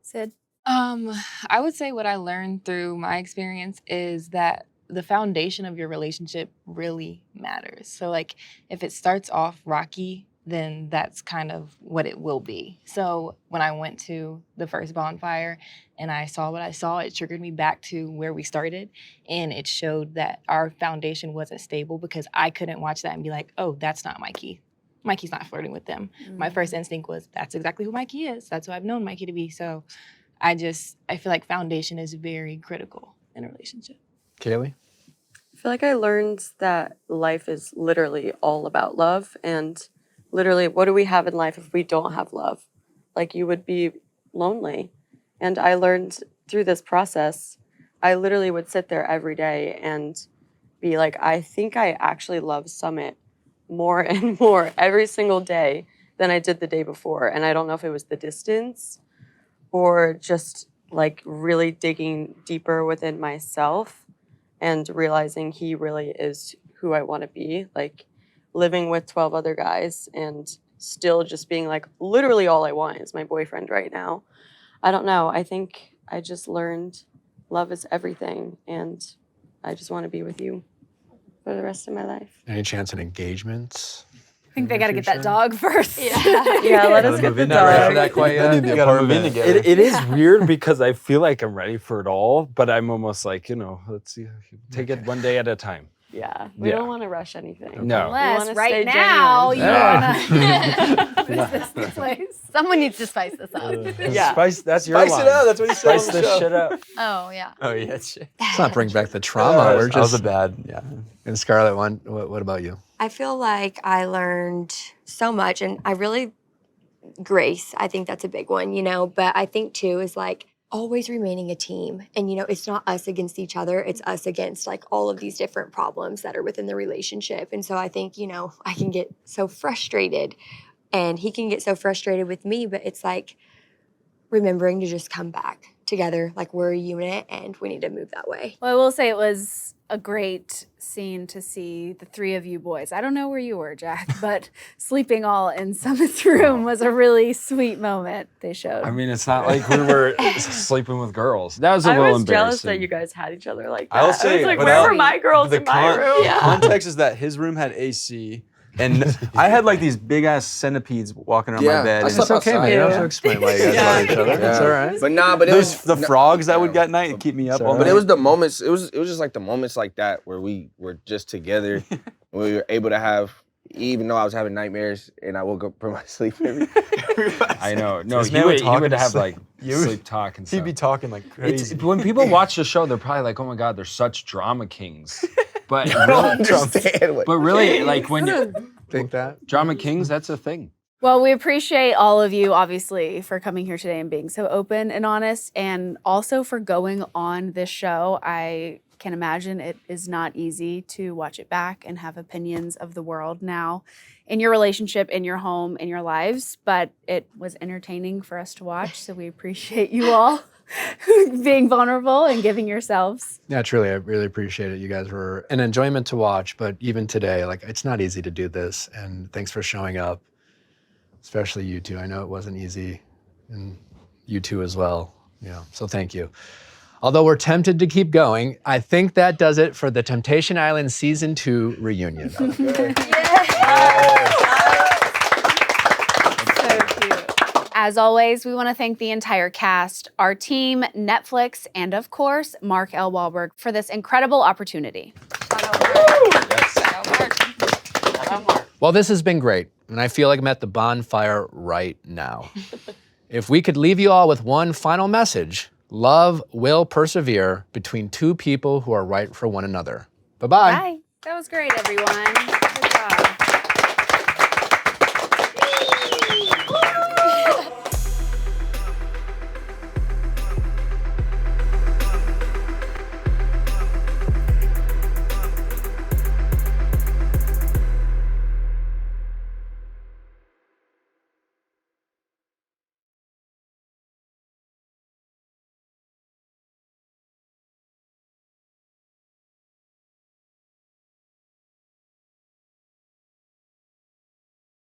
Sid? I would say what I learned through my experience is that the foundation of your relationship really matters. So like if it starts off rocky, then that's kind of what it will be. So when I went to the first bonfire and I saw what I saw, it triggered me back to where we started. And it showed that our foundation wasn't stable because I couldn't watch that and be like, oh, that's not Mikey. Mikey's not flirting with them. My first instinct was, that's exactly who Mikey is. That's who I've known Mikey to be. So I feel like foundation is very critical in a relationship. Kaylee? I feel like I learned that life is literally all about love, and literally, what do we have in life if we don't have love? Like, you would be lonely. And I learned through this process, I literally would sit there every day and be like, I think I actually love Summit more and more every single day than I did the day before. And I don't know if it was the distance or just like really digging deeper within myself and realizing he really is who I want to be. Like, living with 12 other guys and still just being like, literally all I want is my boyfriend right now. I don't know. I think I just learned love is everything, and I just want to be with you for the rest of my life. Any chance at engagements? I think they got to get that dog first. Yeah, let us get the Not ready for dog. that quite yet. the apartment. It is weird because I feel like I'm ready for it all, but I'm almost like, let's see, take it one day at a time. Yeah, we don't want to rush anything. No. Unless right now you want to this place. Someone needs to spice this up. Yeah. Spice, that's your line. Spice it up. That's what he said. Spice this shit up. Oh, yeah. Oh yeah, shit. Let's not bring back the trauma. We're That was just a bad, yeah. And Scarlett, what about you? I feel like I learned so much, and grace, I think that's a big one, but I think too is like always remaining a team. And, it's not us against each other. It's us against like all of these different problems that are within the relationship. And so I think, I can get so frustrated and he can get so frustrated with me, but it's like remembering to just come back together. Like, we're a unit and we need to move that way. Well, I will say it was a great scene to see the three of you boys. I don't know where you were, Jack, but sleeping all in Summit's room was a really sweet moment they showed. I mean, it's not like we were sleeping with girls. That was a I little was embarrassing. jealous that you guys had each other like that. I'll I say, was like, but where were my girls the in my room? context is that his room had AC, and I had like these big ass centipedes walking around my bed. I And slept It's okay, man. You don't have to explain why you guys love each other. It's all right. But it was those the frogs that would get at night and keep me up all night. But it was the moments. It was just like the moments like that where we were just together. We were able to have, even though I was having nightmares and I woke up from my sleep. I know. No, This he man would would talk in have his like sleep. sleep talk and stuff. He'd be talking like crazy. When people watch the show, they're probably like, "Oh my God, they're such drama kings." But I don't understand. but really, like when you Think that? drama kings, that's a thing. Well, we appreciate all of you, obviously, for coming here today and being so open and honest, and also for going on this show. I can imagine it is not easy to watch it back and have opinions of the world now in your relationship, in your home, in your lives, but it was entertaining for us to watch, so we appreciate you all being vulnerable and giving yourselves. Yeah, truly, I really appreciate it. You guys were an enjoyment to watch, but even today, like, it's not easy to do this, and thanks for showing up, especially you two. I know it wasn't easy, and you two as well, so thank you. Although we're tempted to keep going, I think that does it for the Temptation Island Season 2 reunion. So cute. As As always, we want to thank the entire cast, our team, Netflix, and of course, Mark L. Wahlberg for this incredible opportunity. Well, this has been great, and I feel like I'm at the bonfire right now. If we could leave you all with one final message, love will persevere between two people who are right for one another. Bye-bye. Bye. That was great, everyone.